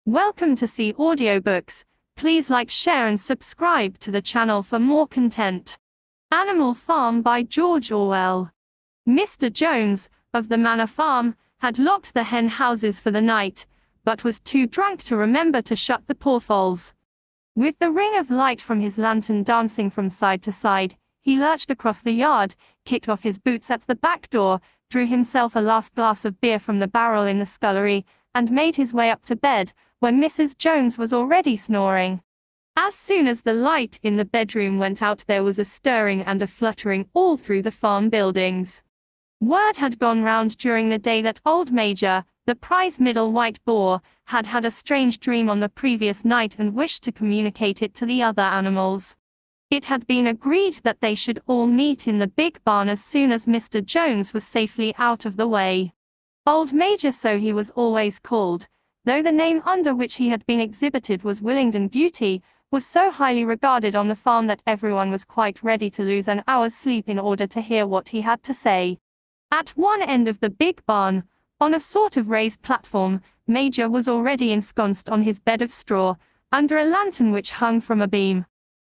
Welcome to SI Audiobooks. Please like, share and subscribe to the channel for more content. Animal Farm by George Orwell. Mr. Jones, of the Manor Farm, had locked the hen houses for the night, but was too drunk to remember to shut the portholes. With the ring of light from his lantern dancing from side to side, he lurched across the yard, kicked off his boots at the back door, drew himself a last glass of beer from the barrel in the scullery, and made his way up to bed, when Mrs. Jones was already snoring. As soon as the light in the bedroom went out, there was a stirring and a fluttering all through the farm buildings. Word had gone round during the day that old Major, the prize middle white boar, had had a strange dream on the previous night and wished to communicate it to the other animals. It had been agreed that they should all meet in the big barn as soon as Mr. Jones was safely out of the way. Old Major, so he was always called, though the name under which he had been exhibited was Willingdon Beauty, was so highly regarded on the farm that everyone was quite ready to lose an hour's sleep in order to hear what he had to say. At one end of the big barn, on a sort of raised platform, Major was already ensconced on his bed of straw, under a lantern which hung from a beam.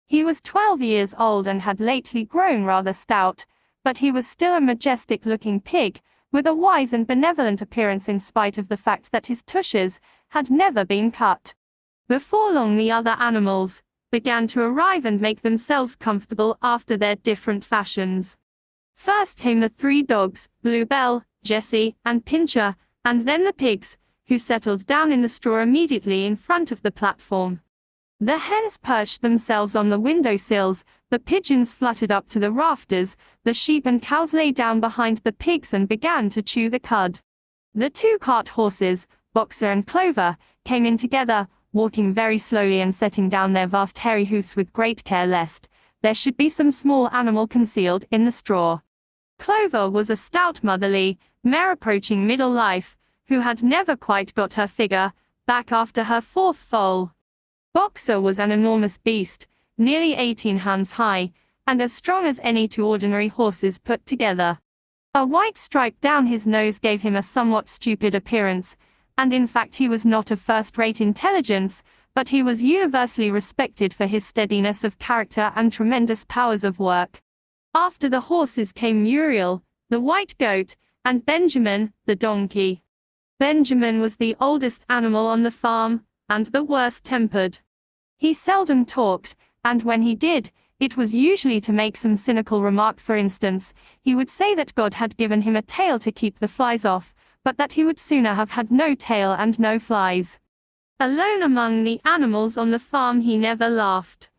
He was 12 years old and had lately grown rather stout, but he was still a majestic-looking pig, with a wise and benevolent appearance in spite of the fact that his tushes had never been cut. Before long the other animals began to arrive and make themselves comfortable after their different fashions. First came the 3 dogs, Bluebell, Jessie, and Pincher, and then the pigs, who settled down in the straw immediately in front of the platform. The hens perched themselves on the windowsills, the pigeons fluttered up to the rafters, the sheep and cows lay down behind the pigs and began to chew the cud. The 2 cart horses, Boxer and Clover, came in together, walking very slowly and setting down their vast hairy hoofs with great care lest there should be some small animal concealed in the straw. Clover was a stout motherly mare approaching middle life, who had never quite got her figure back after her 4th foal. Boxer was an enormous beast, nearly 18 hands high, and as strong as any 2 ordinary horses put together. A white stripe down his nose gave him a somewhat stupid appearance, and in fact he was not of first-rate intelligence, but he was universally respected for his steadiness of character and tremendous powers of work. After the horses came Muriel, the white goat, and Benjamin, the donkey. Benjamin was the oldest animal on the farm, and the worst-tempered. He seldom talked, and when he did, it was usually to make some cynical remark. For instance, he would say that God had given him a tail to keep the flies off, but that he would sooner have had no tail and no flies. Alone among the animals on the farm he never laughed.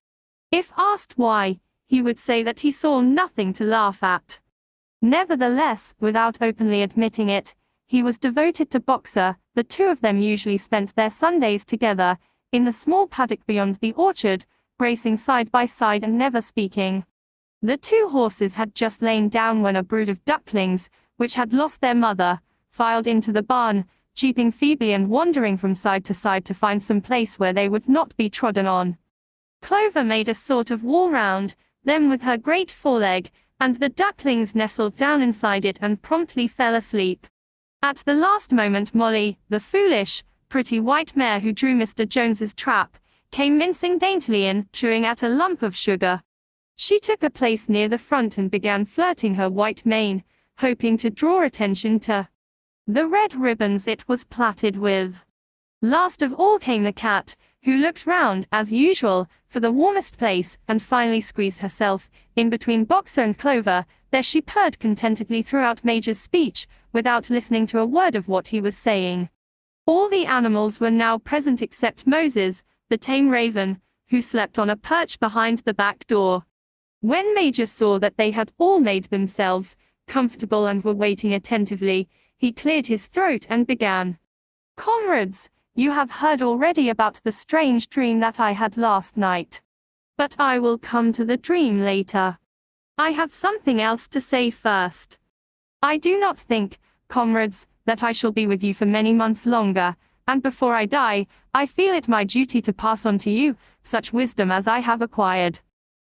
If asked why, he would say that he saw nothing to laugh at. Nevertheless, without openly admitting it, he was devoted to Boxer. The 2 of them usually spent their Sundays together, in the small paddock beyond the orchard, racing side by side and never speaking. The 2 horses had just lain down when a brood of ducklings, which had lost their mother, filed into the barn, cheeping feebly and wandering from side to side to find some place where they would not be trodden on. Clover made a sort of wall round them with her great foreleg, and the ducklings nestled down inside it and promptly fell asleep. At the last moment Molly, the foolish, pretty white mare who drew Mr. Jones's trap, came mincing daintily in, chewing at a lump of sugar. She took a place near the front and began flirting her white mane, hoping to draw attention to the red ribbons it was plaited with. Last of all came the cat, who looked round, as usual, for the warmest place, and finally squeezed herself in between Boxer and Clover. There she purred contentedly throughout Major's speech, without listening to a word of what he was saying. All the animals were now present except Moses, the tame raven, who slept on a perch behind the back door. When Major saw that they had all made themselves comfortable and were waiting attentively, he cleared his throat and began. "Comrades, you have heard already about the strange dream that I had last night. But I will come to the dream later. I have something else to say first. I do not think, comrades, that I shall be with you for many months longer, and before I die, I feel it my duty to pass on to you such wisdom as I have acquired.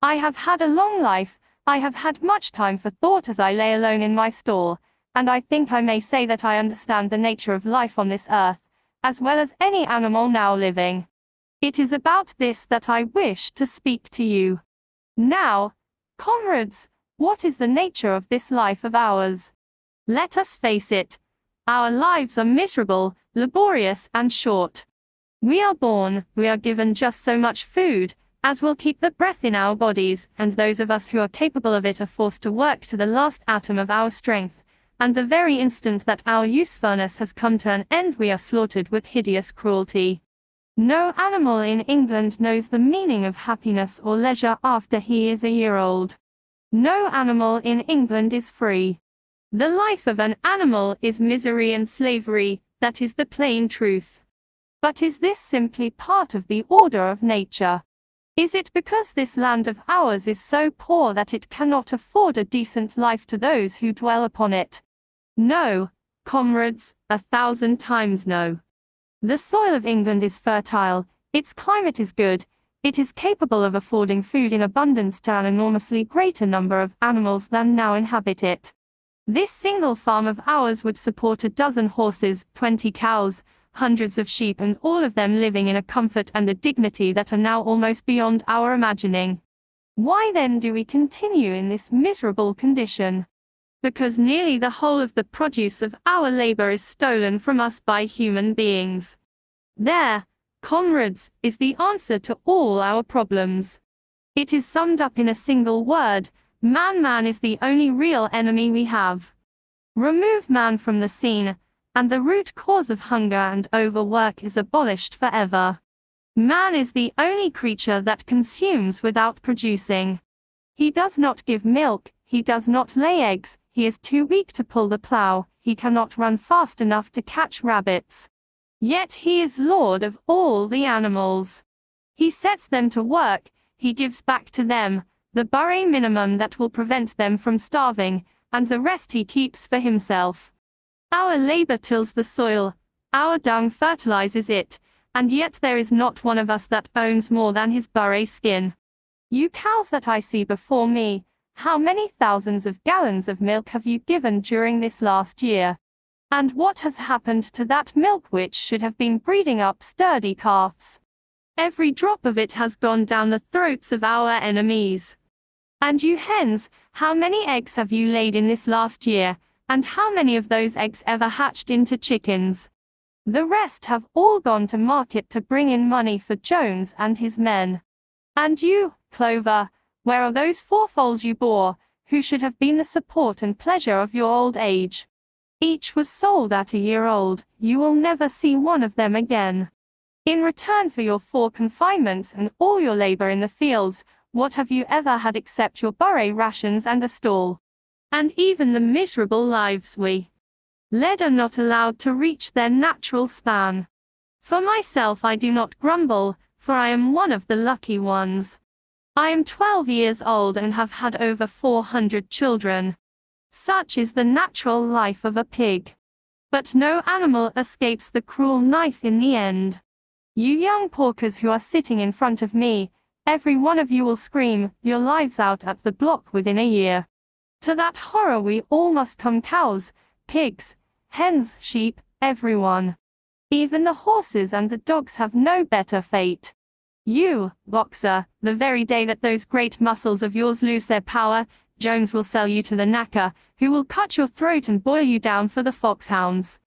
I have had a long life, I have had much time for thought as I lay alone in my stall, and I think I may say that I understand the nature of life on this earth, as well as any animal now living. It is about this that I wish to speak to you. Now, comrades, what is the nature of this life of ours? Let us face it. Our lives are miserable, laborious, and short. We are born, we are given just so much food as will keep the breath in our bodies, and those of us who are capable of it are forced to work to the last atom of our strength, and the very instant that our usefulness has come to an end we are slaughtered with hideous cruelty. No animal in England knows the meaning of happiness or leisure after he is a year old. No animal in England is free. The life of an animal is misery and slavery, that is the plain truth. But is this simply part of the order of nature? Is it because this land of ours is so poor that it cannot afford a decent life to those who dwell upon it? No, comrades, 1,000 times no. The soil of England is fertile, its climate is good, it is capable of affording food in abundance to an enormously greater number of animals than now inhabit it. This single farm of ours would support a dozen horses, 20 cows, hundreds of sheep, and all of them living in a comfort and a dignity that are now almost beyond our imagining. Why then do we continue in this miserable condition? Because nearly the whole of the produce of our labor is stolen from us by human beings. There, comrades, is the answer to all our problems. It is summed up in a single word: man. Man is the only real enemy we have. Remove man from the scene, and the root cause of hunger and overwork is abolished forever. Man is the only creature that consumes without producing. He does not give milk, he does not lay eggs, he is too weak to pull the plow, he cannot run fast enough to catch rabbits. Yet he is lord of all the animals. He sets them to work, he gives back to them the bare minimum that will prevent them from starving, and the rest he keeps for himself. Our labor tills the soil, our dung fertilizes it, and yet there is not one of us that owns more than his bare skin. You cows that I see before me, how many thousands of gallons of milk have you given during this last year? And what has happened to that milk which should have been breeding up sturdy calves? Every drop of it has gone down the throats of our enemies. And you hens, how many eggs have you laid in this last year? And how many of those eggs ever hatched into chickens? The rest have all gone to market to bring in money for Jones and his men. And you, Clover, where are those 4 foals you bore, who should have been the support and pleasure of your old age? Each was sold at a year old, you will never see one of them again. In return for your 4 confinements and all your labor in the fields, what have you ever had except your bare rations and a stall? And even the miserable lives we led are not allowed to reach their natural span. For myself I do not grumble, for I am one of the lucky ones. I am 12 years old and have had over 400 children. Such is the natural life of a pig. But no animal escapes the cruel knife in the end. You young porkers who are sitting in front of me, every one of you will scream your lives out at the block within a year. To that horror we all must come: cows, pigs, hens, sheep, everyone. Even the horses and the dogs have no better fate. You, boxer, the very day that those great muscles of yours lose their power, Jones will sell you to the knacker, who will cut your throat and boil you down for the foxhounds.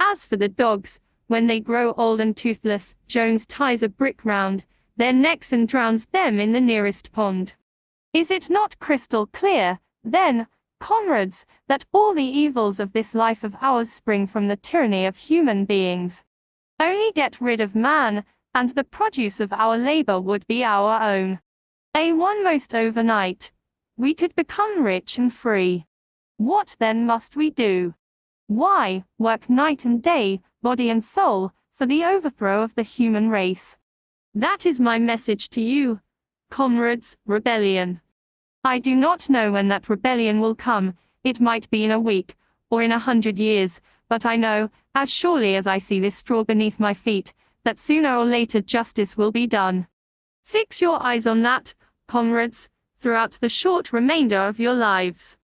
As for the dogs, when they grow old and toothless, Jones ties a brick round their necks and drowns them in the nearest pond. Is it not crystal clear, then, comrades, that all the evils of this life of ours spring from the tyranny of human beings? Only get rid of man, and the produce of our labor would be our own. Almost overnight, we could become rich and free. What then must we do? Why, work night and day, body and soul, for the overthrow of the human race. That is my message to you, comrades: rebellion. I do not know when that rebellion will come, it might be in a week, or in 100 years, but I know, as surely as I see this straw beneath my feet, that sooner or later justice will be done. Fix your eyes on that, comrades, throughout the short remainder of your lives.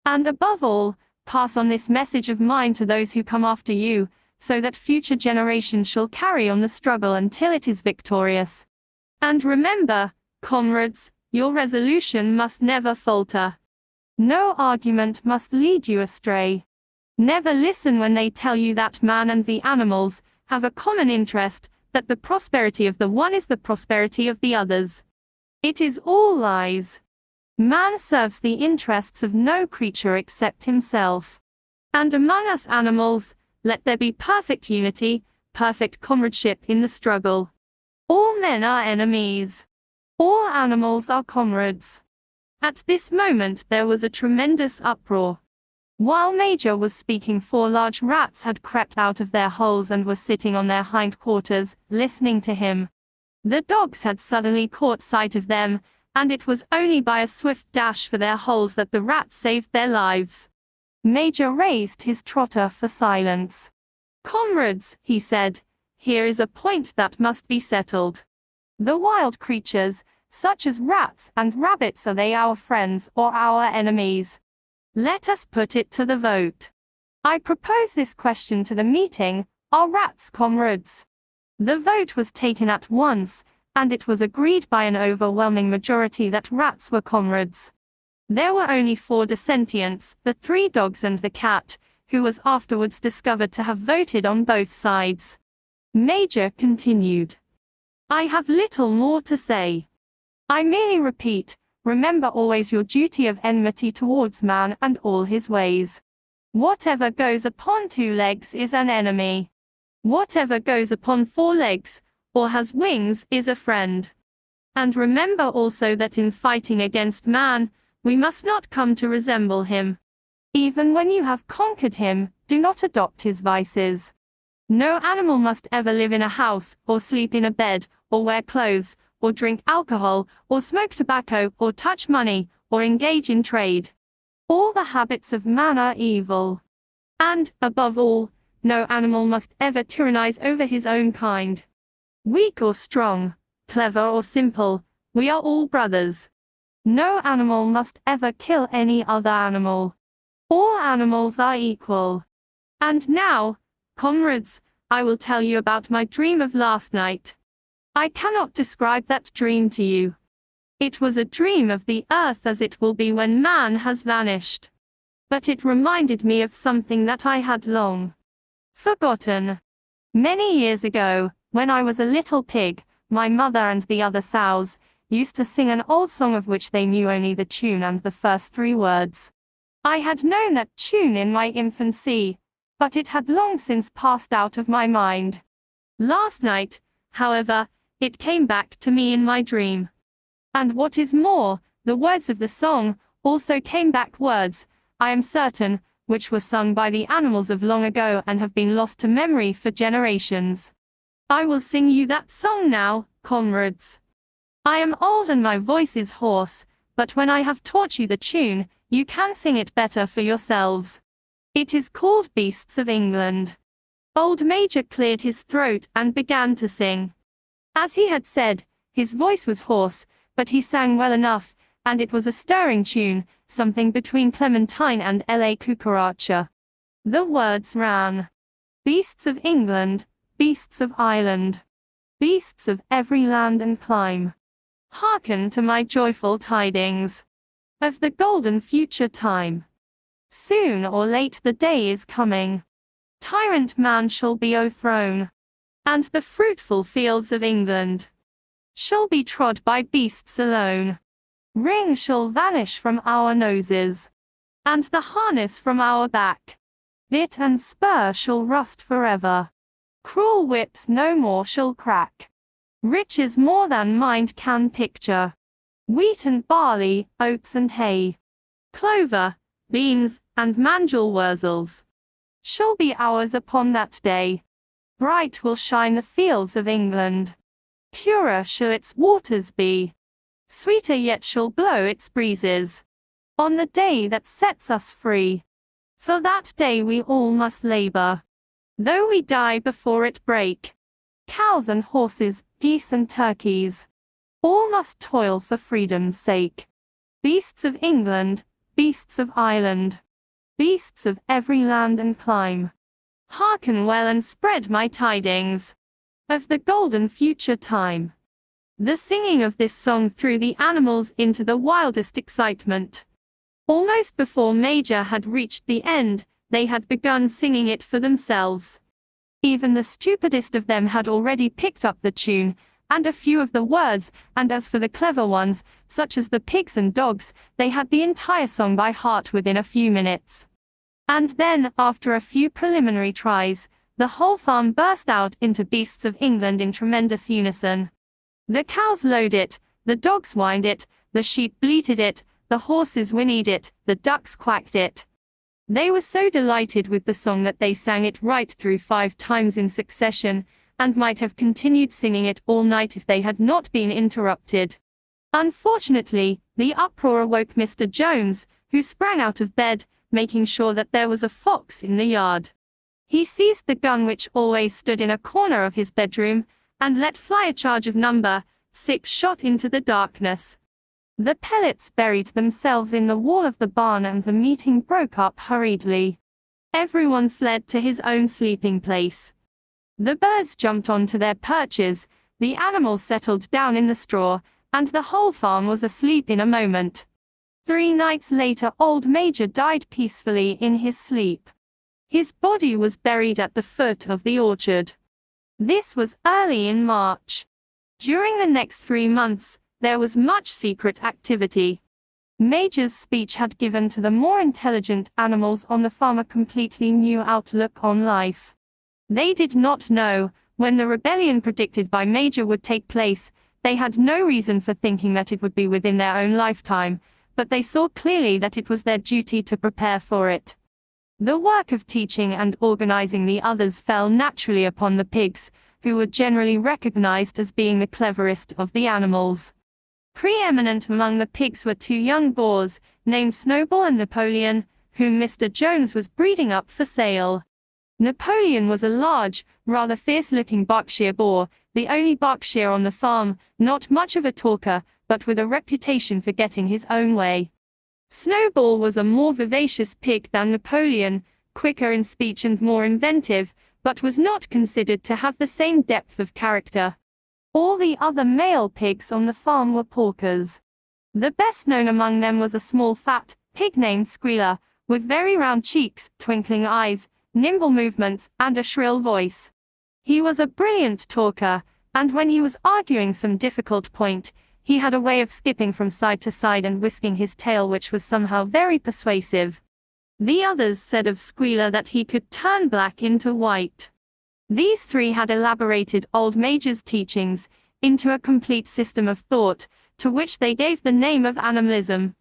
And above all, pass on this message of mine to those who come after you, so that future generations shall carry on the struggle until it is victorious. And remember, comrades, your resolution must never falter. No argument must lead you astray. Never listen when they tell you that man and the animals have a common interest, that the prosperity of the one is the prosperity of the others. It is all lies. Man serves the interests of no creature except himself. And among us animals, let there be perfect unity, perfect comradeship in the struggle. All men are enemies. All animals are comrades. At this moment there was a tremendous uproar. While Major was speaking, 4 large rats had crept out of their holes and were sitting on their hindquarters, listening to him. The dogs had suddenly caught sight of them, and it was only by a swift dash for their holes that the rats saved their lives. Major raised his trotter for silence. "Comrades," he said, "here is a point that must be settled. The wild creatures, such as rats and rabbits, are they our friends or our enemies? Let us put it to the vote. I propose this question to the meeting: are rats comrades?" The vote was taken at once, and it was agreed by an overwhelming majority that rats were comrades. There were only 4 dissentients, the 3 dogs and the cat, who was afterwards discovered to have voted on both sides. Major continued, "I have little more to say. I merely repeat, remember always your duty of enmity towards man and all his ways. Whatever goes upon 2 legs is an enemy. Whatever goes upon 4 legs, or has wings, is a friend. And remember also that in fighting against man, we must not come to resemble him. Even when you have conquered him, do not adopt his vices. No animal must ever live in a house, or sleep in a bed, or wear clothes, or drink alcohol, or smoke tobacco, or touch money, or engage in trade. All the habits of man are evil. And, above all, no animal must ever tyrannize over his own kind. Weak or strong, clever or simple, we are all brothers. No animal must ever kill any other animal. All animals are equal. And now, comrades, I will tell you about my dream of last night. I cannot describe that dream to you. It was a dream of the earth as it will be when man has vanished. But it reminded me of something that I had long forgotten. Many years ago, when I was a little pig, my mother and the other sows used to sing an old song of which they knew only the tune and the first 3 words. I had known that tune in my infancy, but it had long since passed out of my mind. Last night, however, it came back to me in my dream. And what is more, the words of the song also came back, words, I am certain, which were sung by the animals of long ago and have been lost to memory for generations. I will sing you that song now, comrades. I am old and my voice is hoarse, but when I have taught you the tune, you can sing it better for yourselves. It is called Beasts of England. Old Major cleared his throat and began to sing. As he had said, his voice was hoarse, but he sang well enough, and it was a stirring tune, something between Clementine and La Cucaracha. The words ran: Beasts of England, beasts of Ireland, beasts of every land and clime, hearken to my joyful tidings of the golden future time. Soon or late the day is coming. Tyrant man shall be overthrown, and the fruitful fields of England shall be trod by beasts alone. Ring shall vanish from our noses, and the harness from our back. Bit and spur shall rust forever. Cruel whips no more shall crack. Riches more than mind can picture. Wheat and barley, oats and hay, clover, beans, and mandel wurzels shall be ours upon that day. Bright will shine the fields of England. Purer shall its waters be. Sweeter yet shall blow its breezes on the day that sets us free. For that day we all must labor, though we die before it break. Cows and horses, geese and turkeys, all must toil for freedom's sake. Beasts of England, beasts of Ireland, beasts of every land and clime, Hearken well and spread my tidings of the golden future time. The singing of this song threw the animals into the wildest excitement. Almost before Major had reached the end, they had begun singing it for themselves. Even the stupidest of them had already picked up the tune, and a few of the words, and as for the clever ones, such as the pigs and dogs, they had the entire song by heart within a few minutes. And then, after a few preliminary tries, the whole farm burst out into Beasts of England in tremendous unison. The cows lowed it, the dogs whined it, the sheep bleated it, the horses whinnied it, the ducks quacked it. They were so delighted with the song that they sang it right through 5 times in succession, and might have continued singing it all night if they had not been interrupted. Unfortunately, the uproar awoke Mr. Jones, who sprang out of bed, making sure that there was a fox in the yard. He seized the gun which always stood in a corner of his bedroom, and let fly a charge of No. 6 shot into the darkness. The pellets buried themselves in the wall of the barn and the meeting broke up hurriedly. Everyone fled to his own sleeping place. The birds jumped onto their perches, the animals settled down in the straw, and the whole farm was asleep in a moment. 3 nights later old Major died peacefully in his sleep. His body was buried at the foot of the orchard. This was early in March. During the next 3 months, there was much secret activity. Major's speech had given to the more intelligent animals on the farm a completely new outlook on life. They did not know, when the rebellion predicted by Major would take place, they had no reason for thinking that it would be within their own lifetime, but they saw clearly that it was their duty to prepare for it. The work of teaching and organizing the others fell naturally upon the pigs, who were generally recognized as being the cleverest of the animals. Preeminent among the pigs were 2 young boars, named Snowball and Napoleon, whom Mr. Jones was breeding up for sale. Napoleon was a large, rather fierce-looking Berkshire boar, the only Berkshire on the farm, not much of a talker, but with a reputation for getting his own way. Snowball was a more vivacious pig than Napoleon, quicker in speech and more inventive, but was not considered to have the same depth of character. All the other male pigs on the farm were porkers. The best known among them was a small fat pig named Squealer, with very round cheeks, twinkling eyes, nimble movements, and a shrill voice. He was a brilliant talker, and when he was arguing some difficult point, he had a way of skipping from side to side and whisking his tail which was somehow very persuasive. The others said of Squealer that he could turn black into white. These 3 had elaborated old Major's teachings into a complete system of thought, to which they gave the name of animalism.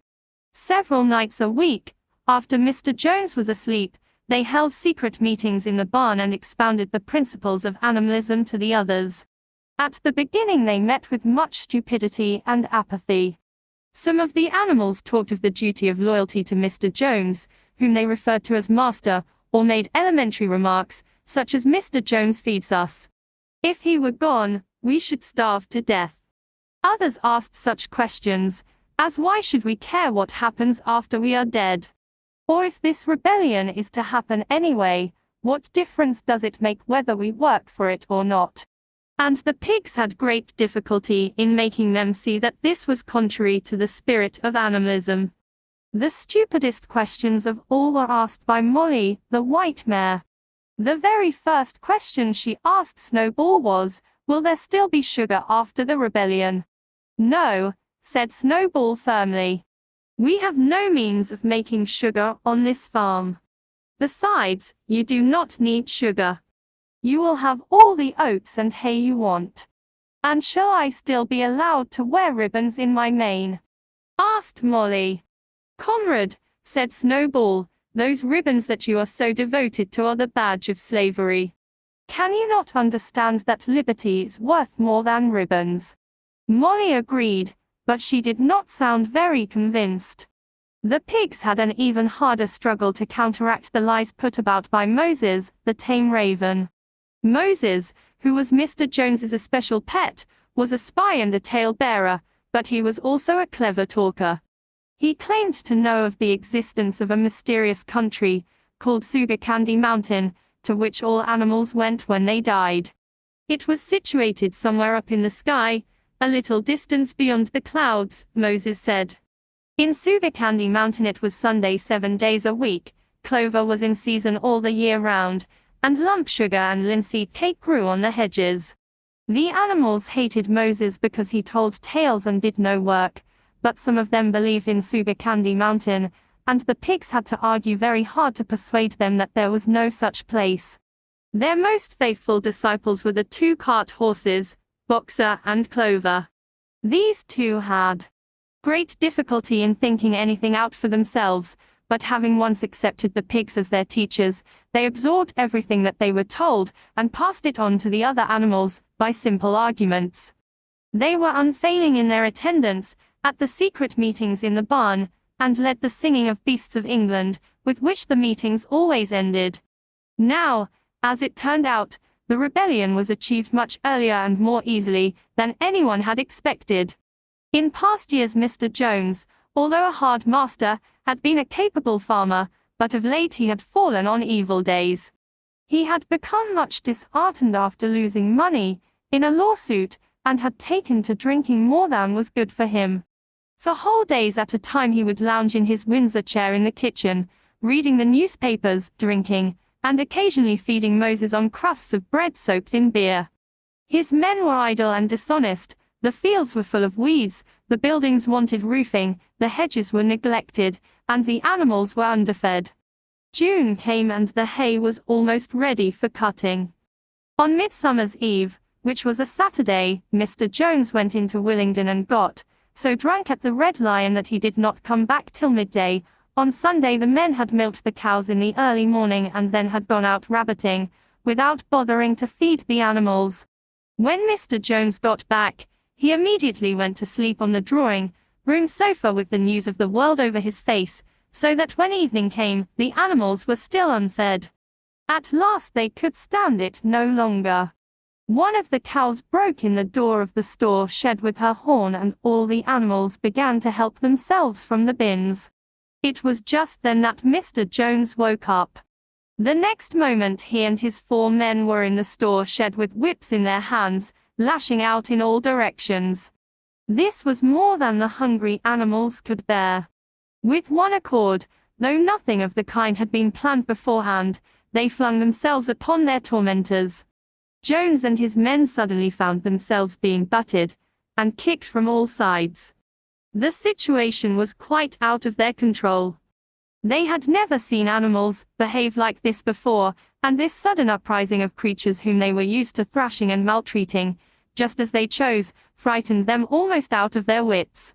Several nights a week, after Mr. Jones was asleep, they held secret meetings in the barn and expounded the principles of animalism to the others. At the beginning they met with much stupidity and apathy. Some of the animals talked of the duty of loyalty to Mr. Jones, whom they referred to as master, or made elementary remarks, such as Mr. Jones feeds us. If he were gone, we should starve to death. Others asked such questions, as why should we care what happens after we are dead? Or if this rebellion is to happen anyway, what difference does it make whether we work for it or not? And the pigs had great difficulty in making them see that this was contrary to the spirit of animalism. The stupidest questions of all were asked by Molly, the white mare. The very first question she asked Snowball was, "Will there still be sugar after the rebellion?" "No," said Snowball firmly. "We have no means of making sugar on this farm. Besides, you do not need sugar. You will have all the oats and hay you want." "And shall I still be allowed to wear ribbons in my mane?" asked Molly. "Comrade," said Snowball, "those ribbons that you are so devoted to are the badge of slavery. Can you not understand that liberty is worth more than ribbons?" Molly agreed, but she did not sound very convinced. The pigs had an even harder struggle to counteract the lies put about by Moses, the tame raven. Moses, who was Mr. Jones's especial pet, was a spy and a tale-bearer, but he was also a clever talker. He claimed to know of the existence of a mysterious country, called Sugar Candy Mountain, to which all animals went when they died. It was situated somewhere up in the sky, a little distance beyond the clouds, Moses said. In Sugar Candy Mountain it was Sunday 7 days a week, clover was in season all the year round, and lump sugar and linseed cake grew on the hedges. The animals hated Moses because he told tales and did no work, but some of them believed in Sugar Candy Mountain, and the pigs had to argue very hard to persuade them that there was no such place. Their most faithful disciples were the 2 cart horses, Boxer and Clover. These two had great difficulty in thinking anything out for themselves, but having once accepted the pigs as their teachers, they absorbed everything that they were told, and passed it on to the other animals, by simple arguments. They were unfailing in their attendance, at the secret meetings in the barn, and led the singing of Beasts of England, with which the meetings always ended. Now, as it turned out, the rebellion was achieved much earlier and more easily than anyone had expected. In past years Mr. Jones, although a hard master, had been a capable farmer, but of late he had fallen on evil days. He had become much disheartened after losing money in a lawsuit, and had taken to drinking more than was good for him. For whole days at a time he would lounge in his Windsor chair in the kitchen, reading the newspapers, drinking, and occasionally feeding Moses on crusts of bread soaked in beer. His men were idle and dishonest, the fields were full of weeds, the buildings wanted roofing, the hedges were neglected, and the animals were underfed. June came and the hay was almost ready for cutting. On Midsummer's Eve, which was a Saturday, Mr. Jones went into Willingdon and got so drunk at the Red Lion that he did not come back till midday. On Sunday the men had milked the cows in the early morning and then had gone out rabbiting, without bothering to feed the animals. When Mr. Jones got back, he immediately went to sleep on the drawing-room sofa with the news of the world over his face, so that when evening came, the animals were still unfed. At last they could stand it no longer. One of the cows broke in the door of the store shed with her horn, and all the animals began to help themselves from the bins. It was just then that Mr. Jones woke up. The next moment he and his 4 men were in the store shed with whips in their hands, lashing out in all directions. This was more than the hungry animals could bear. With one accord, though nothing of the kind had been planned beforehand, they flung themselves upon their tormentors. Jones and his men suddenly found themselves being butted and kicked from all sides. The situation was quite out of their control. They had never seen animals behave like this before, and this sudden uprising of creatures whom they were used to thrashing and maltreating, just as they chose, frightened them almost out of their wits.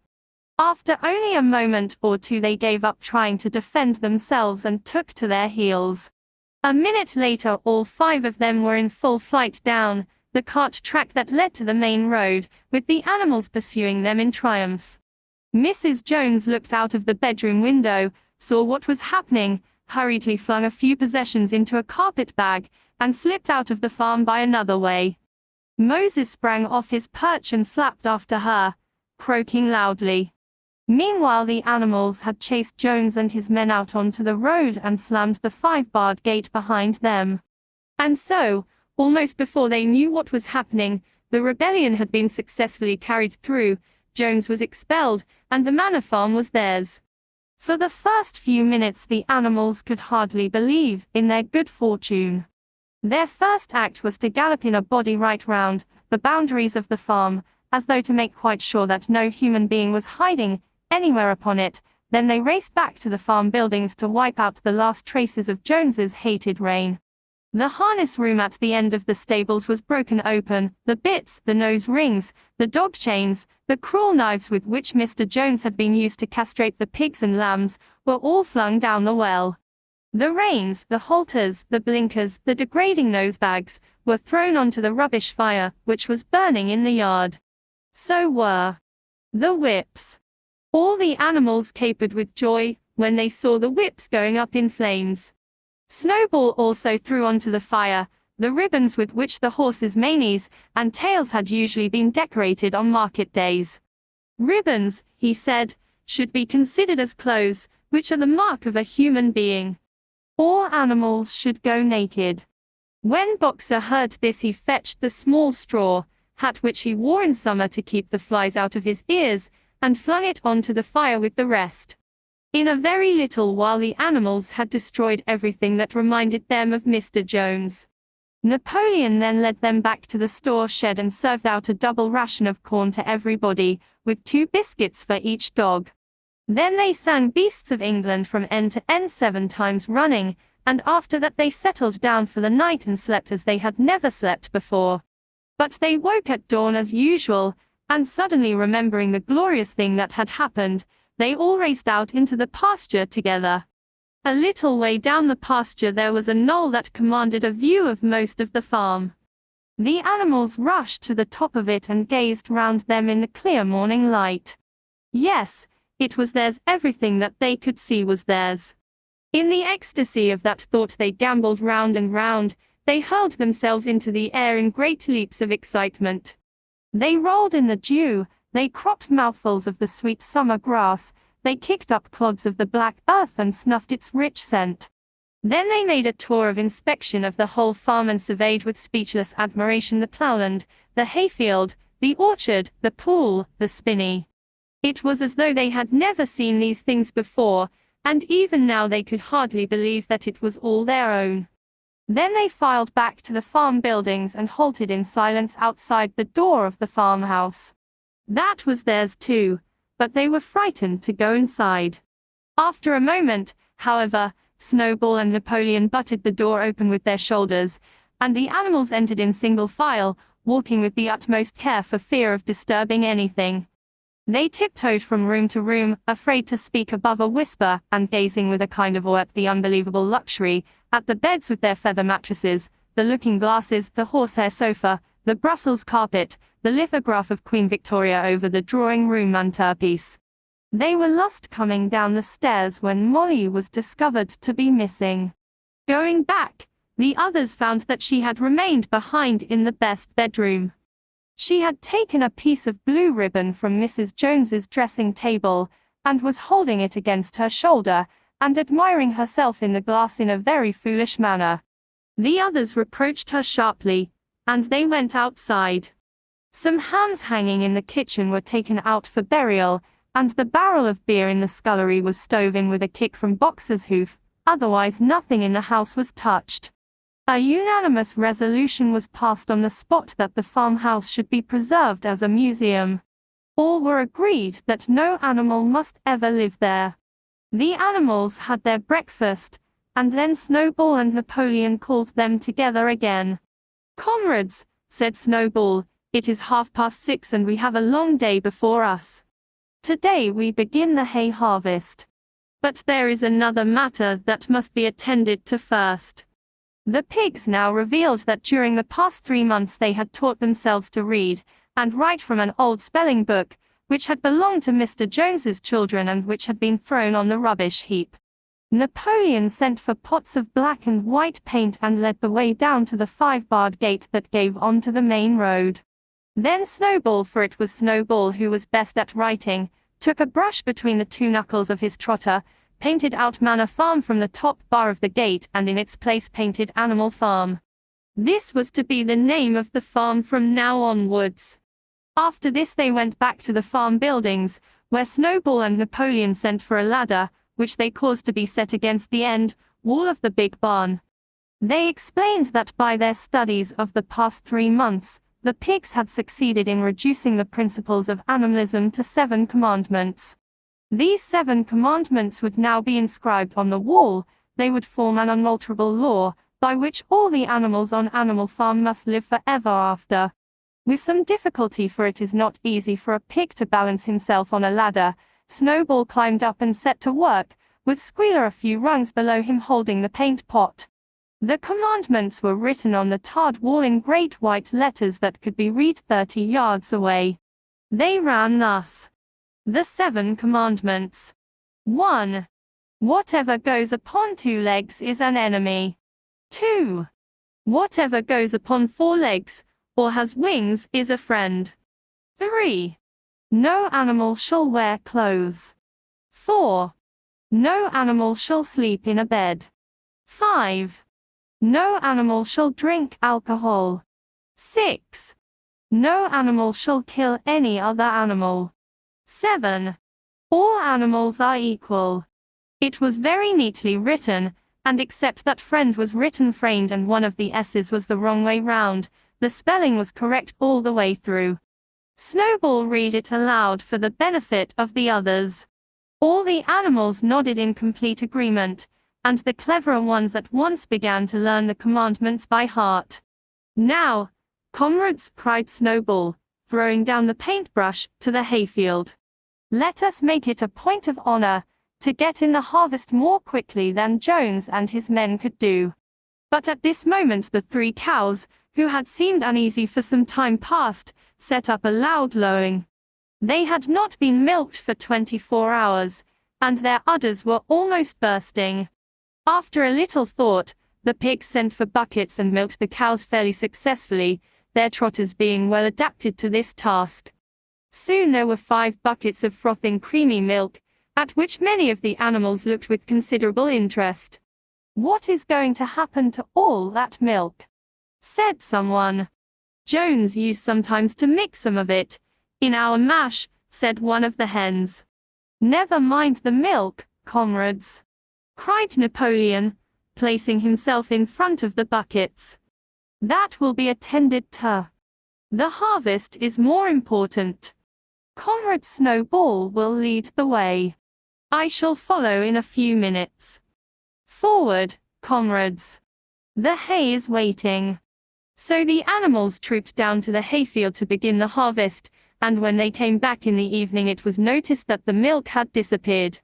After only a moment or two they gave up trying to defend themselves and took to their heels. A minute later all 5 of them were in full flight down the cart track that led to the main road, with the animals pursuing them in triumph. Mrs. Jones looked out of the bedroom window, saw what was happening, hurriedly flung a few possessions into a carpet bag, and slipped out of the farm by another way. Moses sprang off his perch and flapped after her, croaking loudly. Meanwhile the animals had chased Jones and his men out onto the road and slammed the 5-barred gate behind them. And so, almost before they knew what was happening, the rebellion had been successfully carried through, Jones was expelled, and the manor farm was theirs. For the first few minutes the animals could hardly believe in their good fortune. Their first act was to gallop in a body right round the boundaries of the farm, as though to make quite sure that no human being was hiding anywhere upon it. Then they raced back to the farm buildings to wipe out the last traces of Jones's hated reign. The harness room at the end of the stables was broken open, the bits, the nose rings, the dog chains, the cruel knives with which Mr. Jones had been used to castrate the pigs and lambs, were all flung down the well. The reins, the halters, the blinkers, the degrading nosebags, were thrown onto the rubbish fire, which was burning in the yard. So were the whips. All the animals capered with joy when they saw the whips going up in flames. Snowball also threw onto the fire the ribbons with which the horses' manes and tails had usually been decorated on market days. Ribbons, he said, should be considered as clothes, which are the mark of a human being. All animals should go naked. When Boxer heard this, he fetched the small straw hat which he wore in summer to keep the flies out of his ears, and flung it onto the fire with the rest. In a very little while the animals had destroyed everything that reminded them of Mr. Jones. Napoleon then led them back to the store shed and served out a double ration of corn to everybody, with 2 biscuits for each dog. Then they sang Beasts of England from end to end 7 times running, and after that they settled down for the night and slept as they had never slept before. But they woke at dawn as usual, and suddenly remembering the glorious thing that had happened, they all raced out into the pasture together. A little way down the pasture there was a knoll that commanded a view of most of the farm. The animals rushed to the top of it and gazed round them in the clear morning light. Yes, it was theirs. Everything that they could see was theirs. In the ecstasy of that thought they gamboled round and round, they hurled themselves into the air in great leaps of excitement. They rolled in the dew, they cropped mouthfuls of the sweet summer grass, they kicked up clods of the black earth and snuffed its rich scent. Then they made a tour of inspection of the whole farm and surveyed with speechless admiration the ploughland, the hayfield, the orchard, the pool, the spinney. It was as though they had never seen these things before, and even now they could hardly believe that it was all their own. Then they filed back to the farm buildings and halted in silence outside the door of the farmhouse. That was theirs too, but they were frightened to go inside. After a moment, however, Snowball and Napoleon butted the door open with their shoulders, and the animals entered in single file, walking with the utmost care for fear of disturbing anything. They tiptoed from room to room, afraid to speak above a whisper, and gazing with a kind of awe at the unbelievable luxury, at the beds with their feather mattresses, the looking-glasses, the horsehair sofa, the Brussels carpet, the lithograph of Queen Victoria over the drawing-room mantelpiece. They were lost coming down the stairs when Molly was discovered to be missing. Going back, the others found that she had remained behind in the best bedroom. She had taken a piece of blue ribbon from Mrs. Jones's dressing table, and was holding it against her shoulder, and admiring herself in the glass in a very foolish manner. The others reproached her sharply, and they went outside. Some hams hanging in the kitchen were taken out for burial, and the barrel of beer in the scullery was stove in with a kick from Boxer's hoof. Otherwise nothing in the house was touched. A unanimous resolution was passed on the spot that the farmhouse should be preserved as a museum. All were agreed that no animal must ever live there. The animals had their breakfast, and then Snowball and Napoleon called them together again. "Comrades," said Snowball, "it is 6:30 and we have a long day before us. Today we begin the hay harvest. But there is another matter that must be attended to first." The pigs now revealed that during the past 3 months they had taught themselves to read and write from an old spelling book, which had belonged to Mr. Jones's children and which had been thrown on the rubbish heap. Napoleon sent for pots of black and white paint and led the way down to the 5-barred gate that gave on to the main road. Then Snowball, for it was Snowball who was best at writing, took a brush between the 2 knuckles of his trotter, painted out Manor Farm from the top bar of the gate and in its place painted Animal Farm. This was to be the name of the farm from now onwards. After this they went back to the farm buildings, where Snowball and Napoleon sent for a ladder, which they caused to be set against the end wall of the big barn. They explained that by their studies of the past 3 months, the pigs had succeeded in reducing the principles of animalism to 7 commandments. These 7 commandments would now be inscribed on the wall. They would form an unalterable law, by which all the animals on Animal Farm must live forever after. With some difficulty, for it is not easy for a pig to balance himself on a ladder, Snowball climbed up and set to work, with Squealer a few rungs below him holding the paint pot. The commandments were written on the tarred wall in great white letters that could be read 30 yards away. They ran thus. The 7 commandments. 1. Whatever goes upon 2 legs is an enemy. 2. Whatever goes upon 4 legs, or has wings, is a friend. 3. No animal shall wear clothes. 4. No animal shall sleep in a bed. 5. No animal shall drink alcohol. 6. No animal shall kill any other animal. 7. All animals are equal. It was very neatly written, and except that friend was written framed and one of the S's was the wrong way round, the spelling was correct all the way through. Snowball read it aloud for the benefit of the others. All the animals nodded in complete agreement, and the cleverer ones at once began to learn the commandments by heart. Now, comrades, cried Snowball, throwing down the paintbrush to the hayfield. Let us make it a point of honor to get in the harvest more quickly than Jones and his men could do. But at this moment the 3 cows, who had seemed uneasy for some time past, set up a loud lowing. They had not been milked for 24 hours, and their udders were almost bursting. After a little thought, the pigs sent for buckets and milked the cows fairly successfully, their trotters being well adapted to this task. Soon there were 5 buckets of frothing creamy milk, at which many of the animals looked with considerable interest. What is going to happen to all that milk? Said someone. Jones used sometimes to mix some of it in our mash, said one of the hens. Never mind the milk, comrades, cried Napoleon, placing himself in front of the buckets. That will be attended to. The harvest is more important. Comrade Snowball will lead the way. I shall follow in a few minutes. Forward, comrades. The hay is waiting. So the animals trooped down to the hayfield to begin the harvest, and when they came back in the evening it was noticed that the milk had disappeared.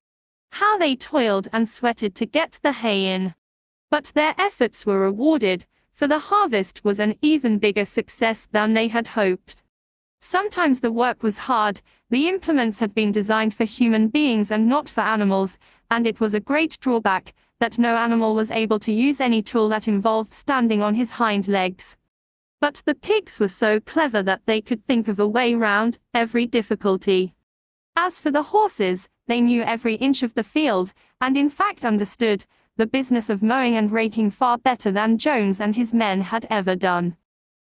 How they toiled and sweated to get the hay in. But their efforts were rewarded, for the harvest was an even bigger success than they had hoped. Sometimes the work was hard, the implements had been designed for human beings and not for animals, and it was a great drawback that no animal was able to use any tool that involved standing on his hind legs. But the pigs were so clever that they could think of a way round every difficulty. As for the horses, they knew every inch of the field, and in fact understood the business of mowing and raking far better than Jones and his men had ever done.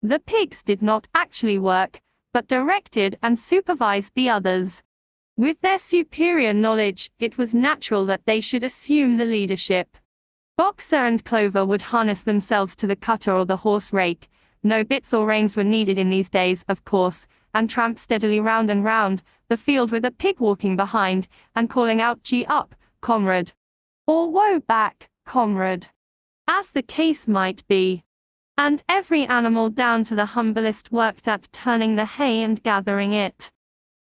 The pigs did not actually work, but directed and supervised the others. With their superior knowledge, it was natural that they should assume the leadership. Boxer and Clover would harness themselves to the cutter or the horse rake. No bits or reins were needed in these days, of course, and tramp steadily round and round the field with a pig walking behind, and calling out, "Gee up, comrade," or "Woe back, comrade," as the case might be. And every animal down to the humblest worked at turning the hay and gathering it.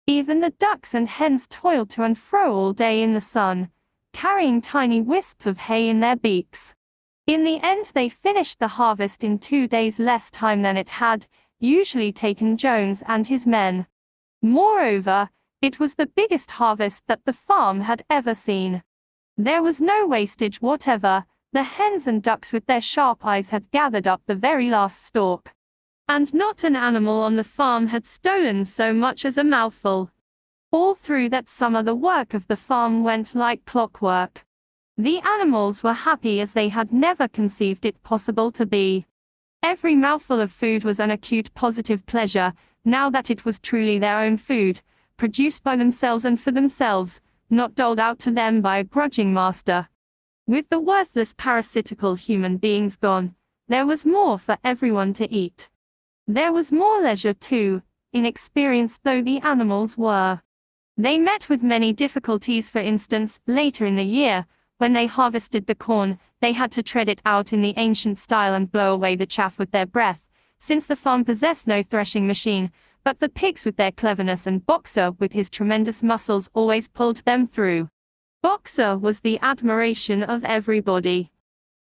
Even the ducks and hens toiled to and fro all day in the sun, carrying tiny wisps of hay in their beaks. In the end they finished the harvest in 2 days less time than it had usually taken Jones and his men. Moreover, it was the biggest harvest that the farm had ever seen. There was no wastage whatever. The hens and ducks with their sharp eyes had gathered up the very last stalk. And not an animal on the farm had stolen so much as a mouthful. All through that summer the work of the farm went like clockwork. The animals were happy as they had never conceived it possible to be. Every mouthful of food was an acute positive pleasure, now that it was truly their own food, produced by themselves and for themselves, not doled out to them by a grudging master. With the worthless parasitical human beings gone, there was more for everyone to eat. There was more leisure too, inexperienced though the animals were. They met with many difficulties. For instance, later in the year, when they harvested the corn, they had to tread it out in the ancient style and blow away the chaff with their breath, since the farm possessed no threshing machine, but the pigs with their cleverness and Boxer with his tremendous muscles always pulled them through. Boxer was the admiration of everybody.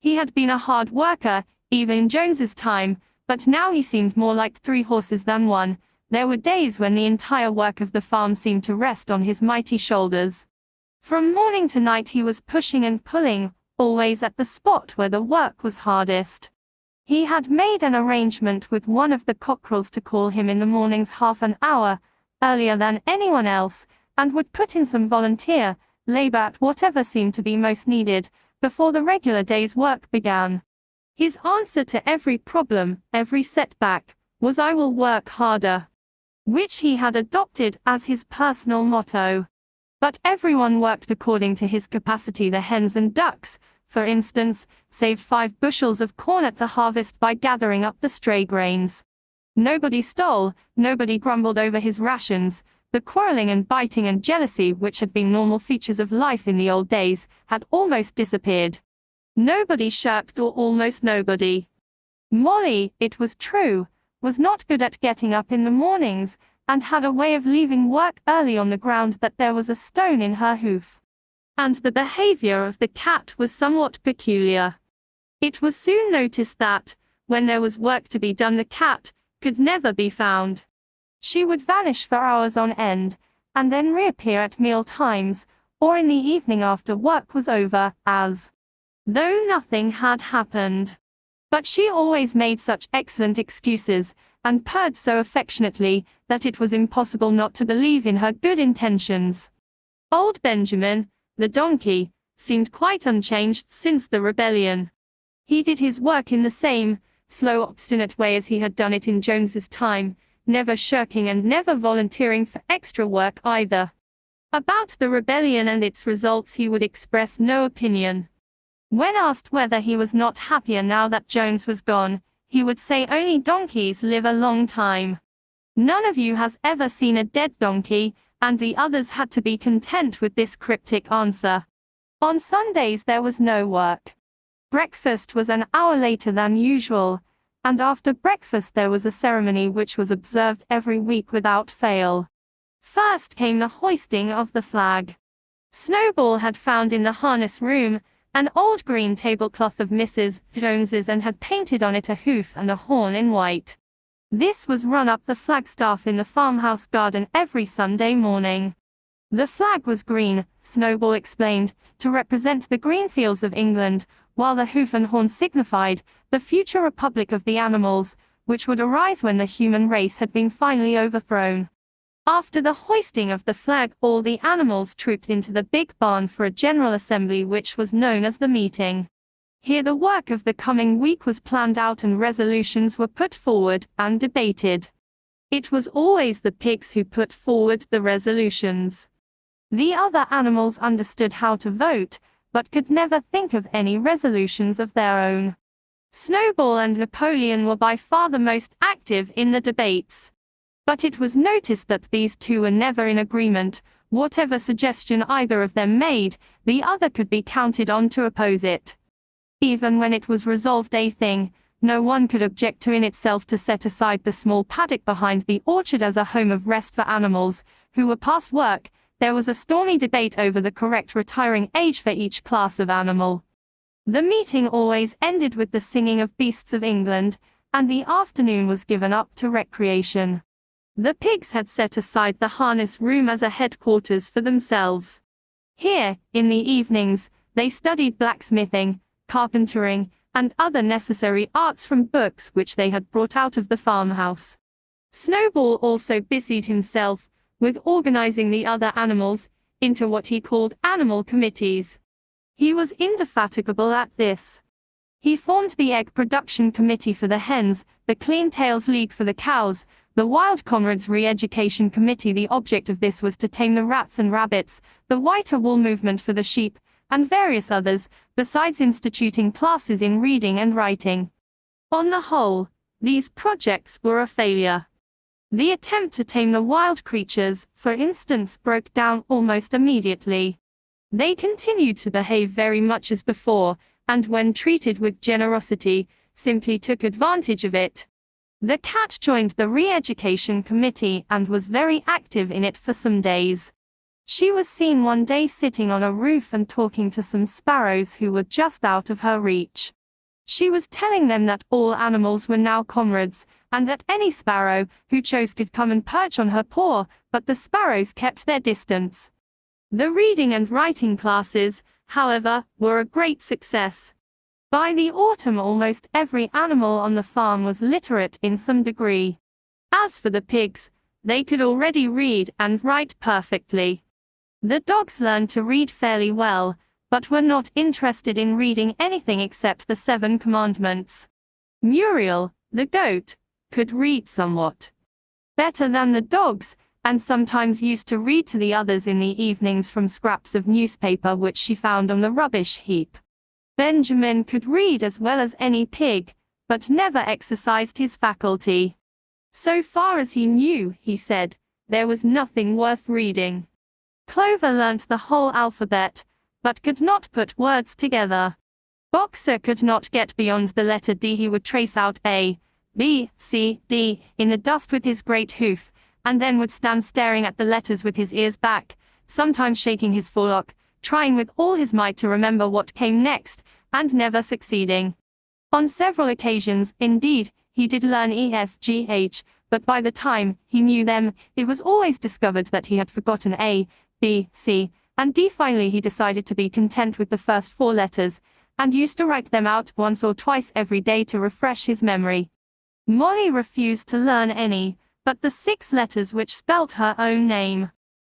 He had been a hard worker, even in Jones's time, but now he seemed more like 3 horses than one. There were days when the entire work of the farm seemed to rest on his mighty shoulders. From morning to night he was pushing and pulling, always at the spot where the work was hardest. He had made an arrangement with one of the cockerels to call him in the mornings half an hour earlier than anyone else, and would put in some volunteer labor at whatever seemed to be most needed, before the regular day's work began. His answer to every problem, every setback, was "I will work harder," which he had adopted as his personal motto. But everyone worked according to his capacity. The hens and ducks, for instance, saved 5 bushels of corn at the harvest by gathering up the stray grains. Nobody stole, nobody grumbled over his rations. The quarreling and biting and jealousy, which had been normal features of life in the old days, had almost disappeared. Nobody shirked, or almost nobody. Molly, it was true, was not good at getting up in the mornings, and had a way of leaving work early on the ground that there was a stone in her hoof. And the behavior of the cat was somewhat peculiar. It was soon noticed that, when there was work to be done, the cat could never be found. She would vanish for hours on end, and then reappear at meal times, or in the evening after work was over, as though nothing had happened. But she always made such excellent excuses, and purred so affectionately, that it was impossible not to believe in her good intentions. Old Benjamin, the donkey, seemed quite unchanged since the rebellion. He did his work in the same slow, obstinate way as he had done it in Jones's time, never shirking and never volunteering for extra work either. About the rebellion and its results he would express no opinion. When asked whether he was not happier now that Jones was gone, he would say only donkeys live a long time. None of you has ever seen a dead donkey, and the others had to be content with this cryptic answer. On Sundays there was no work. Breakfast was an hour later than usual, and after breakfast there was a ceremony which was observed every week without fail. First came the hoisting of the flag. Snowball had found in the harness room an old green tablecloth of Mrs. Jones's and had painted on it a hoof and a horn in white. This was run up the flagstaff in the farmhouse garden every Sunday morning. The flag was green, Snowball explained, to represent the green fields of England, while the hoof and horn signified the future republic of the animals, which would arise when the human race had been finally overthrown. After the hoisting of the flag, all the animals trooped into the big barn for a general assembly which was known as the meeting. Here the work of the coming week was planned out and resolutions were put forward and debated. It was always the pigs who put forward the resolutions. The other animals understood how to vote, but could never think of any resolutions of their own. Snowball and Napoleon were by far the most active in the debates. But it was noticed that these two were never in agreement. Whatever suggestion either of them made, the other could be counted on to oppose it. Even when it was resolved a thing, no one could object to in itself to set aside the small paddock behind the orchard as a home of rest for animals who were past work. There was a stormy debate over the correct retiring age for each class of animal. The meeting always ended with the singing of Beasts of England, and the afternoon was given up to recreation. The pigs had set aside the harness room as a headquarters for themselves. Here, in the evenings, they studied blacksmithing, carpentering, and other necessary arts from books which they had brought out of the farmhouse. Snowball also busied himself with organizing the other animals into what he called animal committees. He was indefatigable at this. He formed the Egg Production Committee for the hens, the Clean Tails League for the cows, the Wild Comrades Re-Education Committee. The object of this was to tame the rats and rabbits, the Whiter Wool Movement for the sheep, and various others, besides instituting classes in reading and writing. On the whole, these projects were a failure. The attempt to tame the wild creatures, for instance, broke down almost immediately. They continued to behave very much as before, and when treated with generosity, simply took advantage of it. The cat joined the Re-Education Committee and was very active in it for some days. She was seen one day sitting on a roof and talking to some sparrows who were just out of her reach. She was telling them that all animals were now comrades, and that any sparrow who chose could come and perch on her paw, but the sparrows kept their distance. The reading and writing classes, however, were a great success. By the autumn almost every animal on the farm was literate in some degree. As for the pigs, they could already read and write perfectly. The dogs learned to read fairly well, but were not interested in reading anything except the 7 commandments. Muriel, the goat, could read somewhat better than the dogs, and sometimes used to read to the others in the evenings from scraps of newspaper which she found on the rubbish heap. Benjamin could read as well as any pig, but never exercised his faculty. So far as he knew, he said, there was nothing worth reading. Clover learnt the whole alphabet, but could not put words together. Boxer could not get beyond the letter D. He would trace out A, B, C, D, in the dust with his great hoof, and then would stand staring at the letters with his ears back, sometimes shaking his forelock, trying with all his might to remember what came next, and never succeeding. On several occasions, indeed, he did learn E, F, G, H, but by the time he knew them, it was always discovered that he had forgotten A, B, C, and D. Finally he decided to be content with the first 4 letters, and used to write them out once or twice every day to refresh his memory. Molly refused to learn any, but the 6 letters which spelt her own name.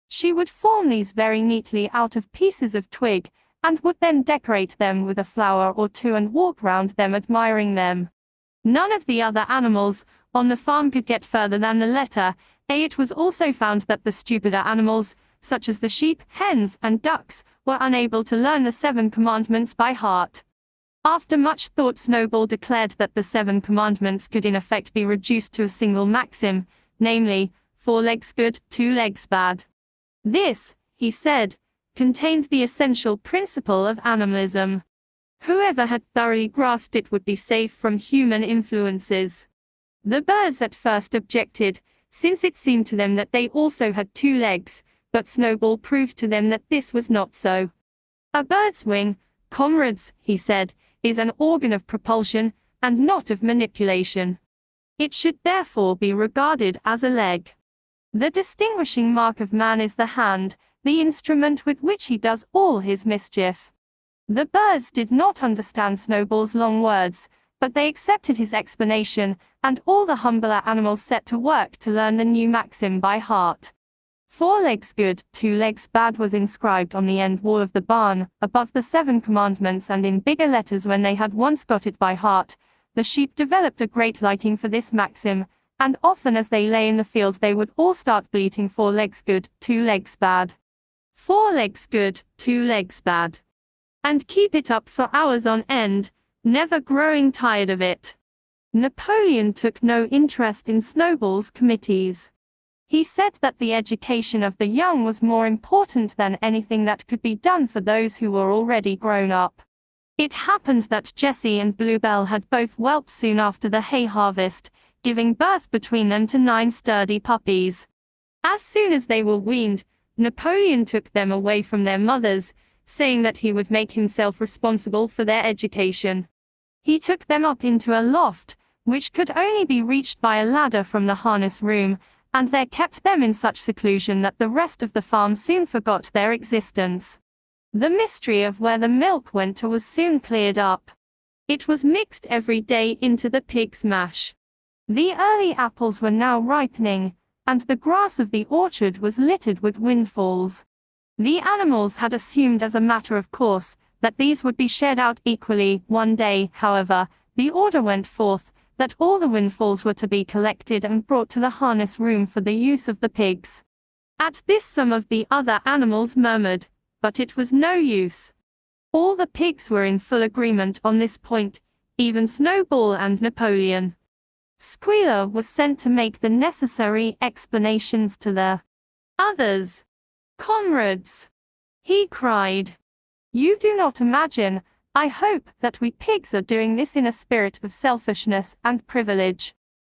She would form these very neatly out of pieces of twig, and would then decorate them with a flower or 2 and walk round them admiring them. None of the other animals on the farm could get further than the letter A. It was also found that the stupider animals, such as the sheep, hens, and ducks, were unable to learn the 7 commandments by heart. After much thought, Snowball declared that the 7 commandments could in effect be reduced to a single maxim, namely, 4 legs good, 2 legs bad. This, he said, contained the essential principle of animalism. Whoever had thoroughly grasped it would be safe from human influences. The birds at first objected, since it seemed to them that they also had 2 legs, but Snowball proved to them that this was not so. A bird's wing, comrades, he said, is an organ of propulsion, and not of manipulation. It should therefore be regarded as a leg. The distinguishing mark of man is the hand, the instrument with which he does all his mischief. The birds did not understand Snowball's long words, but they accepted his explanation, and all the humbler animals set to work to learn the new maxim by heart. 4 legs good, 2 legs bad was inscribed on the end wall of the barn, above the 7 commandments and in bigger letters. When they had once got it by heart, the sheep developed a great liking for this maxim, and often as they lay in the field they would all start bleating 4 legs good, 2 legs bad. 4 legs good, 2 legs bad. And keep it up for hours on end, never growing tired of it. Napoleon took no interest in Snowball's committees. He said that the education of the young was more important than anything that could be done for those who were already grown up. It happened that Jessie and Bluebell had both whelps soon after the hay harvest, giving birth between them to 9 sturdy puppies. As soon as they were weaned, Napoleon took them away from their mothers, saying that he would make himself responsible for their education. He took them up into a loft, which could only be reached by a ladder from the harness room, and there kept them in such seclusion that the rest of the farm soon forgot their existence. The mystery of where the milk went to was soon cleared up. It was mixed every day into the pig's mash. The early apples were now ripening, and the grass of the orchard was littered with windfalls. The animals had assumed as a matter of course that these would be shared out equally. One day, however, the order went forth that all the windfalls were to be collected and brought to the harness room for the use of the pigs. At this some of the other animals murmured, but it was no use. All the pigs were in full agreement on this point, even Snowball and Napoleon. Squealer was sent to make the necessary explanations to the others. "Comrades," he cried, "you do not imagine, I hope, that we pigs are doing this in a spirit of selfishness and privilege.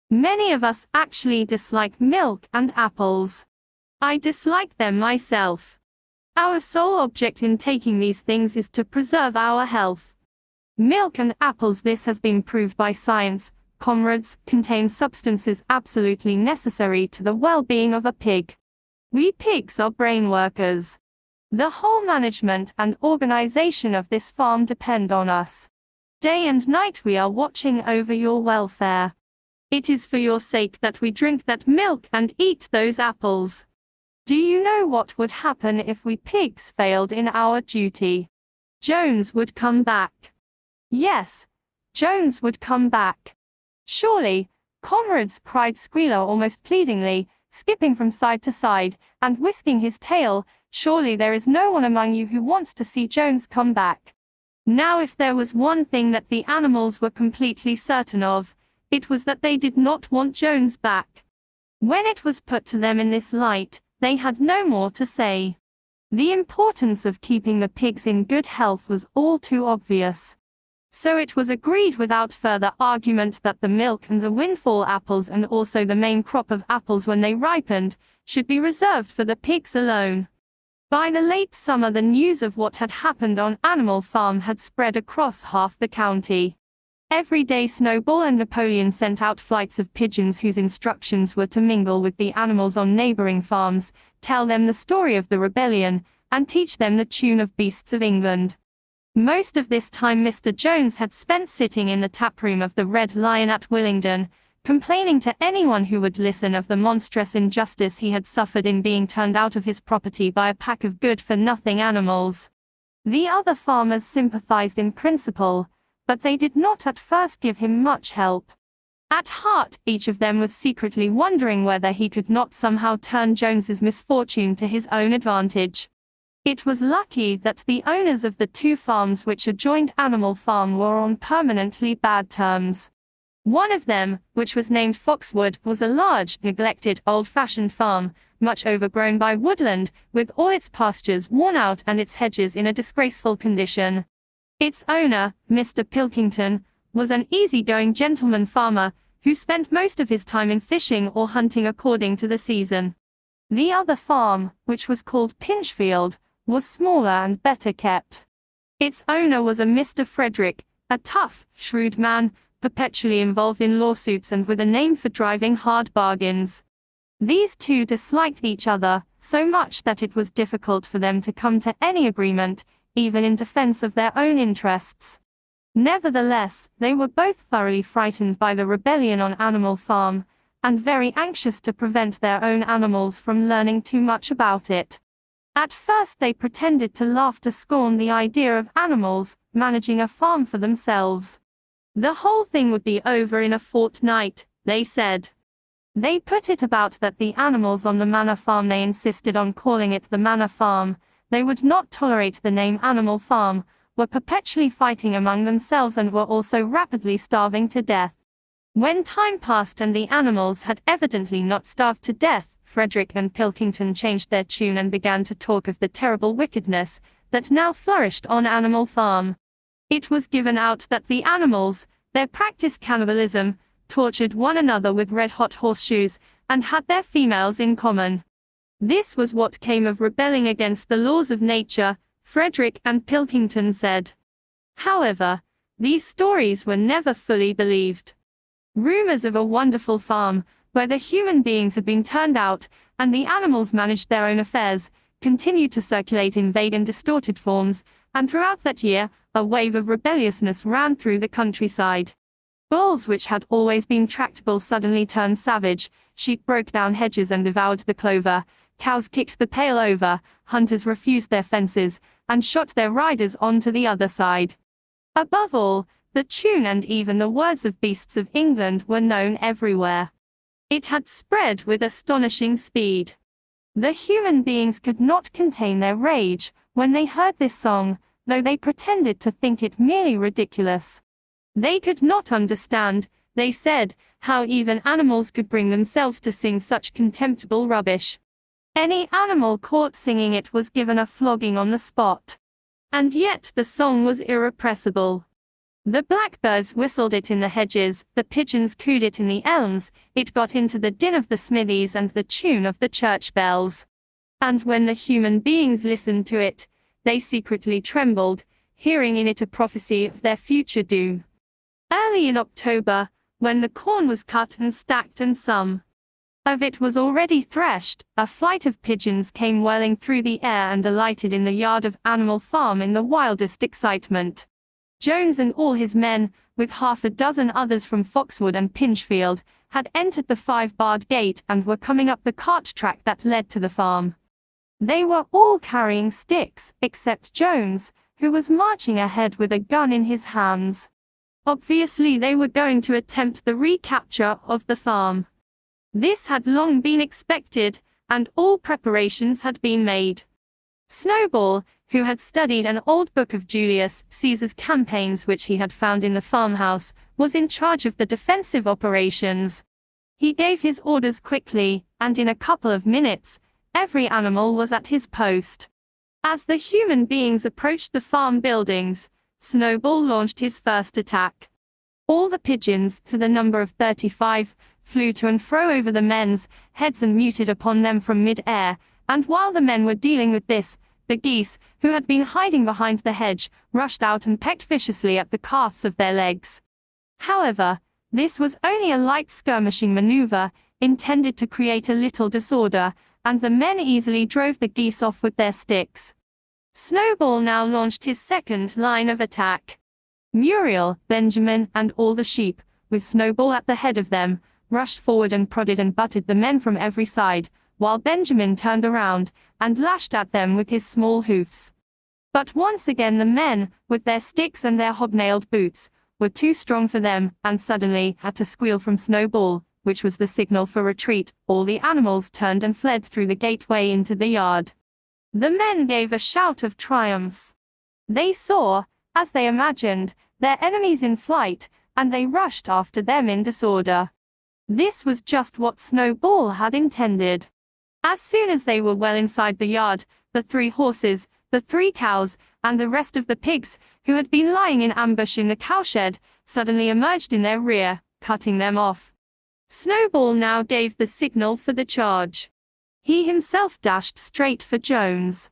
Many of us actually dislike milk and apples. I dislike them myself. Our sole object in taking these things is to preserve our health. Milk and apples, this has been proved by science, comrades, contain substances absolutely necessary to the well-being of a pig. We pigs are brain workers. The whole management and organization of this farm depend on us. Day and night we are watching over your welfare. It is for your sake that we drink that milk and eat those apples. Do you know what would happen if we pigs failed in our duty? Jones would come back. Yes, Jones would come back. Surely, comrades, cried Squealer almost pleadingly, skipping from side to side, and whisking his tail. Surely there is no one among you who wants to see Jones come back. Now if there was one thing that the animals were completely certain of, it was that they did not want Jones back. When it was put to them in this light, they had no more to say. The importance of keeping the pigs in good health was all too obvious. So it was agreed without further argument that the milk and the windfall apples, and also the main crop of apples when they ripened, should be reserved for the pigs alone. By the late summer the news of what had happened on Animal Farm had spread across half the county. Every day Snowball and Napoleon sent out flights of pigeons whose instructions were to mingle with the animals on neighboring farms, tell them the story of the rebellion, and teach them the tune of Beasts of England. Most of this time Mr. Jones had spent sitting in the taproom of the Red Lion at Willingdon, complaining to anyone who would listen of the monstrous injustice he had suffered in being turned out of his property by a pack of good-for-nothing animals. The other farmers sympathized in principle, but they did not at first give him much help. At heart, each of them was secretly wondering whether he could not somehow turn Jones's misfortune to his own advantage. It was lucky that the owners of the two farms which adjoined Animal Farm were on permanently bad terms. One of them, which was named Foxwood, was a large, neglected, old-fashioned farm, much overgrown by woodland, with all its pastures worn out and its hedges in a disgraceful condition. Its owner, Mr. Pilkington, was an easy-going gentleman farmer, who spent most of his time in fishing or hunting according to the season. The other farm, which was called Pinchfield, was smaller and better kept. Its owner was a Mr. Frederick, a tough, shrewd man, perpetually involved in lawsuits and with a name for driving hard bargains. These two disliked each other so much that it was difficult for them to come to any agreement, even in defense of their own interests. Nevertheless, they were both thoroughly frightened by the rebellion on Animal Farm, and very anxious to prevent their own animals from learning too much about it. At first they pretended to laugh to scorn the idea of animals managing a farm for themselves. The whole thing would be over in a fortnight, they said. They put it about that the animals on the manor farm, they insisted on calling it the manor farm, they would not tolerate the name Animal Farm, were perpetually fighting among themselves and were also rapidly starving to death. When time passed and the animals had evidently not starved to death, Frederick and Pilkington changed their tune and began to talk of the terrible wickedness that now flourished on Animal Farm. It was given out that the animals, their practiced cannibalism, tortured one another with red-hot horseshoes, and had their females in common. This was what came of rebelling against the laws of nature, Frederick and Pilkington said. However, these stories were never fully believed. Rumors of a wonderful farm, where the human beings had been turned out, and the animals managed their own affairs, continued to circulate in vague and distorted forms, and throughout that year, a wave of rebelliousness ran through the countryside. Bulls which had always been tractable suddenly turned savage, sheep broke down hedges and devoured the clover, cows kicked the pail over, hunters refused their fences, and shot their riders on to the other side. Above all, the tune and even the words of Beasts of England were known everywhere. It had spread with astonishing speed. The human beings could not contain their rage when they heard this song, though they pretended to think it merely ridiculous. They could not understand, they said, how even animals could bring themselves to sing such contemptible rubbish. Any animal caught singing it was given a flogging on the spot. And yet the song was irrepressible. The blackbirds whistled it in the hedges, the pigeons cooed it in the elms, it got into the din of the smithies and the tune of the church bells. And when the human beings listened to it, they secretly trembled, hearing in it a prophecy of their future doom. Early in October, when the corn was cut and stacked and some of it was already threshed, a flight of pigeons came whirling through the air and alighted in the yard of Animal Farm in the wildest excitement. Jones and all his men, with half a dozen others from Foxwood and Pinchfield, had entered the 5-barred gate and were coming up the cart track that led to the farm. They were all carrying sticks, except Jones, who was marching ahead with a gun in his hands. Obviously, they were going to attempt the recapture of the farm. This had long been expected, and all preparations had been made. Snowball, who had studied an old book of Julius Caesar's campaigns which he had found in the farmhouse, was in charge of the defensive operations. He gave his orders quickly, and in a couple of minutes, every animal was at his post. As the human beings approached the farm buildings, Snowball launched his first attack. All the pigeons, to the number of 35, flew to and fro over the men's heads and muted upon them from mid-air, and while the men were dealing with this, the geese, who had been hiding behind the hedge, rushed out and pecked viciously at the calves of their legs. However, this was only a light skirmishing maneuver, intended to create a little disorder, and the men easily drove the geese off with their sticks. Snowball now launched his second line of attack. Muriel, Benjamin, and all the sheep, with Snowball at the head of them, rushed forward and prodded and butted the men from every side, while Benjamin turned around and lashed at them with his small hoofs. But once again the men, with their sticks and their hobnailed boots, were too strong for them, and suddenly, at a squeal from Snowball, which was the signal for retreat, all the animals turned and fled through the gateway into the yard. The men gave a shout of triumph. They saw, as they imagined, their enemies in flight, and they rushed after them in disorder. This was just what Snowball had intended. As soon as they were well inside the yard, the 3 horses, the 3 cows, and the rest of the pigs, who had been lying in ambush in the cowshed, suddenly emerged in their rear, cutting them off. Snowball now gave the signal for the charge. He himself dashed straight for Jones.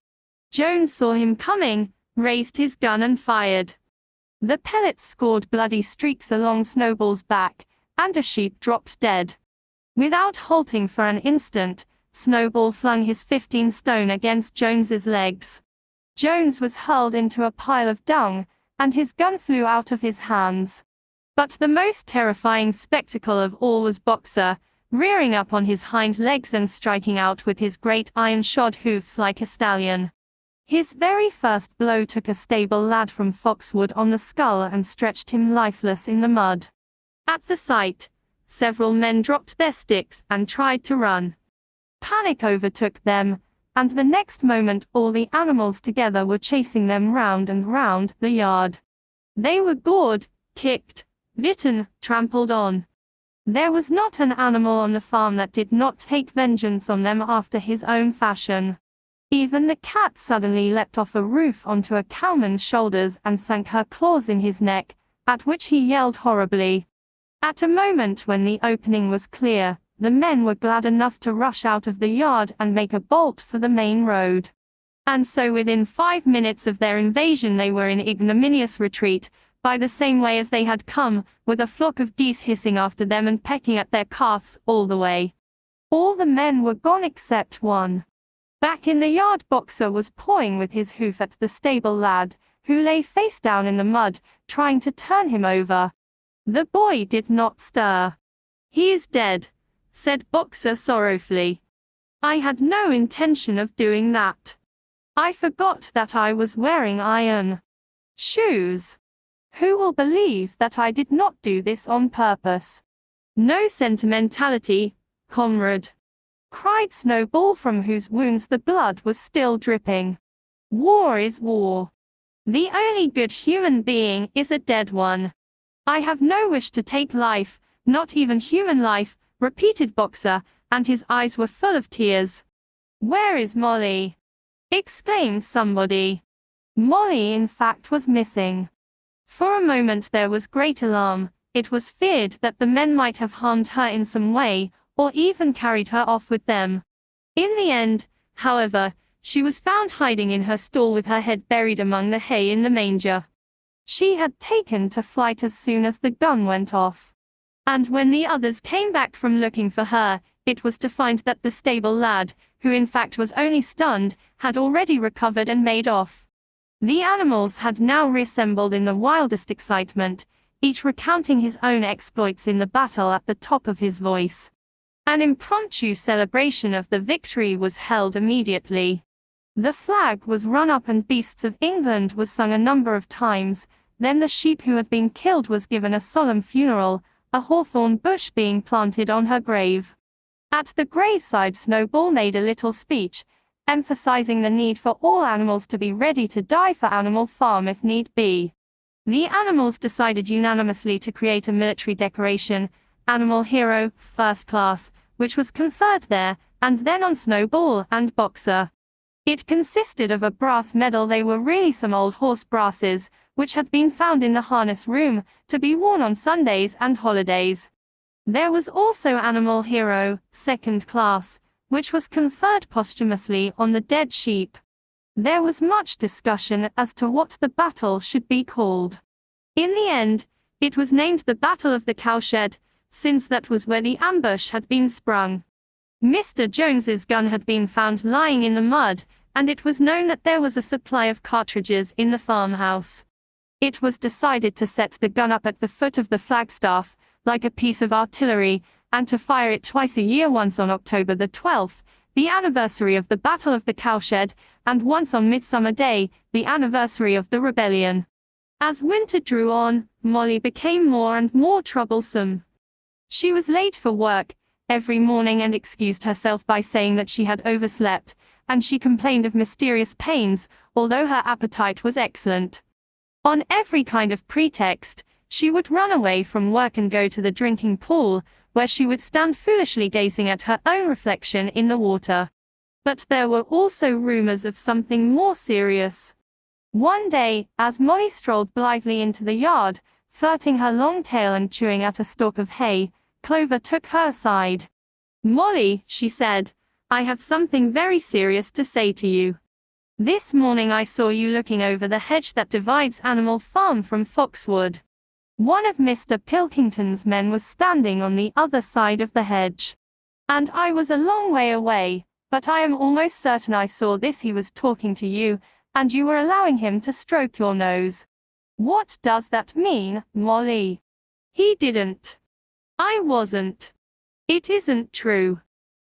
Jones saw him coming, raised his gun and fired. The pellets scored bloody streaks along Snowball's back, and a sheep dropped dead. Without halting for an instant, Snowball flung his 15 stone against Jones's legs. Jones was hurled into a pile of dung, and his gun flew out of his hands. But the most terrifying spectacle of all was Boxer, rearing up on his hind legs and striking out with his great iron-shod hoofs like a stallion. His very first blow took a stable lad from Foxwood on the skull and stretched him lifeless in the mud. At the sight, several men dropped their sticks and tried to run. Panic overtook them, and the next moment all the animals together were chasing them round and round the yard. They were gored, kicked, bitten, trampled on. There was not an animal on the farm that did not take vengeance on them after his own fashion. Even the cat suddenly leapt off a roof onto a cowman's shoulders and sank her claws in his neck, at which he yelled horribly. At a moment when the opening was clear, the men were glad enough to rush out of the yard and make a bolt for the main road. And so within 5 minutes of their invasion they were in ignominious retreat, by the same way as they had come, with a flock of geese hissing after them and pecking at their calves all the way. All the men were gone except one. Back in the yard, Boxer was pawing with his hoof at the stable lad, who lay face down in the mud, trying to turn him over. The boy did not stir. "He is dead," said Boxer sorrowfully. "I had no intention of doing that. I forgot that I was wearing iron shoes. Who will believe that I did not do this on purpose?" "No sentimentality, comrade," cried Snowball, from whose wounds the blood was still dripping. "War is war. The only good human being is a dead one. I have no wish to take life, not even human life," repeated Boxer, and his eyes were full of tears. "Where is Molly?" exclaimed somebody. Molly, in fact, was missing. For a moment there was great alarm. It was feared that the men might have harmed her in some way, or even carried her off with them. In the end, however, she was found hiding in her stall with her head buried among the hay in the manger. She had taken to flight as soon as the gun went off. And when the others came back from looking for her, it was to find that the stable lad, who in fact was only stunned, had already recovered and made off. The animals had now reassembled in the wildest excitement, each recounting his own exploits in the battle at the top of his voice. An impromptu celebration of the victory was held immediately. The flag was run up and Beasts of England was sung a number of times. Then the sheep who had been killed was given a solemn funeral, a hawthorn bush being planted on her grave. At the graveside, Snowball made a little speech, emphasizing the need for all animals to be ready to die for Animal Farm if need be. The animals decided unanimously to create a military decoration, Animal Hero, First Class, which was conferred there, and then on Snowball and Boxer. It consisted of a brass medal. They were really some old horse brasses, which had been found in the harness room, to be worn on Sundays and holidays. There was also Animal Hero, Second Class, which was conferred posthumously on the dead sheep. There was much discussion as to what the battle should be called. In the end, it was named the Battle of the Cowshed, since that was where the ambush had been sprung. Mr. Jones's gun had been found lying in the mud, and it was known that there was a supply of cartridges in the farmhouse. It was decided to set the gun up at the foot of the flagstaff, like a piece of artillery, and to fire it twice a year, once on October the 12th, the anniversary of the Battle of the Cowshed, and once on Midsummer Day, the anniversary of the rebellion. As winter drew on, Molly became more and more troublesome. She was late for work every morning and excused herself by saying that she had overslept, and she complained of mysterious pains, although her appetite was excellent. On every kind of pretext, she would run away from work and go to the drinking pool, where she would stand foolishly gazing at her own reflection in the water. But there were also rumors of something more serious. One day, as Molly strolled blithely into the yard, flirting her long tail and chewing at a stalk of hay, Clover took her aside. "Molly," she said, "I have something very serious to say to you. This morning I saw you looking over the hedge that divides Animal Farm from Foxwood. One of Mr. Pilkington's men was standing on the other side of the hedge. And I was a long way away, but I am almost certain I saw this. He was talking to you, and you were allowing him to stroke your nose. What does that mean, Molly?" "He didn't. I wasn't." "It isn't true,"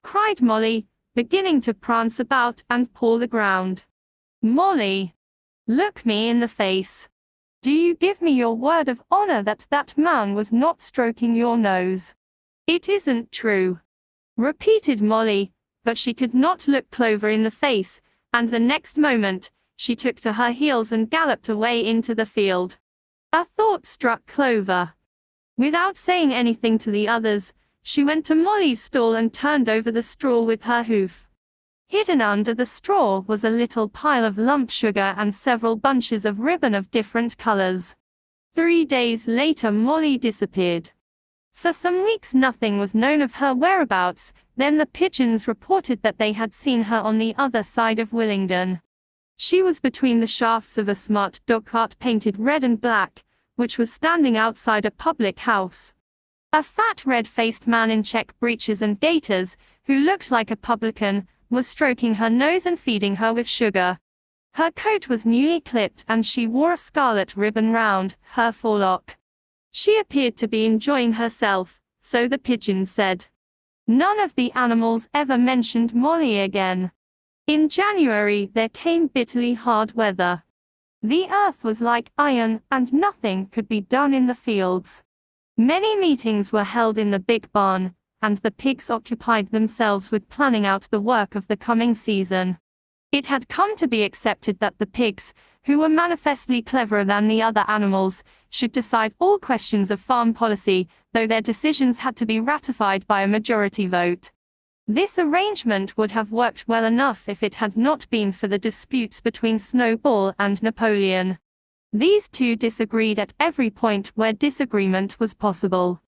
cried Molly, beginning to prance about and paw the ground. "Molly, look me in the face. Do you give me your word of honor that that man was not stroking your nose?" "It isn't true," repeated Molly, but she could not look Clover in the face, and the next moment, she took to her heels and galloped away into the field. A thought struck Clover. Without saying anything to the others, she went to Molly's stall and turned over the straw with her hoof. Hidden under the straw was a little pile of lump sugar and several bunches of ribbon of different colors. 3 days later Molly disappeared. For some weeks nothing was known of her whereabouts. Then the pigeons reported that they had seen her on the other side of Willingdon. She was between the shafts of a smart dogcart painted red and black, which was standing outside a public house. A fat red-faced man in check breeches and gaiters, who looked like a publican, was stroking her nose and feeding her with sugar. Her coat was newly clipped and she wore a scarlet ribbon round her forelock. She appeared to be enjoying herself, so the pigeons said. None of the animals ever mentioned Molly again. In January there came bitterly hard weather. The earth was like iron, and nothing could be done in the fields. Many meetings were held in the big barn, and the pigs occupied themselves with planning out the work of the coming season. It had come to be accepted that the pigs, who were manifestly cleverer than the other animals, should decide all questions of farm policy, though their decisions had to be ratified by a majority vote. This arrangement would have worked well enough if it had not been for the disputes between Snowball and Napoleon. These two disagreed at every point where disagreement was possible.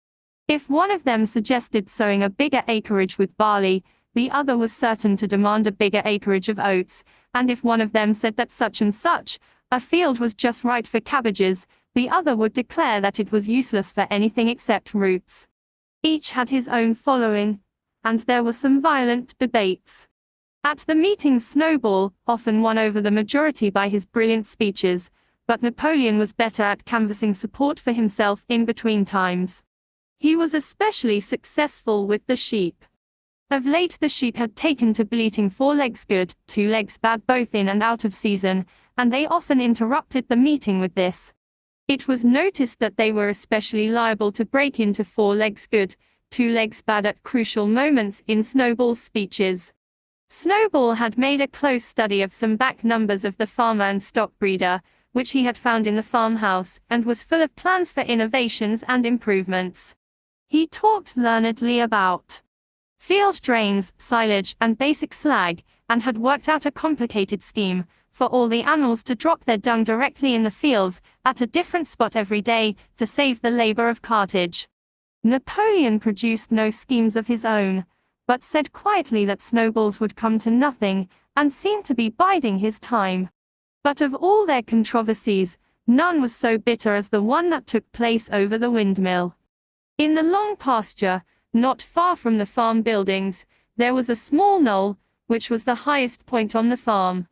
If one of them suggested sowing a bigger acreage with barley, the other was certain to demand a bigger acreage of oats, and if one of them said that such and such a field was just right for cabbages, the other would declare that it was useless for anything except roots. Each had his own following, and there were some violent debates. At the meetings Snowball often won over the majority by his brilliant speeches, but Napoleon was better at canvassing support for himself in between times. He was especially successful with the sheep. Of late the sheep had taken to bleating 4 legs good, 2 legs bad both in and out of season, and they often interrupted the meeting with this. It was noticed that they were especially liable to break into 4 legs good, 2 legs bad at crucial moments in Snowball's speeches. Snowball had made a close study of some back numbers of the farmer and stock breeder, which he had found in the farmhouse, and was full of plans for innovations and improvements. He talked learnedly about field drains, silage, and basic slag, and had worked out a complicated scheme for all the animals to drop their dung directly in the fields, at a different spot every day, to save the labor of cartage. Napoleon produced no schemes of his own, but said quietly that Snowballs would come to nothing, and seemed to be biding his time. But of all their controversies, none was so bitter as the one that took place over the windmill. In the long pasture, not far from the farm buildings, there was a small knoll, which was the highest point on the farm.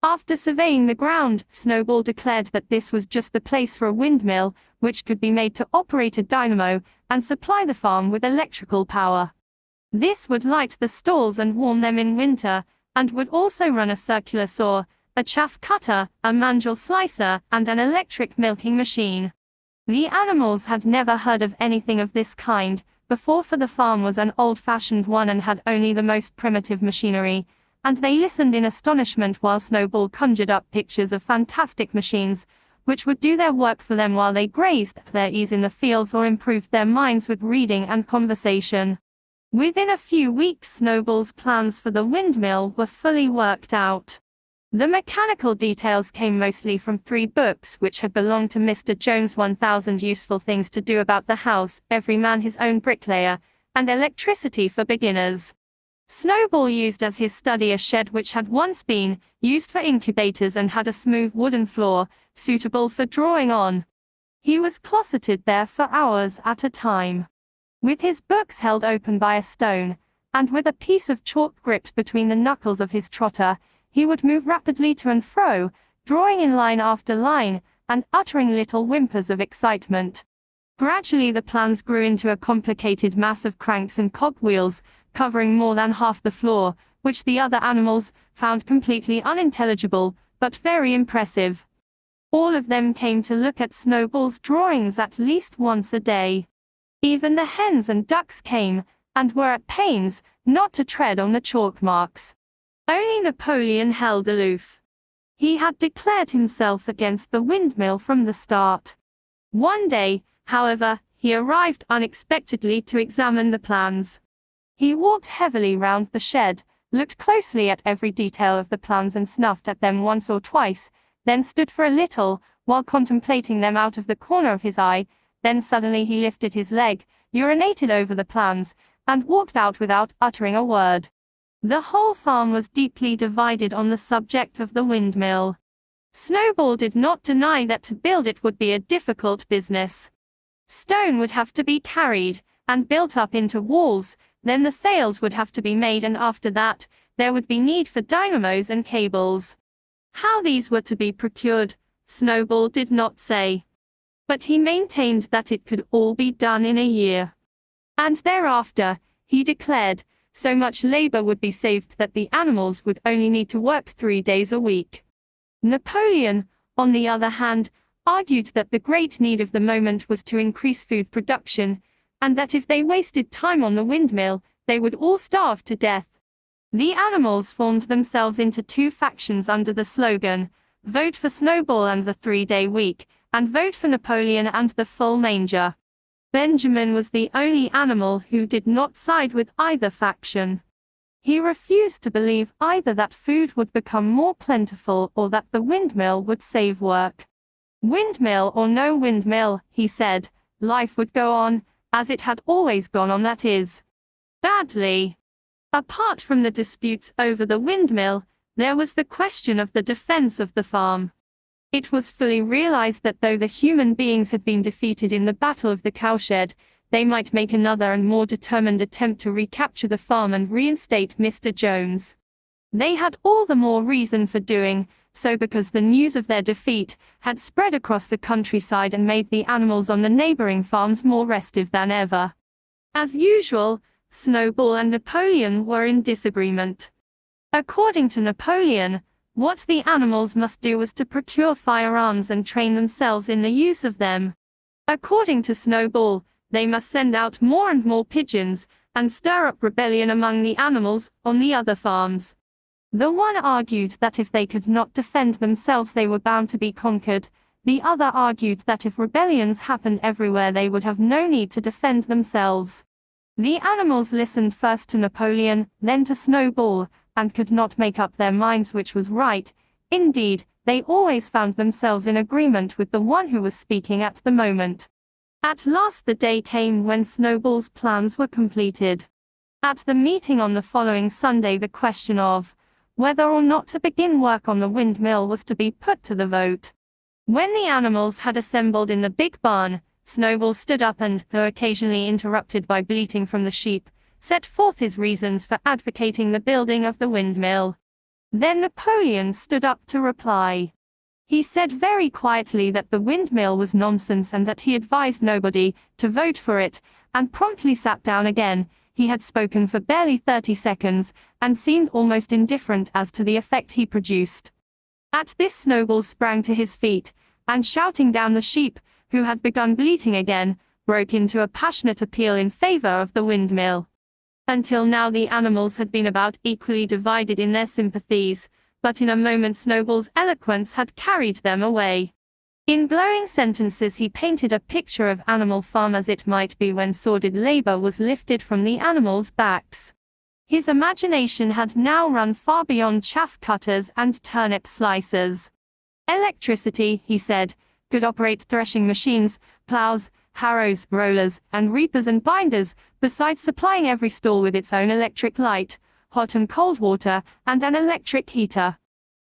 After surveying the ground, Snowball declared that this was just the place for a windmill, which could be made to operate a dynamo, and supply the farm with electrical power. This would light the stalls and warm them in winter, and would also run a circular saw, a chaff cutter, a manual slicer, and an electric milking machine. The animals had never heard of anything of this kind before, for the farm was an old-fashioned one and had only the most primitive machinery, and they listened in astonishment while Snowball conjured up pictures of fantastic machines, which would do their work for them while they grazed at their ease in the fields or improved their minds with reading and conversation. Within a few weeks Snowball's plans for the windmill were fully worked out. The mechanical details came mostly from 3 books which had belonged to Mr. Jones: 1000 Useful Things to Do About the House, Every Man His Own Bricklayer, and Electricity for Beginners. Snowball used as his study a shed which had once been used for incubators and had a smooth wooden floor, suitable for drawing on. He was closeted there for hours at a time, with his books held open by a stone, and with a piece of chalk gripped between the knuckles of his trotter. He would move rapidly to and fro, drawing in line after line, and uttering little whimpers of excitement. Gradually the plans grew into a complicated mass of cranks and cogwheels, covering more than half the floor, which the other animals found completely unintelligible, but very impressive. All of them came to look at Snowball's drawings at least once a day. Even the hens and ducks came, and were at pains not to tread on the chalk marks. Only Napoleon held aloof. He had declared himself against the windmill from the start. One day, however, he arrived unexpectedly to examine the plans. He walked heavily round the shed, looked closely at every detail of the plans and snuffed at them once or twice, then stood for a little, while contemplating them out of the corner of his eye. Then suddenly he lifted his leg, urinated over the plans, and walked out without uttering a word. The whole farm was deeply divided on the subject of the windmill. Snowball did not deny that to build it would be a difficult business. Stone would have to be carried and built up into walls, then the sails would have to be made, and after that, there would be need for dynamos and cables. How these were to be procured, Snowball did not say. But he maintained that it could all be done in a year. And thereafter, he declared, so much labor would be saved that the animals would only need to work 3 days a week. Napoleon, on the other hand, argued that the great need of the moment was to increase food production, and that if they wasted time on the windmill, they would all starve to death. The animals formed themselves into 2 factions under the slogan, "Vote for Snowball and the 3-day week," and "Vote for Napoleon and the full manger." Benjamin was the only animal who did not side with either faction. He refused to believe either that food would become more plentiful or that the windmill would save work. Windmill or no windmill, he said, life would go on, as it had always gone on, that is, badly. Apart from the disputes over the windmill, there was the question of the defense of the farm. It was fully realized that though the human beings had been defeated in the Battle of the Cowshed, they might make another and more determined attempt to recapture the farm and reinstate Mr. Jones. They had all the more reason for doing so because the news of their defeat had spread across the countryside and made the animals on the neighboring farms more restive than ever. As usual, Snowball and Napoleon were in disagreement. According to Napoleon, what the animals must do was to procure firearms and train themselves in the use of them. According to Snowball, they must send out more and more pigeons, and stir up rebellion among the animals on the other farms. The one argued that if they could not defend themselves they were bound to be conquered. The other argued that if rebellions happened everywhere they would have no need to defend themselves. The animals listened first to Napoleon, then to Snowball, and could not make up their minds which was right. Indeed, they always found themselves in agreement with the one who was speaking at the moment. At last the day came when Snowball's plans were completed. At the meeting on the following Sunday the question of whether or not to begin work on the windmill was to be put to the vote. When the animals had assembled in the big barn, Snowball stood up and, though occasionally interrupted by bleating from the sheep, set forth his reasons for advocating the building of the windmill. Then Napoleon stood up to reply. He said very quietly that the windmill was nonsense and that he advised nobody to vote for it, and promptly sat down again. He had spoken for barely 30 seconds, and seemed almost indifferent as to the effect he produced. At this Snowball sprang to his feet, and shouting down the sheep, who had begun bleating again, broke into a passionate appeal in favor of the windmill. Until now the animals had been about equally divided in their sympathies, but in a moment Snowball's eloquence had carried them away. In glowing sentences he painted a picture of Animal Farm as it might be when sordid labor was lifted from the animals' backs. His imagination had now run far beyond chaff cutters and turnip slicers. Electricity, he said, could operate threshing machines, plows, harrows, rollers, and reapers and binders, besides supplying every stall with its own electric light, hot and cold water, and an electric heater.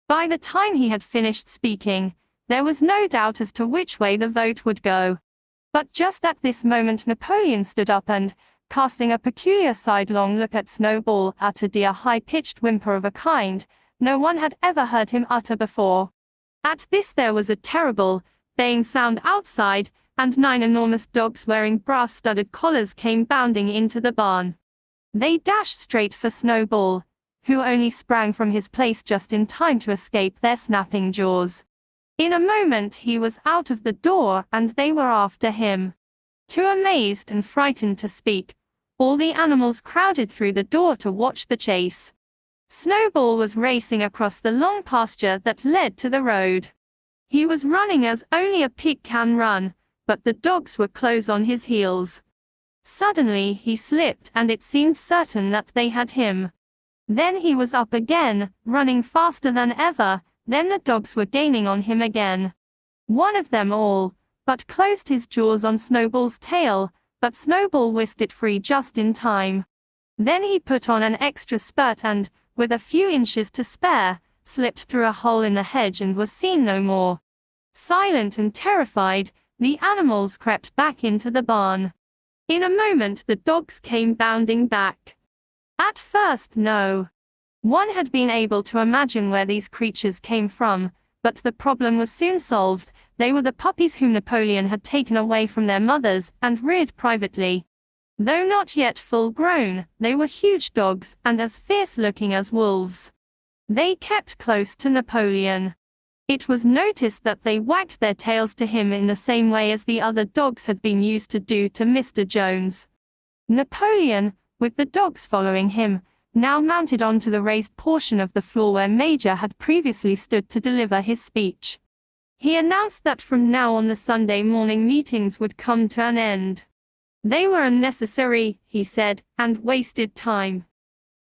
By the time he had finished speaking, there was no doubt as to which way the vote would go. But just at this moment Napoleon stood up and, casting a peculiar sidelong look at Snowball, uttered a high-pitched whimper of a kind no one had ever heard him utter before. At this there was a terrible, baying sound outside, and 9 enormous dogs wearing brass-studded collars came bounding into the barn. They dashed straight for Snowball, who only sprang from his place just in time to escape their snapping jaws. In a moment he was out of the door and they were after him. Too amazed and frightened to speak, all the animals crowded through the door to watch the chase. Snowball was racing across the long pasture that led to the road. He was running as only a pig can run, but the dogs were close on his heels. Suddenly he slipped and it seemed certain that they had him. Then he was up again, running faster than ever. Then the dogs were gaining on him again. One of them all but closed his jaws on Snowball's tail, but Snowball whisked it free just in time. Then he put on an extra spurt and, with a few inches to spare, slipped through a hole in the hedge and was seen no more. Silent and terrified, the animals crept back into the barn. In a moment the dogs came bounding back. At first no one had been able to imagine where these creatures came from, but the problem was soon solved. They were the puppies whom Napoleon had taken away from their mothers and reared privately. Though not yet full grown, they were huge dogs and as fierce-looking as wolves. They kept close to Napoleon. It was noticed that they wagged their tails to him in the same way as the other dogs had been used to do to Mr. Jones. Napoleon, with the dogs following him, now mounted onto the raised portion of the floor where Major had previously stood to deliver his speech. He announced that from now on the Sunday morning meetings would come to an end. They were unnecessary, he said, and wasted time.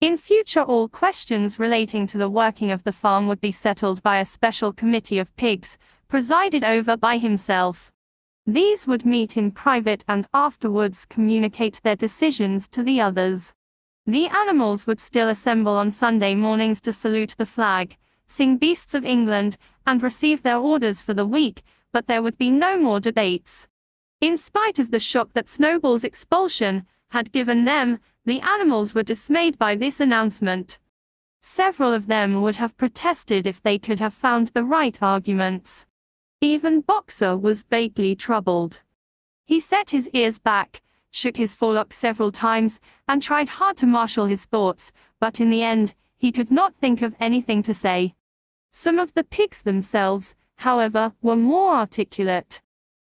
In future all questions relating to the working of the farm would be settled by a special committee of pigs, presided over by himself. These would meet in private and afterwards communicate their decisions to the others. The animals would still assemble on Sunday mornings to salute the flag, sing Beasts of England, and receive their orders for the week, but there would be no more debates. In spite of the shock that Snowball's expulsion had given them, the animals were dismayed by this announcement. Several of them would have protested if they could have found the right arguments. Even Boxer was vaguely troubled. He set his ears back, shook his forelock several times, and tried hard to marshal his thoughts, but in the end, he could not think of anything to say. Some of the pigs themselves, however, were more articulate.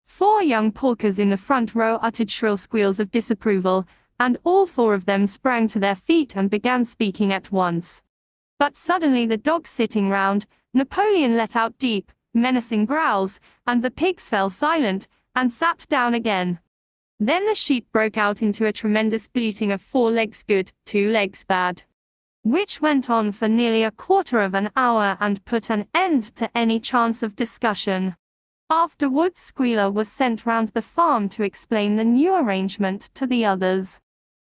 4 young porkers in the front row uttered shrill squeals of disapproval, and all 4 of them sprang to their feet and began speaking at once. But suddenly the dogs sitting round Napoleon let out deep, menacing growls, and the pigs fell silent, and sat down again. Then the sheep broke out into a tremendous bleating of 4 legs good, 2 legs bad, which went on for nearly a quarter of an hour and put an end to any chance of discussion. Afterwards Squealer was sent round the farm to explain the new arrangement to the others.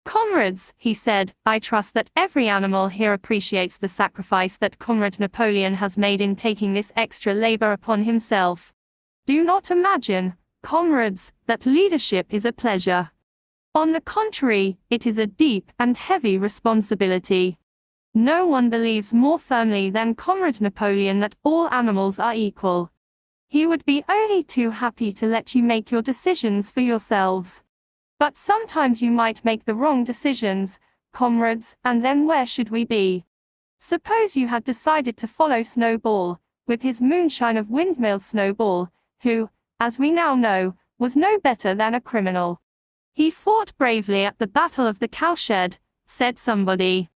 "Comrades," he said, "I trust that every animal here appreciates the sacrifice that Comrade Napoleon has made in taking this extra labor upon himself. Do not imagine, comrades, that leadership is a pleasure. On the contrary, it is a deep and heavy responsibility. No one believes more firmly than Comrade Napoleon that all animals are equal. He would be only too happy to let you make your decisions for yourselves. But sometimes you might make the wrong decisions, comrades, and then where should we be? Suppose you had decided to follow Snowball, with his moonshine of Windmill Snowball, who, as we now know, was no better than a criminal. He fought bravely at the Battle of the Cowshed," said somebody.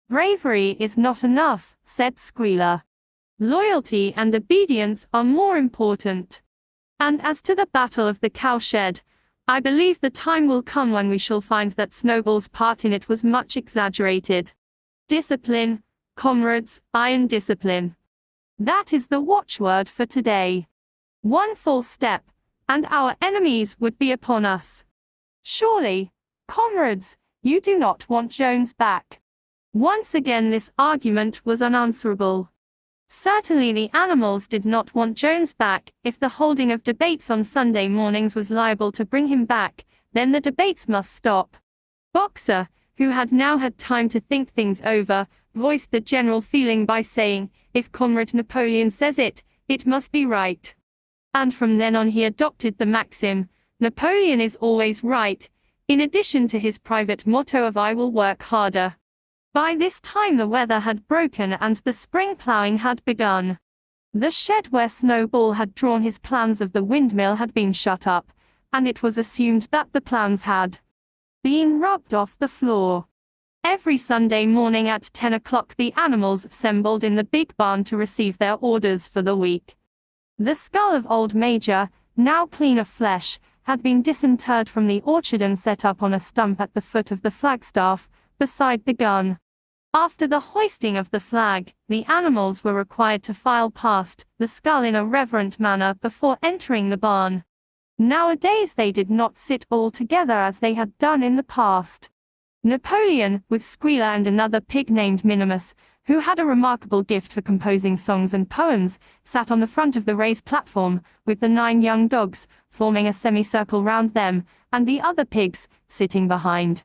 "Bravery is not enough," said Squealer. "Loyalty and obedience are more important. And as to the Battle of the Cowshed, I believe the time will come when we shall find that Snowball's part in it was much exaggerated. Discipline, comrades, iron discipline. That is the watchword for today. One false step, and our enemies would be upon us. Surely, comrades, you do not want Jones back." Once again this argument was unanswerable. Certainly the animals did not want Jones back. If the holding of debates on Sunday mornings was liable to bring him back, then the debates must stop. Boxer, who had now had time to think things over, voiced the general feeling by saying, "If Comrade Napoleon says it, it must be right." And from then on he adopted the maxim, "Napoleon is always right," in addition to his private motto of "I will work harder." By this time the weather had broken and the spring ploughing had begun. The shed where Snowball had drawn his plans of the windmill had been shut up, and it was assumed that the plans had been rubbed off the floor. Every Sunday morning at 10 o'clock the animals assembled in the big barn to receive their orders for the week. The skull of old Major, now clean of flesh, had been disinterred from the orchard and set up on a stump at the foot of the flagstaff, beside the gun. After the hoisting of the flag, the animals were required to file past the skull in a reverent manner before entering the barn. Nowadays they did not sit all together as they had done in the past. Napoleon, with Squealer and another pig named Minimus, who had a remarkable gift for composing songs and poems, sat on the front of the raised platform, with the 9 young dogs, forming a semicircle round them, and the other pigs, sitting behind.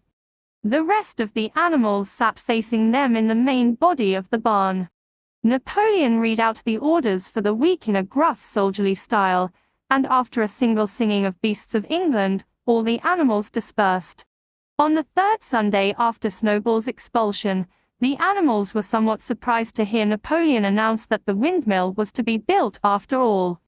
The rest of the animals sat facing them in the main body of the barn. Napoleon read out the orders for the week in a gruff soldierly style, and after a single singing of Beasts of England, all the animals dispersed. On the 3rd Sunday after Snowball's expulsion, the animals were somewhat surprised to hear Napoleon announce that the windmill was to be built after all.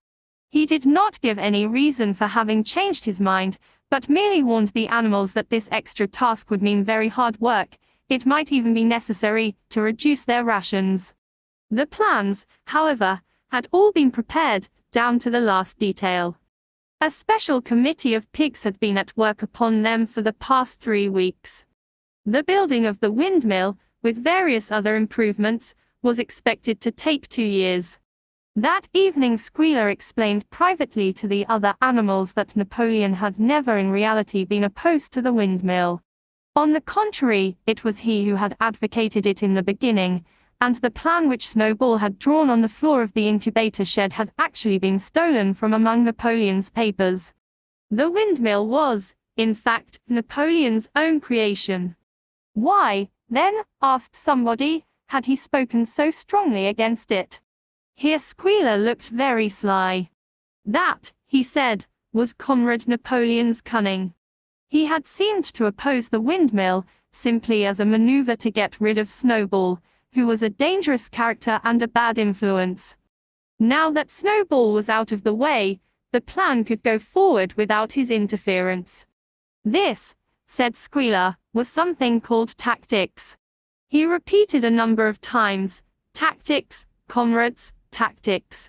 He did not give any reason for having changed his mind, but merely warned the animals that this extra task would mean very hard work. It might even be necessary to reduce their rations. The plans, however, had all been prepared, down to the last detail. A special committee of pigs had been at work upon them for the past 3 weeks. The building of the windmill, with various other improvements, was expected to take 2 years. That evening Squealer explained privately to the other animals that Napoleon had never in reality been opposed to the windmill. On the contrary, it was he who had advocated it in the beginning, and the plan which Snowball had drawn on the floor of the incubator shed had actually been stolen from among Napoleon's papers. The windmill was, in fact, Napoleon's own creation. Why, then, asked somebody, had he spoken so strongly against it? Here Squealer looked very sly. That, he said, was Comrade Napoleon's cunning. He had seemed to oppose the windmill, simply as a maneuver to get rid of Snowball, who was a dangerous character and a bad influence. Now that Snowball was out of the way, the plan could go forward without his interference. This, said Squealer, was something called tactics. He repeated a number of times, "Tactics, comrades, tactics,"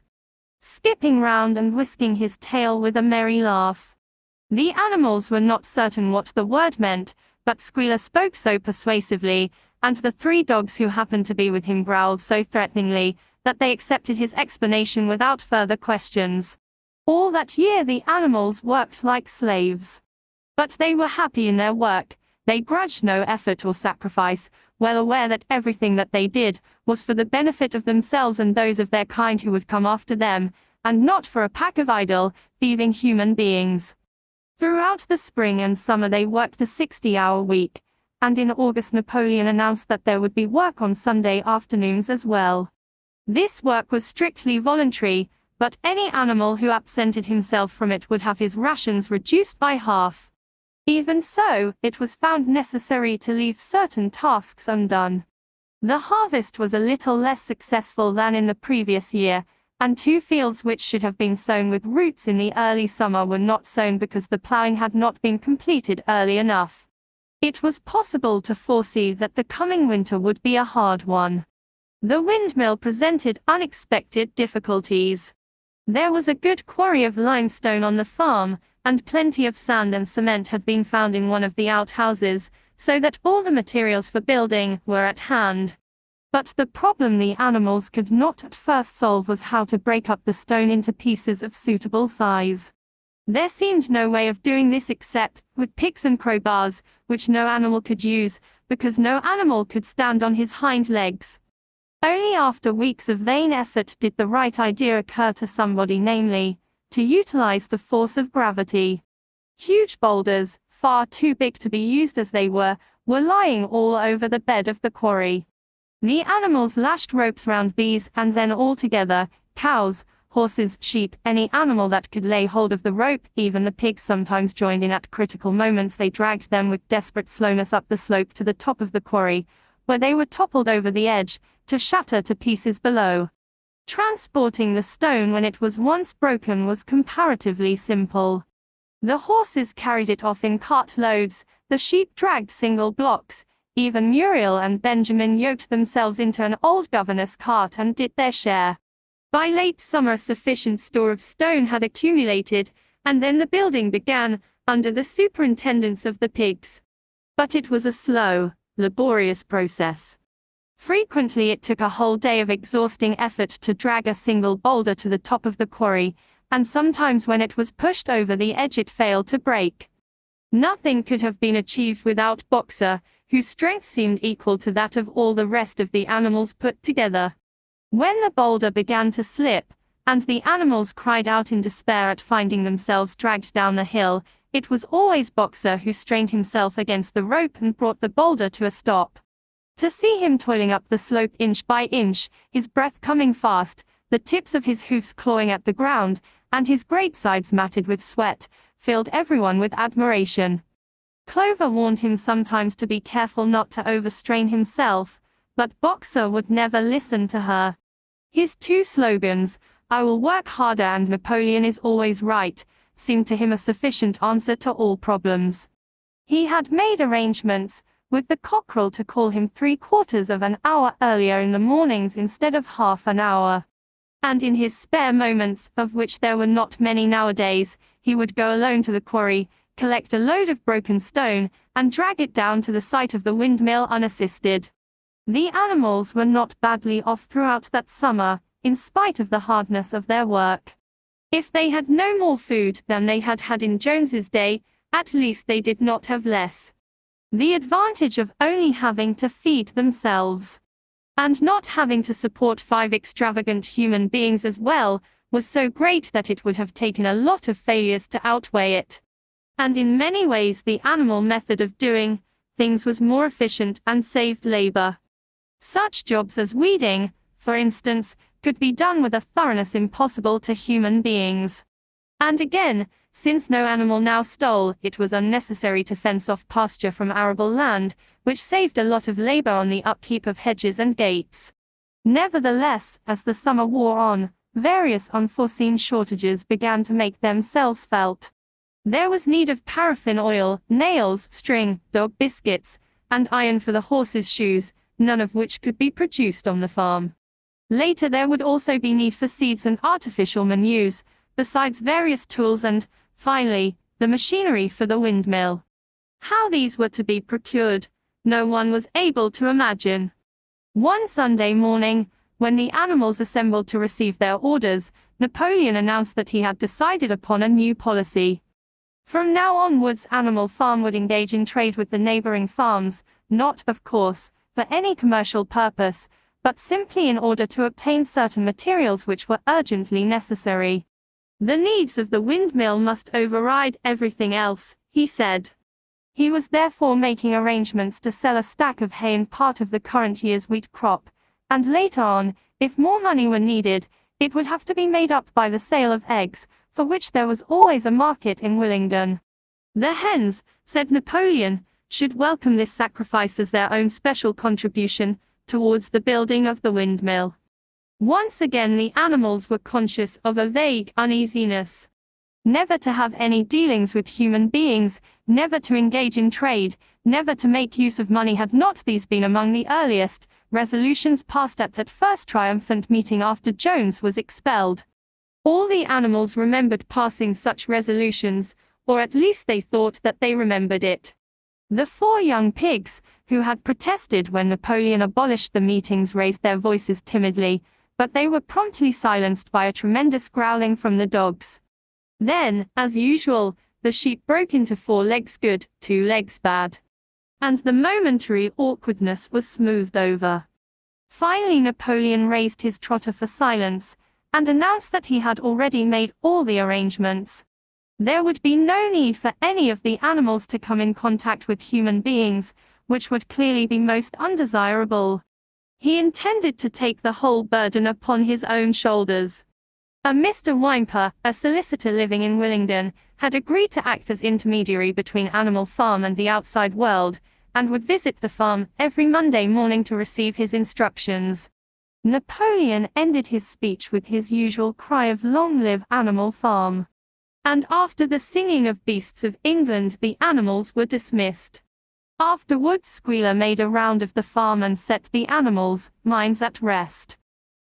skipping round and whisking his tail with a merry laugh. The animals were not certain what the word meant, but Squealer spoke so persuasively, and the 3 dogs who happened to be with him growled so threateningly, that they accepted his explanation without further questions. All that year the animals worked like slaves. But they were happy in their work, they grudged no effort or sacrifice, well aware that everything that they did was for the benefit of themselves and those of their kind who would come after them, and not for a pack of idle, thieving human beings. Throughout the spring and summer they worked a 60-hour week, and in August Napoleon announced that there would be work on Sunday afternoons as well. This work was strictly voluntary, but any animal who absented himself from it would have his rations reduced by half. Even so, it was found necessary to leave certain tasks undone. The harvest was a little less successful than in the previous year, and 2 fields which should have been sown with roots in the early summer were not sown because the ploughing had not been completed early enough. It was possible to foresee that the coming winter would be a hard one. The windmill presented unexpected difficulties. There was a good quarry of limestone on the farm, and plenty of sand and cement had been found in one of the outhouses, so that all the materials for building were at hand. But the problem the animals could not at first solve was how to break up the stone into pieces of suitable size. There seemed no way of doing this except with picks and crowbars, which no animal could use, because no animal could stand on his hind legs. Only after weeks of vain effort did the right idea occur to somebody, namely, to utilize the force of gravity. Huge boulders, far too big to be used as they were lying all over the bed of the quarry. The animals lashed ropes round these, and then all together, cows, horses, sheep, any animal that could lay hold of the rope, even the pigs sometimes joined in at critical moments, they dragged them with desperate slowness up the slope to the top of the quarry, where they were toppled over the edge, to shatter to pieces below. Transporting the stone when it was once broken was comparatively simple. The horses carried it off in cart loads, the sheep dragged single blocks, even Muriel and Benjamin yoked themselves into an old governess cart and did their share. By late summer a sufficient store of stone had accumulated, and then the building began, under the superintendence of the pigs. But it was a slow, laborious process. Frequently it took a whole day of exhausting effort to drag a single boulder to the top of the quarry, and sometimes when it was pushed over the edge it failed to break. Nothing could have been achieved without Boxer, whose strength seemed equal to that of all the rest of the animals put together. When the boulder began to slip, and the animals cried out in despair at finding themselves dragged down the hill, it was always Boxer who strained himself against the rope and brought the boulder to a stop. To see him toiling up the slope inch by inch, his breath coming fast, the tips of his hoofs clawing at the ground, and his great sides matted with sweat, filled everyone with admiration. Clover warned him sometimes to be careful not to overstrain himself, but Boxer would never listen to her. His 2 slogans, "I will work harder" and "Napoleon is always right," seemed to him a sufficient answer to all problems. He had made arrangements with the cockerel to call him 3/4 of an hour earlier in the mornings instead of half an hour. And in his spare moments, of which there were not many nowadays, he would go alone to the quarry, collect a load of broken stone, and drag it down to the site of the windmill unassisted. The animals were not badly off throughout that summer, in spite of the hardness of their work. If they had no more food than they had had in Jones's day, at least they did not have less. The advantage of only having to feed themselves, and not having to support 5 extravagant human beings as well, was so great that it would have taken a lot of failures to outweigh it. And in many ways the animal method of doing things was more efficient and saved labor. Such jobs as weeding, for instance, could be done with a thoroughness impossible to human beings. And again, Since no animal now stole, it was unnecessary to fence off pasture from arable land, which saved a lot of labor on the upkeep of hedges and gates. Nevertheless, as the summer wore on, various unforeseen shortages began to make themselves felt. There was need of paraffin oil, nails, string, dog biscuits, and iron for the horses' shoes, none of which could be produced on the farm. Later there would also be need for seeds and artificial manures, besides various tools and, finally, the machinery for the windmill. How these were to be procured, no one was able to imagine. One Sunday morning, when the animals assembled to receive their orders, Napoleon announced that he had decided upon a new policy. From now onwards, Animal Farm would engage in trade with the neighboring farms, not, of course, for any commercial purpose, but simply in order to obtain certain materials which were urgently necessary. The needs of the windmill must override everything else, he said. He was therefore making arrangements to sell a stack of hay and part of the current year's wheat crop, and later on, if more money were needed, it would have to be made up by the sale of eggs, for which there was always a market in Willingdon. The hens, said Napoleon, should welcome this sacrifice as their own special contribution towards the building of the windmill. Once again the animals were conscious of a vague uneasiness. Never to have any dealings with human beings, never to engage in trade, never to make use of money, had not these been among the earliest resolutions passed at that first triumphant meeting after Jones was expelled? All the animals remembered passing such resolutions, or at least they thought that they remembered it. The 4 young pigs, who had protested when Napoleon abolished the meetings, raised their voices timidly, but they were promptly silenced by a tremendous growling from the dogs. Then, as usual, the sheep broke into 4 legs good, 2 legs bad. And the momentary awkwardness was smoothed over. Finally Napoleon raised his trotter for silence, and announced that he had already made all the arrangements. There would be no need for any of the animals to come in contact with human beings, which would clearly be most undesirable. He intended to take the whole burden upon his own shoulders. A Mr. Whymper, a solicitor living in Willingdon, had agreed to act as intermediary between Animal Farm and the outside world, and would visit the farm every Monday morning to receive his instructions. Napoleon ended his speech with his usual cry of "Long live Animal Farm!" And after the singing of Beasts of England, the animals were dismissed. Afterwards Squealer made a round of the farm and set the animals' minds at rest.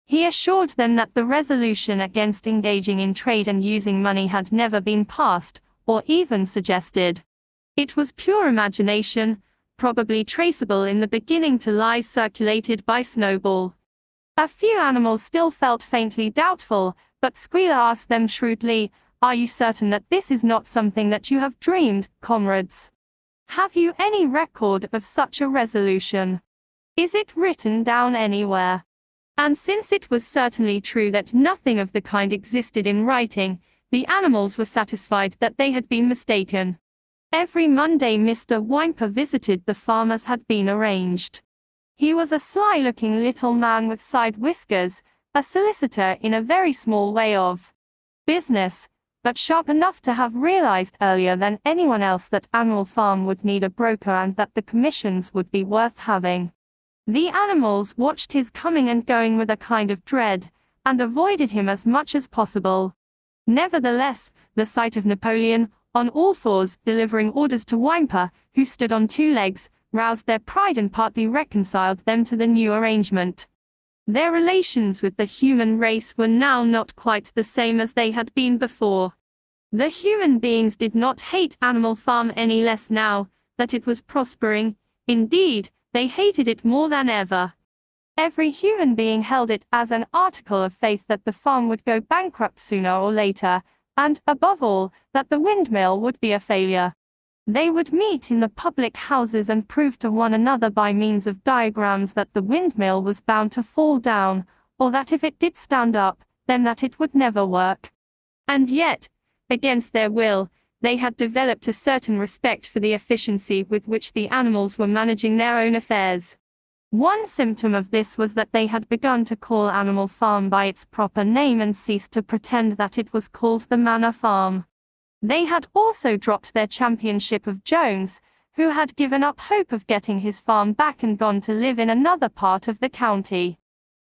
He assured them that the resolution against engaging in trade and using money had never been passed, or even suggested. It was pure imagination, probably traceable in the beginning to lies circulated by Snowball. A few animals still felt faintly doubtful, but Squealer asked them shrewdly, "Are you certain that this is not something that you have dreamed, comrades? Have you any record of such a resolution? Is it written down anywhere?" And since it was certainly true that nothing of the kind existed in writing, the animals were satisfied that they had been mistaken. Every Monday Mr. Whymper visited the farm as had been arranged. He was a sly-looking little man with side whiskers, a solicitor in a very small way of business, but sharp enough to have realized earlier than anyone else that Animal Farm would need a broker and that the commissions would be worth having. The animals watched his coming and going with a kind of dread, and avoided him as much as possible. Nevertheless, the sight of Napoleon, on all fours, delivering orders to Whymper, who stood on 2 legs, roused their pride and partly reconciled them to the new arrangement. Their relations with the human race were now not quite the same as they had been before. The human beings did not hate Animal Farm any less now that it was prospering. Indeed, they hated it more than ever. Every human being held it as an article of faith that the farm would go bankrupt sooner or later, and, above all, that the windmill would be a failure. They would meet in the public houses and prove to one another by means of diagrams that the windmill was bound to fall down, or that if it did stand up, then that it would never work. And yet, against their will, they had developed a certain respect for the efficiency with which the animals were managing their own affairs. One symptom of this was that they had begun to call Animal Farm by its proper name and ceased to pretend that it was called the Manor Farm. They had also dropped their championship of Jones, who had given up hope of getting his farm back and gone to live in another part of the county.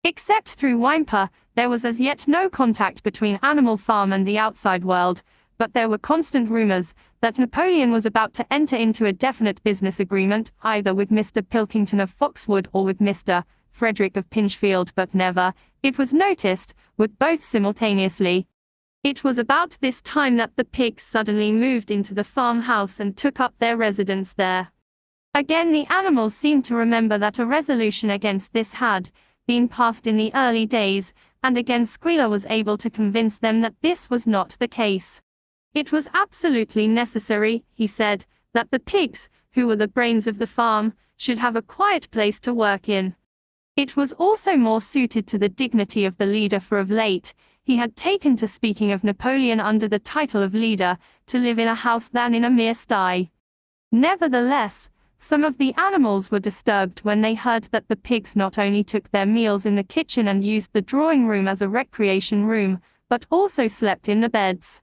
Except through Whymper, there was as yet no contact between Animal Farm and the outside world, but there were constant rumors that Napoleon was about to enter into a definite business agreement, either with Mr. Pilkington of Foxwood or with Mr. Frederick of Pinchfield, but never, it was noticed, with both simultaneously. It was about this time that the pigs suddenly moved into the farmhouse and took up their residence there. Again the animals seemed to remember that a resolution against this had been passed in the early days, and again Squealer was able to convince them that this was not the case. It was absolutely necessary, he said, that the pigs, who were the brains of the farm, should have a quiet place to work in. It was also more suited to the dignity of the leader, for of late, he had taken to speaking of Napoleon under the title of leader, to live in a house than in a mere sty. Nevertheless, some of the animals were disturbed when they heard that the pigs not only took their meals in the kitchen and used the drawing room as a recreation room, but also slept in the beds.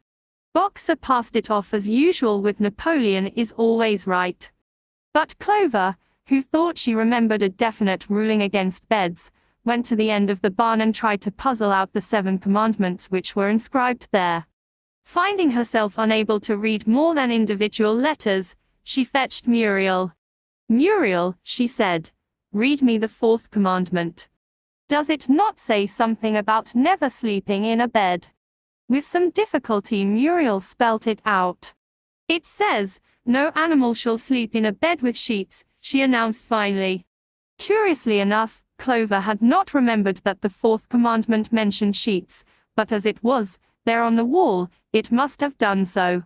Boxer passed it off as usual with Napoleon is always right. But Clover, who thought she remembered a definite ruling against beds, went to the end of the barn and tried to puzzle out the 7 commandments which were inscribed there. Finding herself unable to read more than individual letters, she fetched Muriel. "Muriel," she said, "read me the 4th commandment. Does it not say something about never sleeping in a bed?" With some difficulty Muriel spelt it out. "It says, 'No animal shall sleep in a bed with sheets,'" she announced finally. Curiously enough, Clover had not remembered that the 4th commandment mentioned sheets, but as it was, there on the wall, it must have done so.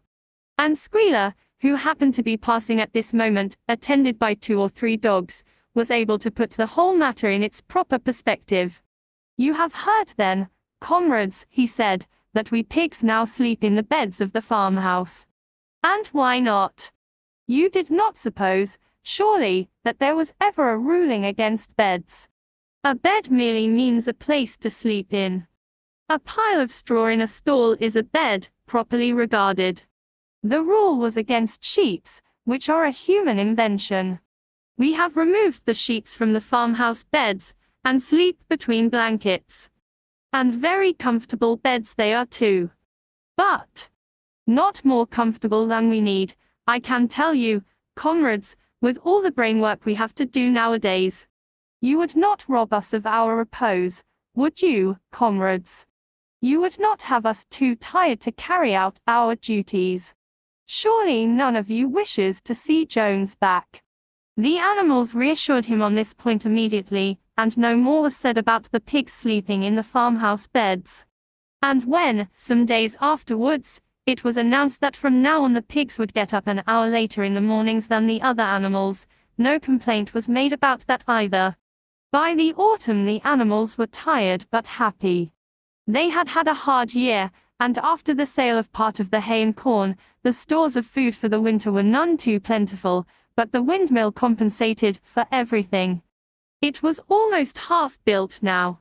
And Squealer, who happened to be passing at this moment, attended by 2 or 3 dogs, was able to put the whole matter in its proper perspective. "You have heard then, comrades," he said, "that we pigs now sleep in the beds of the farmhouse. And why not? You did not suppose, surely, that there was ever a ruling against beds. A bed merely means a place to sleep in. A pile of straw in a stall is a bed, properly regarded. The rule was against sheets, which are a human invention. We have removed the sheets from the farmhouse beds, and sleep between blankets. And very comfortable beds they are too. But not more comfortable than we need, I can tell you, comrades, with all the brainwork we have to do nowadays. You would not rob us of our repose, would you, comrades? You would not have us too tired to carry out our duties. Surely none of you wishes to see Jones back." The animals reassured him on this point immediately, and no more was said about the pigs sleeping in the farmhouse beds. And when, some days afterwards, it was announced that from now on the pigs would get up an hour later in the mornings than the other animals, no complaint was made about that either. By the autumn the animals were tired but happy. They had had a hard year, and after the sale of part of the hay and corn, the stores of food for the winter were none too plentiful, but the windmill compensated for everything. It was almost half built now.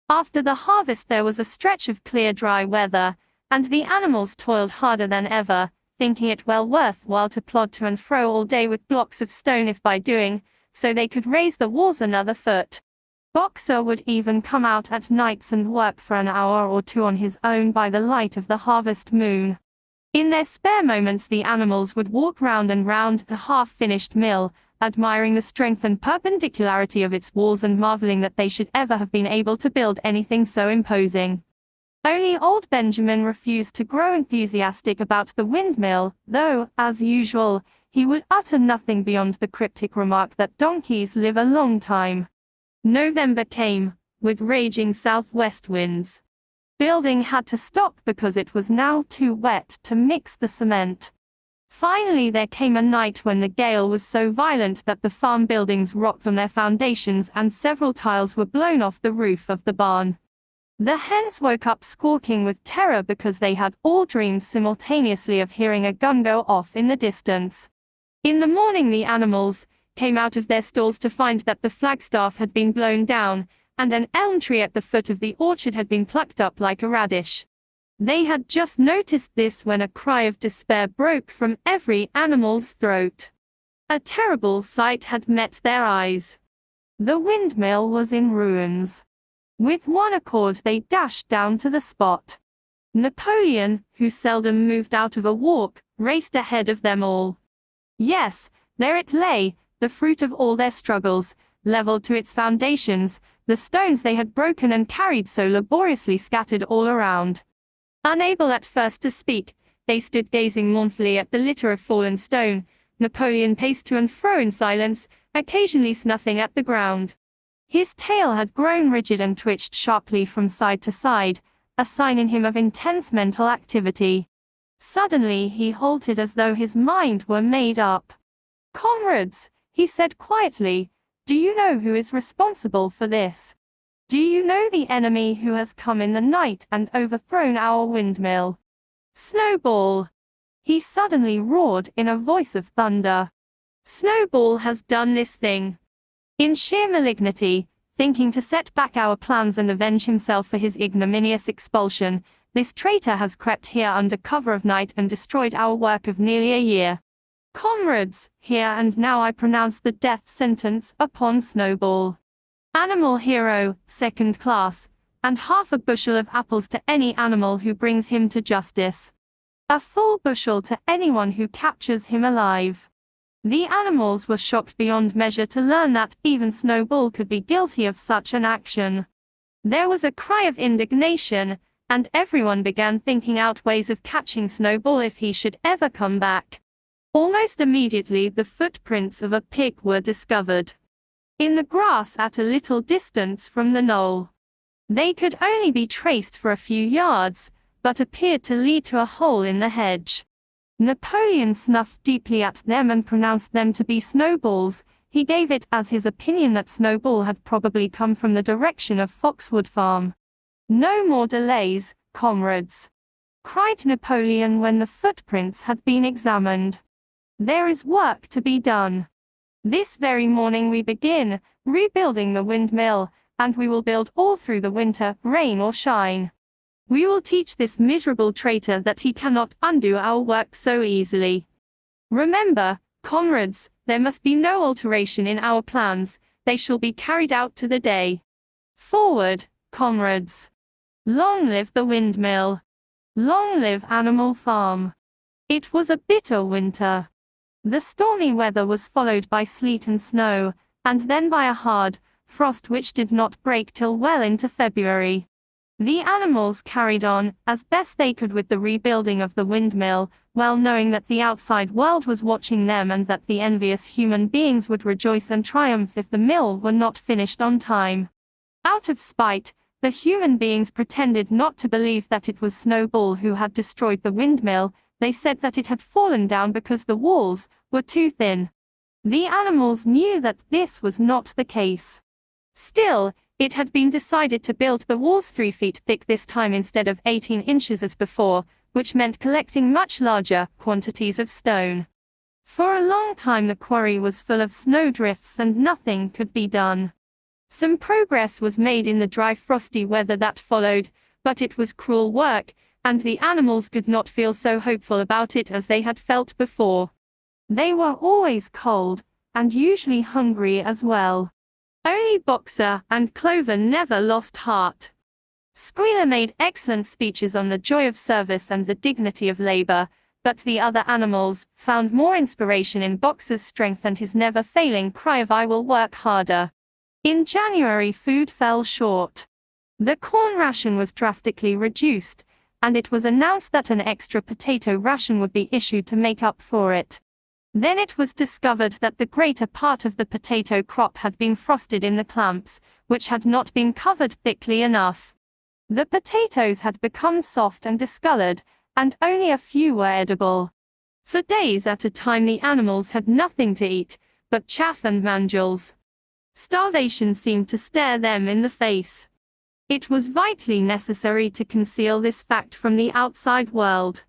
After the harvest there was a stretch of clear dry weather, and the animals toiled harder than ever, thinking it well worth while to plod to and fro all day with blocks of stone if by doing so they could raise the walls another foot. Boxer would even come out at nights and work for an hour or 2 on his own by the light of the harvest moon. In their spare moments the animals would walk round and round the half-finished mill, admiring the strength and perpendicularity of its walls and marveling that they should ever have been able to build anything so imposing. Only old Benjamin refused to grow enthusiastic about the windmill, though, as usual, he would utter nothing beyond the cryptic remark that donkeys live a long time. November came, with raging southwest winds. Building had to stop because it was now too wet to mix the cement. Finally there came a night when the gale was so violent that the farm buildings rocked on their foundations and several tiles were blown off the roof of the barn. The hens woke up squawking with terror because they had all dreamed simultaneously of hearing a gun go off in the distance. In the morning the animals came out of their stalls to find that the flagstaff had been blown down, and an elm tree at the foot of the orchard had been plucked up like a radish. They had just noticed this when a cry of despair broke from every animal's throat. A terrible sight had met their eyes. The windmill was in ruins. With one accord they dashed down to the spot. Napoleon, who seldom moved out of a walk, raced ahead of them all. Yes, there it lay, the fruit of all their struggles, leveled to its foundations, the stones they had broken and carried so laboriously scattered all around. Unable at first to speak, they stood gazing mournfully at the litter of fallen stone. Napoleon paced to and fro in silence, occasionally snuffing at the ground. His tail had grown rigid and twitched sharply from side to side, a sign in him of intense mental activity. Suddenly he halted as though his mind were made up. "Comrades," he said quietly, "do you know who is responsible for this? Do you know the enemy who has come in the night and overthrown our windmill? Snowball!" He suddenly roared in a voice of thunder. "Snowball has done this thing. In sheer malignity, thinking to set back our plans and avenge himself for his ignominious expulsion, this traitor has crept here under cover of night and destroyed our work of nearly a year. Comrades, here and now I pronounce the death sentence upon Snowball. Animal hero, second class, and half a bushel of apples to any animal who brings him to justice. A full bushel to anyone who captures him alive." The animals were shocked beyond measure to learn that even Snowball could be guilty of such an action. There was a cry of indignation, and everyone began thinking out ways of catching Snowball if he should ever come back. Almost immediately the footprints of a pig were discovered in the grass at a little distance from the knoll. They could only be traced for a few yards, but appeared to lead to a hole in the hedge. Napoleon snuffed deeply at them and pronounced them to be Snowball's. He gave it as his opinion that Snowball had probably come from the direction of Foxwood Farm. "No more delays, comrades," cried Napoleon when the footprints had been examined. "There is work to be done. This very morning we begin rebuilding the windmill, and we will build all through the winter, rain or shine. We will teach this miserable traitor that he cannot undo our work so easily. Remember, comrades, there must be no alteration in our plans, they shall be carried out to the day. Forward, comrades. Long live the windmill. Long live Animal Farm." It was a bitter winter. The stormy weather was followed by sleet and snow, and then by a hard frost which did not break till well into February. The animals carried on, as best they could with the rebuilding of the windmill, well knowing that the outside world was watching them and that the envious human beings would rejoice and triumph if the mill were not finished on time. Out of spite, the human beings pretended not to believe that it was Snowball who had destroyed the windmill. They said that it had fallen down because the walls were too thin. The animals knew that this was not the case. Still, it had been decided to build the walls 3 feet thick this time instead of 18 inches as before, which meant collecting much larger quantities of stone. For a long time the quarry was full of snowdrifts and nothing could be done. Some progress was made in the dry frosty weather that followed, but it was cruel work, and the animals could not feel so hopeful about it as they had felt before. They were always cold, and usually hungry as well. Only Boxer and Clover never lost heart. Squealer made excellent speeches on the joy of service and the dignity of labor, but the other animals found more inspiration in Boxer's strength and his never-failing cry of "I will work harder." In January food fell short. The corn ration was drastically reduced, and it was announced that an extra potato ration would be issued to make up for it. Then it was discovered that the greater part of the potato crop had been frosted in the clamps, which had not been covered thickly enough. The potatoes had become soft and discolored, and only a few were edible. For days at a time the animals had nothing to eat, but chaff and mandibles. Starvation seemed to stare them in the face. It was vitally necessary to conceal this fact from the outside world.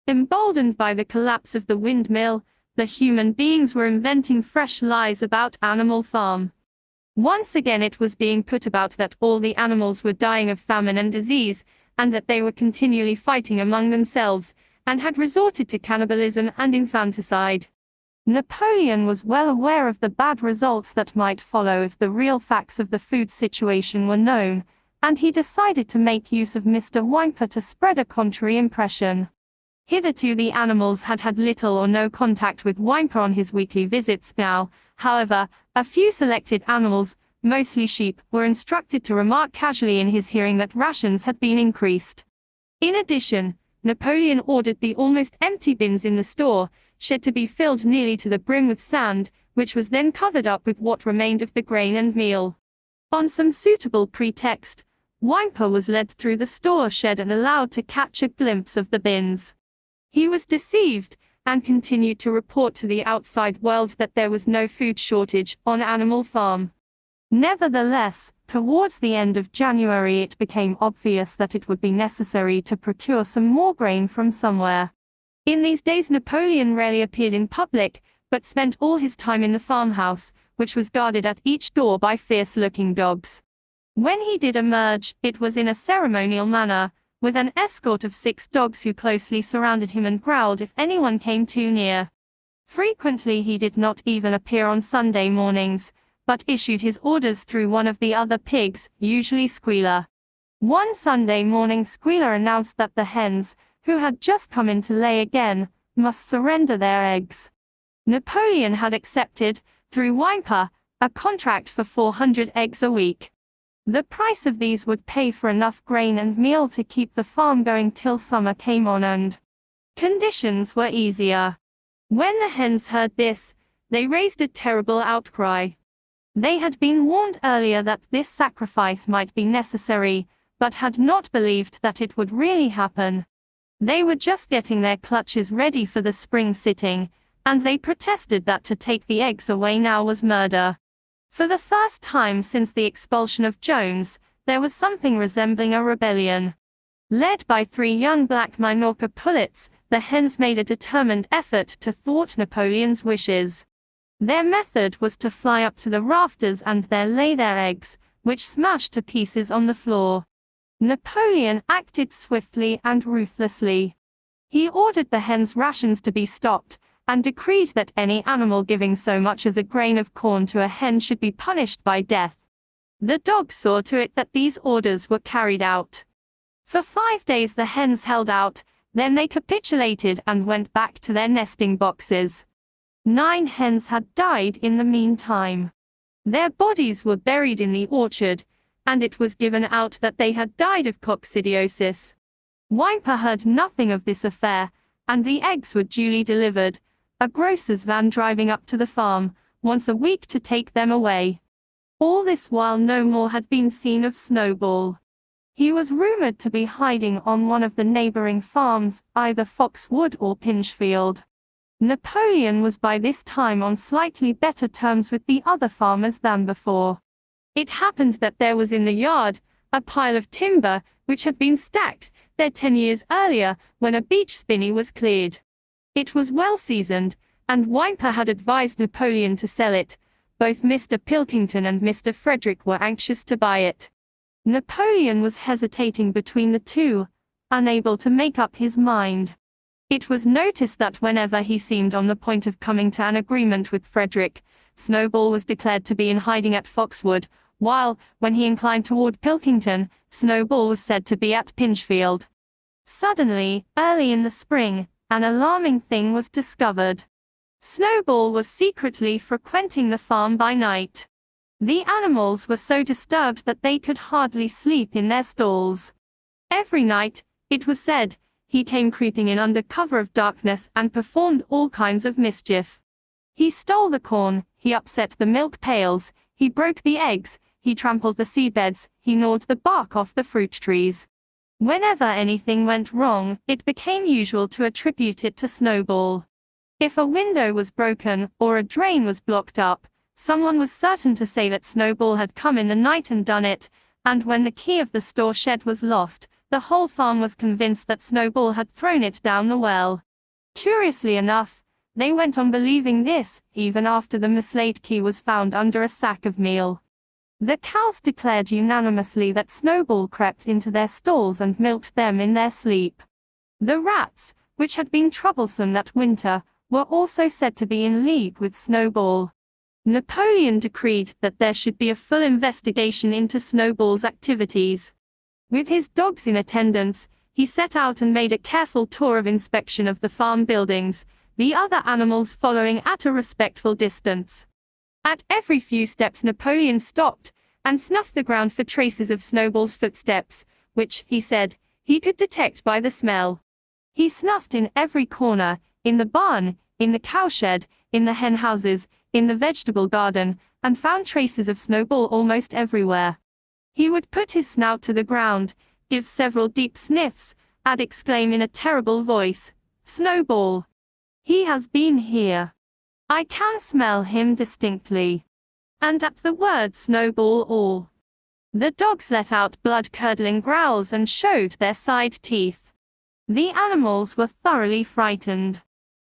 Emboldened by the collapse of the windmill, the human beings were inventing fresh lies about Animal Farm. Once again it was being put about that all the animals were dying of famine and disease, and that they were continually fighting among themselves, and had resorted to cannibalism and infanticide. Napoleon was well aware of the bad results that might follow if the real facts of the food situation were known, and he decided to make use of Mr. Whymper to spread a contrary impression. Hitherto the animals had had little or no contact with Whymper on his weekly visits. Now, however, a few selected animals, mostly sheep, were instructed to remark casually in his hearing that rations had been increased. In addition, Napoleon ordered the almost empty bins in the store shed to be filled nearly to the brim with sand, which was then covered up with what remained of the grain and meal. On some suitable pretext, Whymper was led through the store shed and allowed to catch a glimpse of the bins. He was deceived, and continued to report to the outside world that there was no food shortage on Animal Farm. Nevertheless, towards the end of January it became obvious that it would be necessary to procure some more grain from somewhere. In these days Napoleon rarely appeared in public, but spent all his time in the farmhouse, which was guarded at each door by fierce-looking dogs. When he did emerge, it was in a ceremonial manner, with an escort of 6 dogs who closely surrounded him and growled if anyone came too near. Frequently he did not even appear on Sunday mornings, but issued his orders through one of the other pigs, usually Squealer. One Sunday morning Squealer announced that the hens, who had just come in to lay again, must surrender their eggs. Napoleon had accepted, through Whymper, a contract for 400 eggs a week. The price of these would pay for enough grain and meal to keep the farm going till summer came on, and conditions were easier. When the hens heard this, they raised a terrible outcry. They had been warned earlier that this sacrifice might be necessary, but had not believed that it would really happen. They were just getting their clutches ready for the spring sitting, and they protested that to take the eggs away now was murder. For the first time since the expulsion of Jones, there was something resembling a rebellion. Led by 3 young black Minorca pullets, the hens made a determined effort to thwart Napoleon's wishes. Their method was to fly up to the rafters and there lay their eggs, which smashed to pieces on the floor. Napoleon acted swiftly and ruthlessly. He ordered the hens' rations to be stopped, and decreed that any animal giving so much as a grain of corn to a hen should be punished by death. The dogs saw to it that these orders were carried out. For 5 days the hens held out, then they capitulated and went back to their nesting boxes. 9 hens had died in the meantime. Their bodies were buried in the orchard, and it was given out that they had died of coccidiosis. Whymper heard nothing of this affair, and the eggs were duly delivered, a grocer's van driving up to the farm, once a week to take them away. All this while no more had been seen of Snowball. He was rumored to be hiding on one of the neighboring farms, either Foxwood or Pinchfield. Napoleon was by this time on slightly better terms with the other farmers than before. It happened that there was in the yard a pile of timber, which had been stacked there 10 years earlier, when a beech spinney was cleared. It was well seasoned, and Whymper had advised Napoleon to sell it. Both Mr. Pilkington and Mr. Frederick were anxious to buy it. Napoleon was hesitating between the two, unable to make up his mind. It was noticed that whenever he seemed on the point of coming to an agreement with Frederick, Snowball was declared to be in hiding at Foxwood, while, when he inclined toward Pilkington, Snowball was said to be at Pinchfield. Suddenly, early in the spring, an alarming thing was discovered. Snowball was secretly frequenting the farm by night. The animals were so disturbed that they could hardly sleep in their stalls. Every night, it was said, he came creeping in under cover of darkness and performed all kinds of mischief. He stole the corn, he upset the milk pails, he broke the eggs, he trampled the seedbeds, he gnawed the bark off the fruit trees. Whenever anything went wrong, it became usual to attribute it to Snowball. If a window was broken, or a drain was blocked up, someone was certain to say that Snowball had come in the night and done it, and when the key of the store shed was lost, the whole farm was convinced that Snowball had thrown it down the well. Curiously enough, they went on believing this, even after the mislaid key was found under a sack of meal. The cows declared unanimously that Snowball crept into their stalls and milked them in their sleep. The rats, which had been troublesome that winter, were also said to be in league with Snowball. Napoleon decreed that there should be a full investigation into Snowball's activities. With his dogs in attendance, he set out and made a careful tour of inspection of the farm buildings, the other animals following at a respectful distance. At every few steps Napoleon stopped, and snuffed the ground for traces of Snowball's footsteps, which, he said, he could detect by the smell. He snuffed in every corner, in the barn, in the cowshed, in the hen houses, in the vegetable garden, and found traces of Snowball almost everywhere. He would put his snout to the ground, give several deep sniffs, and exclaim in a terrible voice, "Snowball! He has been here. I can smell him distinctly." And at the word Snowball all the dogs let out blood-curdling growls and showed their side teeth. The animals were thoroughly frightened.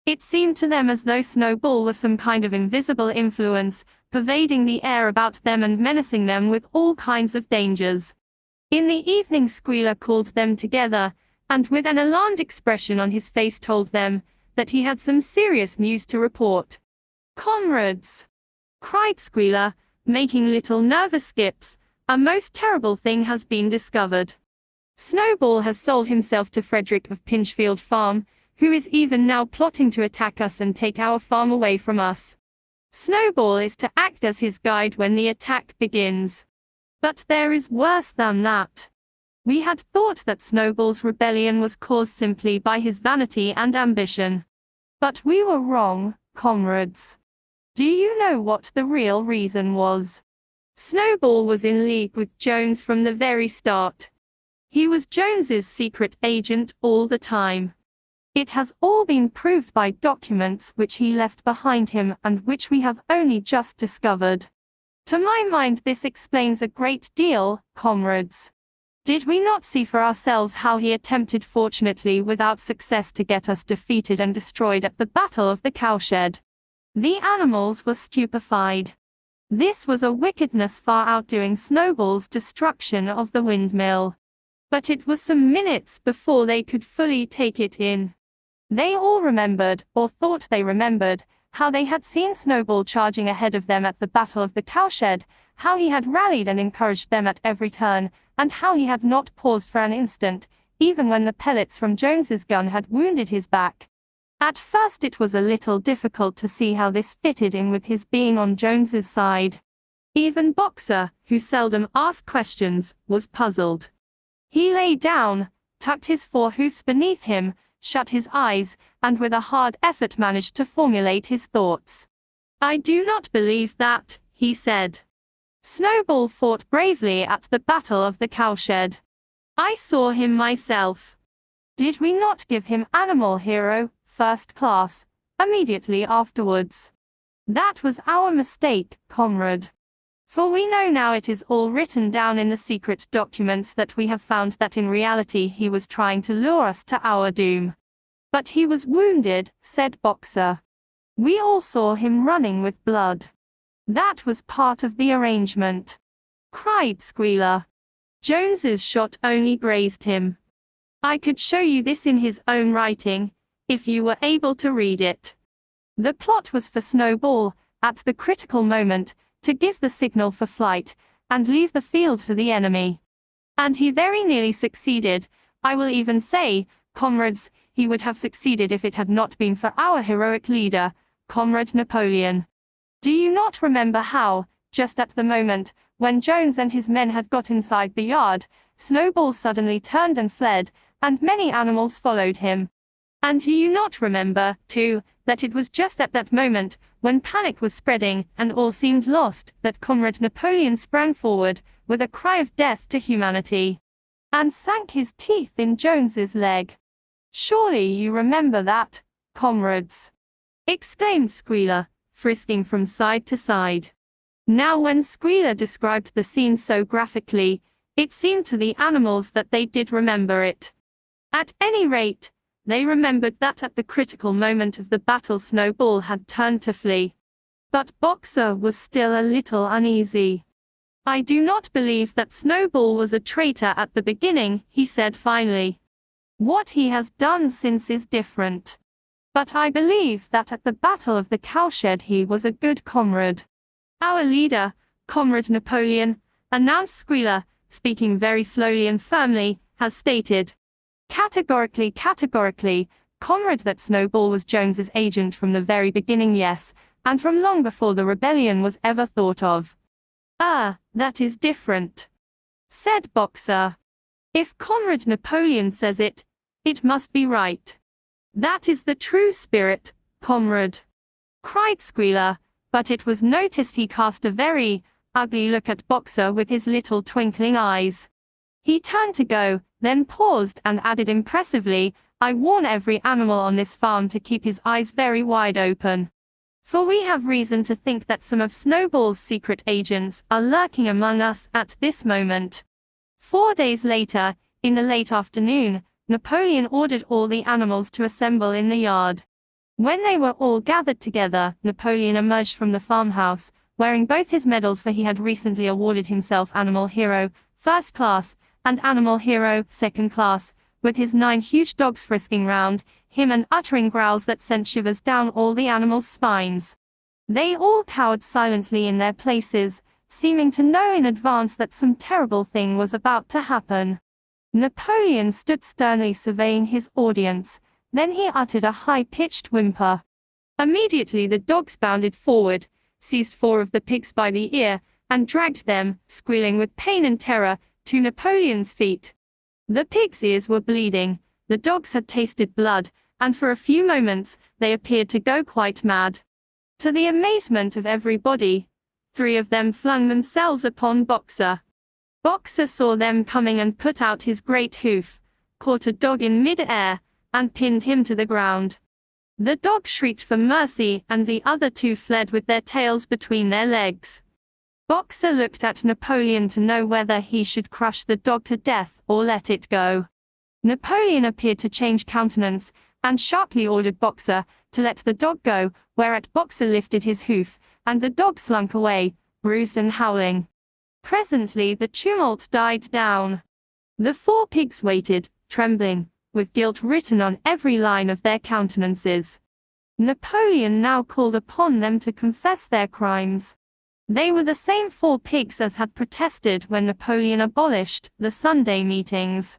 It seemed to them as though Snowball was some kind of invisible influence, pervading the air about them and menacing them with all kinds of dangers. In the evening Squealer called them together, and with an alarmed expression on his face told them that he had some serious news to report. "Comrades!" cried Squealer, making little nervous skips, "a most terrible thing has been discovered. Snowball has sold himself to Frederick of Pinchfield Farm, who is even now plotting to attack us and take our farm away from us. Snowball is to act as his guide when the attack begins. But there is worse than that. We had thought that Snowball's rebellion was caused simply by his vanity and ambition. But we were wrong, comrades. Do you know what the real reason was? Snowball was in league with Jones from the very start. He was Jones's secret agent all the time. It has all been proved by documents which he left behind him and which we have only just discovered. To my mind this explains a great deal, comrades. Did we not see for ourselves how he attempted, fortunately without success, to get us defeated and destroyed at the Battle of the Cowshed? The animals were stupefied. This was a wickedness far outdoing Snowball's destruction of the windmill. But it was some minutes before they could fully take it in. They all remembered, or thought they remembered, how they had seen Snowball charging ahead of them at the Battle of the Cowshed, how he had rallied and encouraged them at every turn, and how he had not paused for an instant, even when the pellets from Jones's gun had wounded his back. At first it was a little difficult to see how this fitted in with his being on Jones's side. Even Boxer, who seldom asked questions, was puzzled. He lay down, tucked his forehoofs beneath him, shut his eyes, and with a hard effort managed to formulate his thoughts. "I do not believe that," he said. "Snowball fought bravely at the Battle of the Cowshed. I saw him myself. Did we not give him Animal Hero, First Class, immediately afterwards? That was our mistake, comrade. For we know now, it is all written down in the secret documents, that we have found that in reality he was trying to lure us to our doom. But he was wounded," said Boxer. "We all saw him running with blood. That was part of the arrangement," cried Squealer. "Jones's shot only grazed him. I could show you this in his own writing, if you were able to read it. The plot was for Snowball, at the critical moment, to give the signal for flight, and leave the field to the enemy. And he very nearly succeeded. I will even say, comrades, he would have succeeded if it had not been for our heroic leader, Comrade Napoleon. Do you not remember how, just at the moment, when Jones and his men had got inside the yard, Snowball suddenly turned and fled, and many animals followed him? And do you not remember, too, that it was just at that moment, when panic was spreading and all seemed lost, that Comrade Napoleon sprang forward, with a cry of death to humanity, and sank his teeth in Jones's leg? Surely you remember that, comrades?" exclaimed Squealer, frisking from side to side. Now when Squealer described the scene so graphically, it seemed to the animals that they did remember it. At any rate, they remembered that at the critical moment of the battle Snowball had turned to flee. But Boxer was still a little uneasy. "I do not believe that Snowball was a traitor at the beginning," he said finally. "What he has done since is different. But I believe that at the Battle of the Cowshed he was a good comrade. Our leader, Comrade Napoleon," announced Squealer, speaking very slowly and firmly, "has stated categorically, Comrade, that Snowball was Jones's agent from the very beginning, yes, and from long before the rebellion was ever thought of." That is different," said Boxer. "If Comrade Napoleon says it, it must be right. That is the true spirit, comrade," cried Squealer, but it was noticed he cast a very ugly look at Boxer with his little twinkling eyes. He turned to go, then paused and added impressively, "I warn every animal on this farm to keep his eyes very wide open. For we have reason to think that some of Snowball's secret agents are lurking among us at this moment." 4 days later, in the late afternoon, Napoleon ordered all the animals to assemble in the yard. When they were all gathered together, Napoleon emerged from the farmhouse, wearing both his medals, for he had recently awarded himself Animal Hero, First Class, and Animal Hero, Second Class, with his 9 huge dogs frisking round him and uttering growls that sent shivers down all the animals' spines. They all cowered silently in their places, seeming to know in advance that some terrible thing was about to happen. Napoleon stood sternly surveying his audience, then he uttered a high-pitched whimper. Immediately the dogs bounded forward, seized 4 of the pigs by the ear, and dragged them, squealing with pain and terror, to Napoleon's feet. The pigs' ears were bleeding, the dogs had tasted blood, and for a few moments, they appeared to go quite mad. To the amazement of everybody, 3 of them flung themselves upon Boxer. Boxer saw them coming and put out his great hoof, caught a dog in mid-air, and pinned him to the ground. The dog shrieked for mercy and the other 2 fled with their tails between their legs. Boxer looked at Napoleon to know whether he should crush the dog to death or let it go. Napoleon appeared to change countenance, and sharply ordered Boxer to let the dog go, whereat Boxer lifted his hoof, and the dog slunk away, bruised and howling. Presently the tumult died down. The 4 pigs waited, trembling, with guilt written on every line of their countenances. Napoleon now called upon them to confess their crimes. They were the same 4 pigs as had protested when Napoleon abolished the Sunday meetings.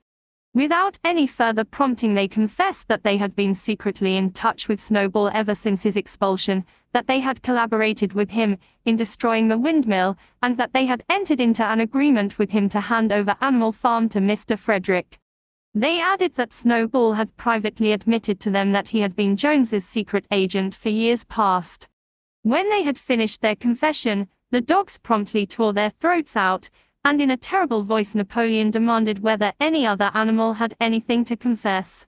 Without any further prompting, they confessed that they had been secretly in touch with Snowball ever since his expulsion, that they had collaborated with him in destroying the windmill, and that they had entered into an agreement with him to hand over Animal Farm to Mr. Frederick. They added that Snowball had privately admitted to them that he had been Jones's secret agent for years past. When they had finished their confession, the dogs promptly tore their throats out, and in a terrible voice Napoleon demanded whether any other animal had anything to confess.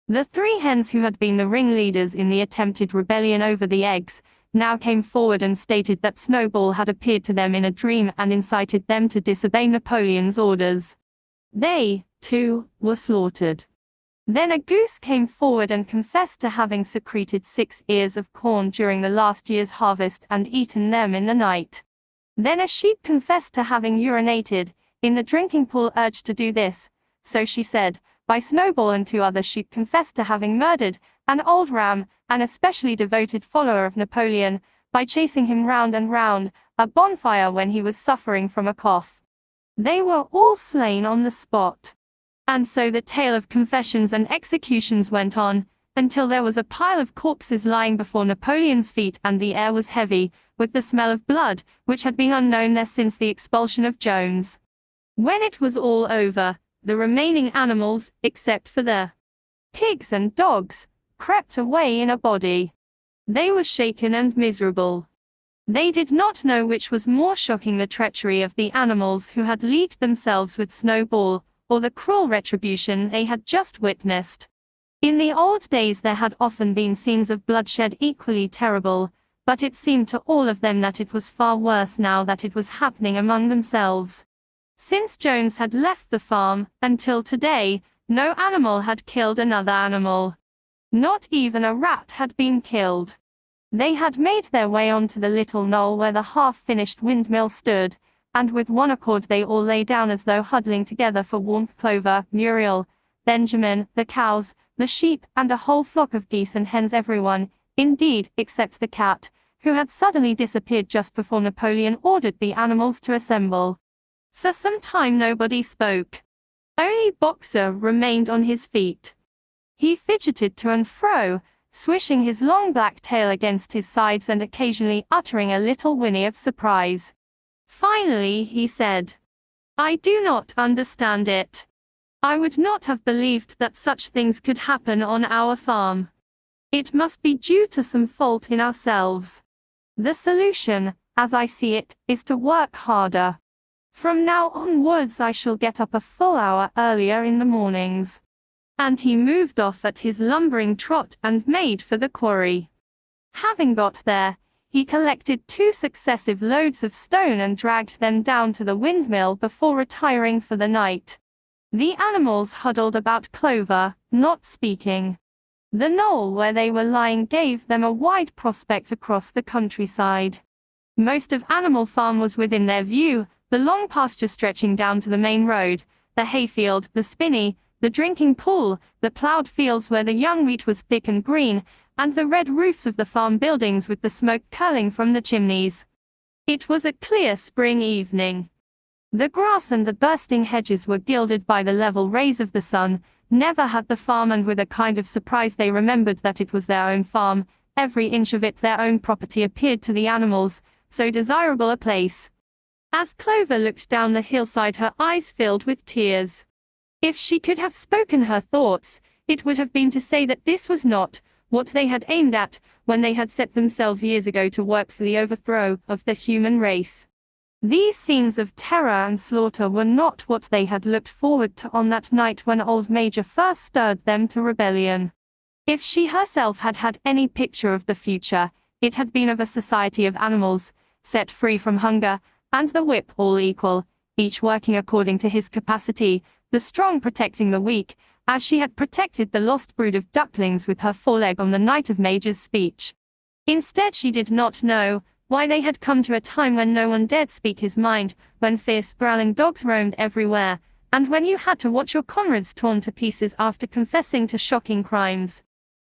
The 3 hens who had been the ringleaders in the attempted rebellion over the eggs, now came forward and stated that Snowball had appeared to them in a dream and incited them to disobey Napoleon's orders. They, too, were slaughtered. Then a goose came forward and confessed to having secreted 6 ears of corn during the last year's harvest and eaten them in the night. Then a sheep confessed to having urinated in the drinking pool, urged to do this, so she said, by Snowball, and 2 other sheep confessed to having murdered an old ram, an especially devoted follower of Napoleon, by chasing him round and round a bonfire when he was suffering from a cough. They were all slain on the spot. And so the tale of confessions and executions went on, until there was a pile of corpses lying before Napoleon's feet, and the air was heavy with the smell of blood, which had been unknown there since the expulsion of Jones. When it was all over, the remaining animals, except for the pigs and dogs, crept away in a body. They were shaken and miserable. They did not know which was more shocking, the treachery of the animals who had leagued themselves with Snowball, or the cruel retribution they had just witnessed. In the old days there had often been scenes of bloodshed equally terrible, but it seemed to all of them that it was far worse now that it was happening among themselves. Since Jones had left the farm, until today, no animal had killed another animal. Not even a rat had been killed. They had made their way onto the little knoll where the half-finished windmill stood, and with one accord they all lay down as though huddling together for warmth. Clover, Muriel, Benjamin, the cows, the sheep, and a whole flock of geese and hens, everyone, indeed, except the cat, who had suddenly disappeared just before Napoleon ordered the animals to assemble. For some time nobody spoke. Only Boxer remained on his feet. He fidgeted to and fro, swishing his long black tail against his sides and occasionally uttering a little whinny of surprise. Finally he said, "I do not understand it. I would not have believed that such things could happen on our farm. It must be due to some fault in ourselves. The solution, as I see it, is to work harder. From now onwards I shall get up a full hour earlier in the mornings." And he moved off at his lumbering trot and made for the quarry. Having got there, he collected 2 successive loads of stone and dragged them down to the windmill before retiring for the night. The animals huddled about Clover, not speaking. The knoll where they were lying gave them a wide prospect across the countryside. Most of Animal Farm was within their view, the long pasture stretching down to the main road, the hayfield, the spinney, the drinking pool, the ploughed fields where the young wheat was thick and green, and the red roofs of the farm buildings with the smoke curling from the chimneys. It was a clear spring evening. The grass and the bursting hedges were gilded by the level rays of the sun. Never had the farm, and with a kind of surprise they remembered that it was their own farm, every inch of it their own property, appeared to the animals so desirable a place. As Clover looked down the hillside her eyes filled with tears. If she could have spoken her thoughts, it would have been to say that this was not what they had aimed at when they had set themselves years ago to work for the overthrow of the human race. These scenes of terror and slaughter were not what they had looked forward to on that night when old Major first stirred them to rebellion. If she herself had had any picture of the future, it had been of a society of animals, set free from hunger, and the whip, all equal, each working according to his capacity, the strong protecting the weak, as she had protected the lost brood of ducklings with her foreleg on the night of Major's speech. Instead, she did not know why they had come to a time when no one dared speak his mind, when fierce growling dogs roamed everywhere, and when you had to watch your comrades torn to pieces after confessing to shocking crimes.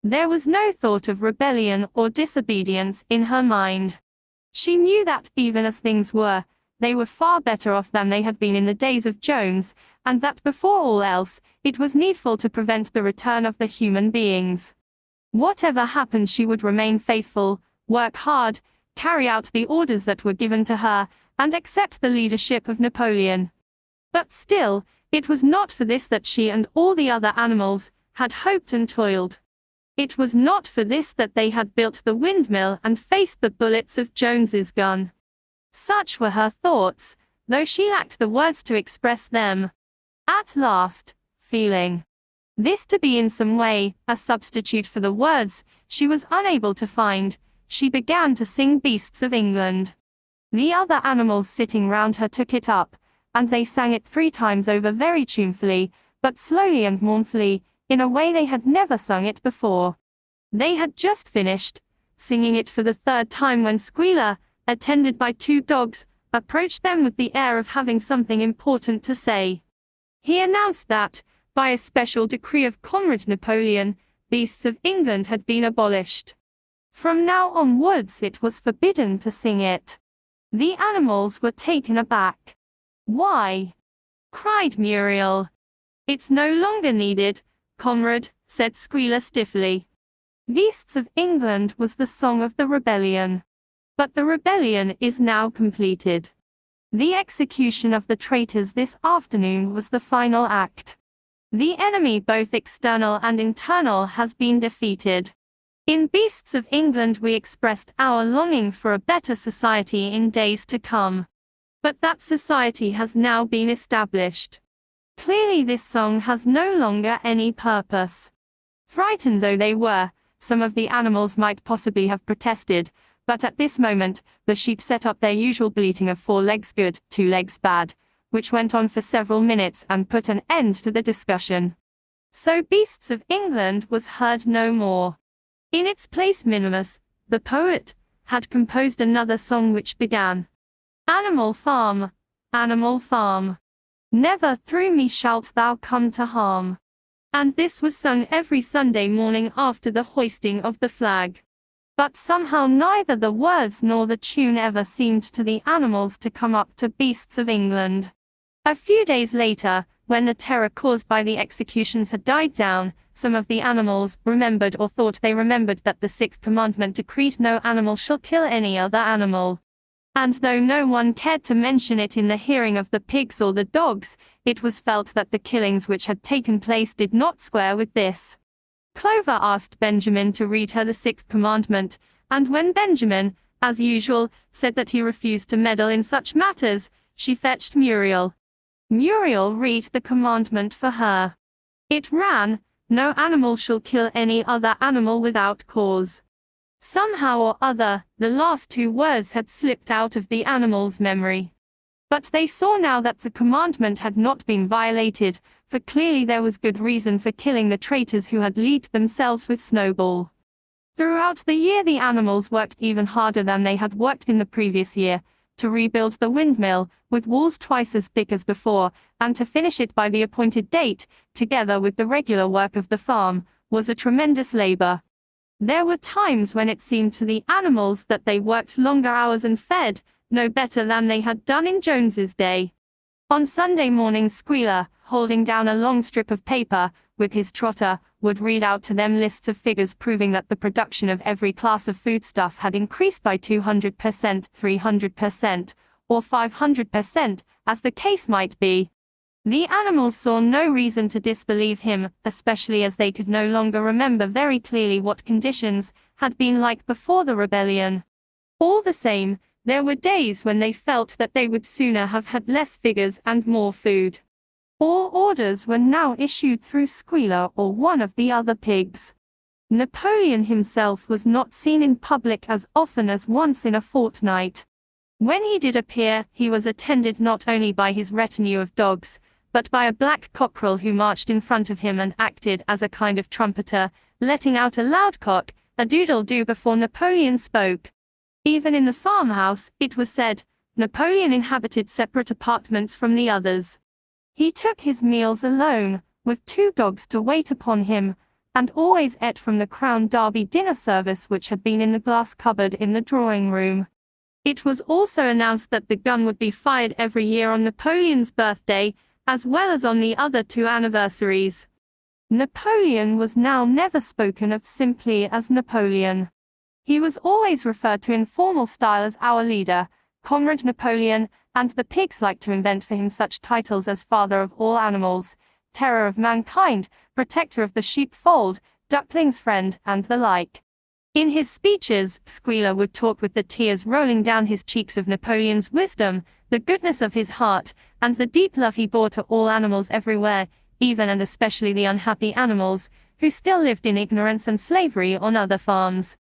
There was no thought of rebellion or disobedience in her mind. She knew that, even as things were, they were far better off than they had been in the days of Jones, and that before all else, it was needful to prevent the return of the human beings. Whatever happened, she would remain faithful, work hard, carry out the orders that were given to her, and accept the leadership of Napoleon. But still, it was not for this that she and all the other animals had hoped and toiled. It was not for this that they had built the windmill and faced the bullets of Jones's gun. Such were her thoughts, though she lacked the words to express them. At last, feeling this to be in some way a substitute for the words she was unable to find, she began to sing Beasts of England. The other animals sitting round her took it up, and they sang it 3 times over very tunefully, but slowly and mournfully, in a way they had never sung it before. They had just finished singing it for the 3rd time when Squealer, attended by 2 dogs, approached them with the air of having something important to say. He announced that, by a special decree of Comrade Napoleon, Beasts of England had been abolished. From now onwards it was forbidden to sing it. The animals were taken aback. "Why?" cried Muriel. "It's no longer needed, comrade," said Squealer stiffly. Beasts of England was the song of the rebellion. But the rebellion is now completed. The execution of the traitors this afternoon was the final act. The enemy, both external and internal, has been defeated. In Beasts of England we expressed our longing for a better society in days to come. But that society has now been established. Clearly this song has no longer any purpose. Frightened though they were, some of the animals might possibly have protested, but at this moment, the sheep set up their usual bleating of 4 legs good, 2 legs bad, which went on for several minutes and put an end to the discussion. So Beasts of England was heard no more. In its place Minimus, the poet, had composed another song which began, "Animal Farm, Animal Farm. Never through me shalt thou come to harm. And this was sung every Sunday morning after the hoisting of the flag. But somehow neither the words nor the tune ever seemed to the animals to come up to Beasts of England. A few days later, when the terror caused by the executions had died down, some of the animals remembered or thought they remembered that the sixth commandment decreed no animal shall kill any other animal. And though no one cared to mention it in the hearing of the pigs or the dogs, it was felt that the killings which had taken place did not square with this. Clover asked Benjamin to read her the sixth commandment, and when Benjamin, as usual, said that he refused to meddle in such matters, she fetched Muriel. Muriel read the commandment for her. It ran, "No animal shall kill any other animal without cause." Somehow or other, the last two words had slipped out of the animals' memory. But they saw now that the commandment had not been violated, for clearly there was good reason for killing the traitors who had leagued themselves with Snowball. Throughout the year the animals worked even harder than they had worked in the previous year, to rebuild the windmill, with walls twice as thick as before, and to finish it by the appointed date, together with the regular work of the farm, was a tremendous labor. There were times when it seemed to the animals that they worked longer hours and fed no better than they had done in Jones's day. On Sunday mornings Squealer, holding down a long strip of paper, with his trotter, would read out to them lists of figures proving that the production of every class of foodstuff had increased by 200%, 300%, or 500%, as the case might be. The animals saw no reason to disbelieve him, especially as they could no longer remember very clearly what conditions had been like before the rebellion. All the same, there were days when they felt that they would sooner have had less figures and more food. All orders were now issued through Squealer or one of the other pigs. Napoleon himself was not seen in public as often as once in a fortnight. When he did appear, he was attended not only by his retinue of dogs, but by a black cockerel who marched in front of him and acted as a kind of trumpeter, letting out a loud cock, a doodle-doo before Napoleon spoke. Even in the farmhouse, it was said, Napoleon inhabited separate apartments from the others. He took his meals alone, with two dogs to wait upon him, and always ate from the Crown Derby dinner service which had been in the glass cupboard in the drawing room. It was also announced that the gun would be fired every year on Napoleon's birthday, as well as on the other two anniversaries. Napoleon was now never spoken of simply as Napoleon. He was always referred to in formal style as our leader, Comrade Napoleon, and the pigs liked to invent for him such titles as Father of all animals, Terror of mankind, Protector of the sheepfold, Duckling's friend, and the like. In his speeches, Squealer would talk with the tears rolling down his cheeks of Napoleon's wisdom, the goodness of his heart, and the deep love he bore to all animals everywhere, even and especially the unhappy animals, who still lived in ignorance and slavery on other farms.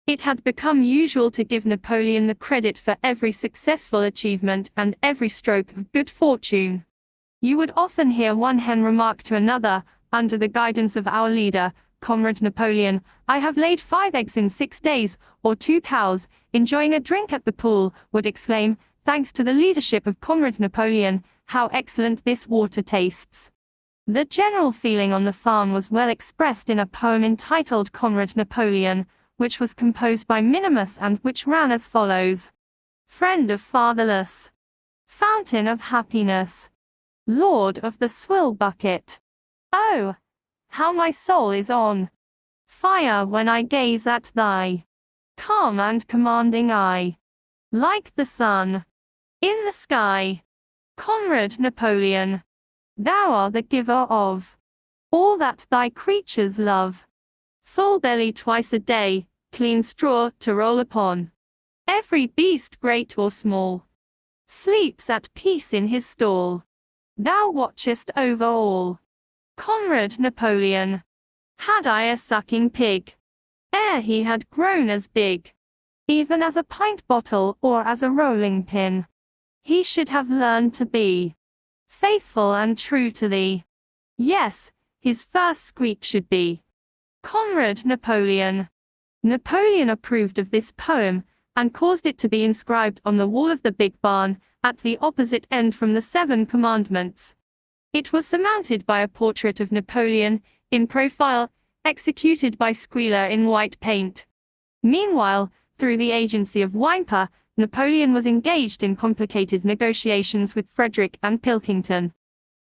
It had become usual to give Napoleon the credit for every successful achievement and every stroke of good fortune. You would often hear one hen remark to another, under the guidance of our leader, Comrade Napoleon, "I have laid 5 eggs in 6 days," or 2 cows, enjoying a drink at the pool, would exclaim, "Thanks to the leadership of Comrade Napoleon, how excellent this water tastes." The general feeling on the farm was well expressed in a poem entitled Comrade Napoleon, which was composed by Minimus and which ran as follows. Friend of fatherless, fountain of happiness, lord of the swill bucket. Oh, how my soul is on fire when I gaze at thy calm and commanding eye, like the sun in the sky. Comrade Napoleon, thou art the giver of all that thy creatures love. Full belly twice a day, clean straw to roll upon. Every beast great or small sleeps at peace in his stall. Thou watchest over all. Comrade Napoleon, had I a sucking pig, ere he had grown as big, even as a pint bottle or as a rolling pin, he should have learned to be faithful and true to thee. Yes, his first squeak should be, Comrade Napoleon. Napoleon approved of this poem, and caused it to be inscribed on the wall of the big barn, at the opposite end from the 7 Commandments. It was surmounted by a portrait of Napoleon, in profile, executed by Squealer in white paint. Meanwhile, through the agency of Whymper, Napoleon was engaged in complicated negotiations with Frederick and Pilkington.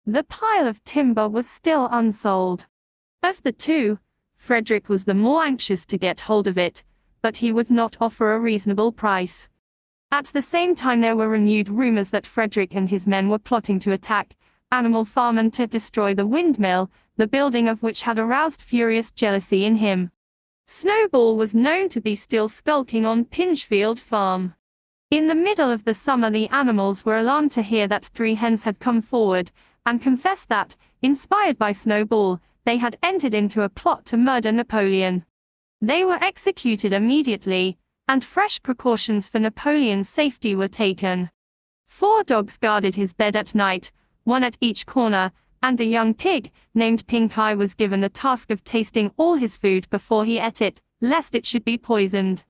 The pile of timber was still unsold. Of the two, Frederick was the more anxious to get hold of it, but he would not offer a reasonable price. At the same time, there were renewed rumors that Frederick and his men were plotting to attack Animal Farm and to destroy the windmill, the building of which had aroused furious jealousy in him. Snowball was known to be still skulking on Pinchfield Farm. In the middle of the summer, the animals were alarmed to hear that 3 hens had come forward, and confessed that, inspired by Snowball, they had entered into a plot to murder Napoleon. They were executed immediately, and fresh precautions for Napoleon's safety were taken. 4 dogs guarded his bed at night, 1 at each corner, and a young pig, named Pink Eye, was given the task of tasting all his food before he ate it, lest it should be poisoned.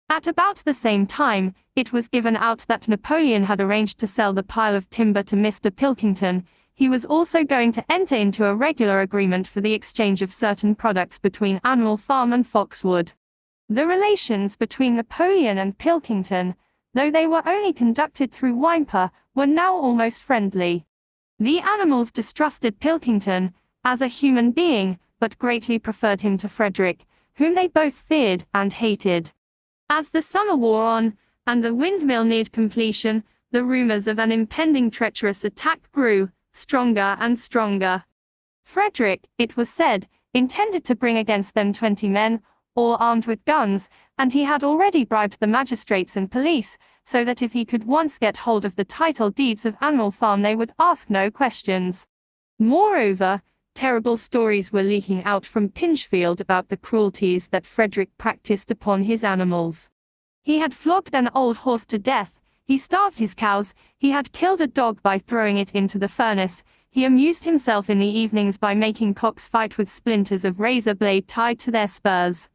At about the same time, it was given out that Napoleon had arranged to sell the pile of timber to Mr. Pilkington. He was also going to enter into a regular agreement for the exchange of certain products between Animal Farm and Foxwood. The relations between Napoleon and Pilkington, though they were only conducted through Whymper, were now almost friendly. The animals distrusted Pilkington as a human being, but greatly preferred him to Frederick, whom they both feared and hated. As the summer wore on, and the windmill neared completion, the rumors of an impending treacherous attack grew, stronger and stronger. Frederick, it was said, intended to bring against them 20 men, all armed with guns, and he had already bribed the magistrates and police, so that if he could once get hold of the title deeds of Animal Farm, they would ask no questions. Moreover, terrible stories were leaking out from Pinchfield about the cruelties that Frederick practiced upon his animals. He had flogged an old horse to death, he starved his cows, he had killed a dog by throwing it into the furnace, he amused himself in the evenings by making cocks fight with splinters of razor blade tied to their spurs.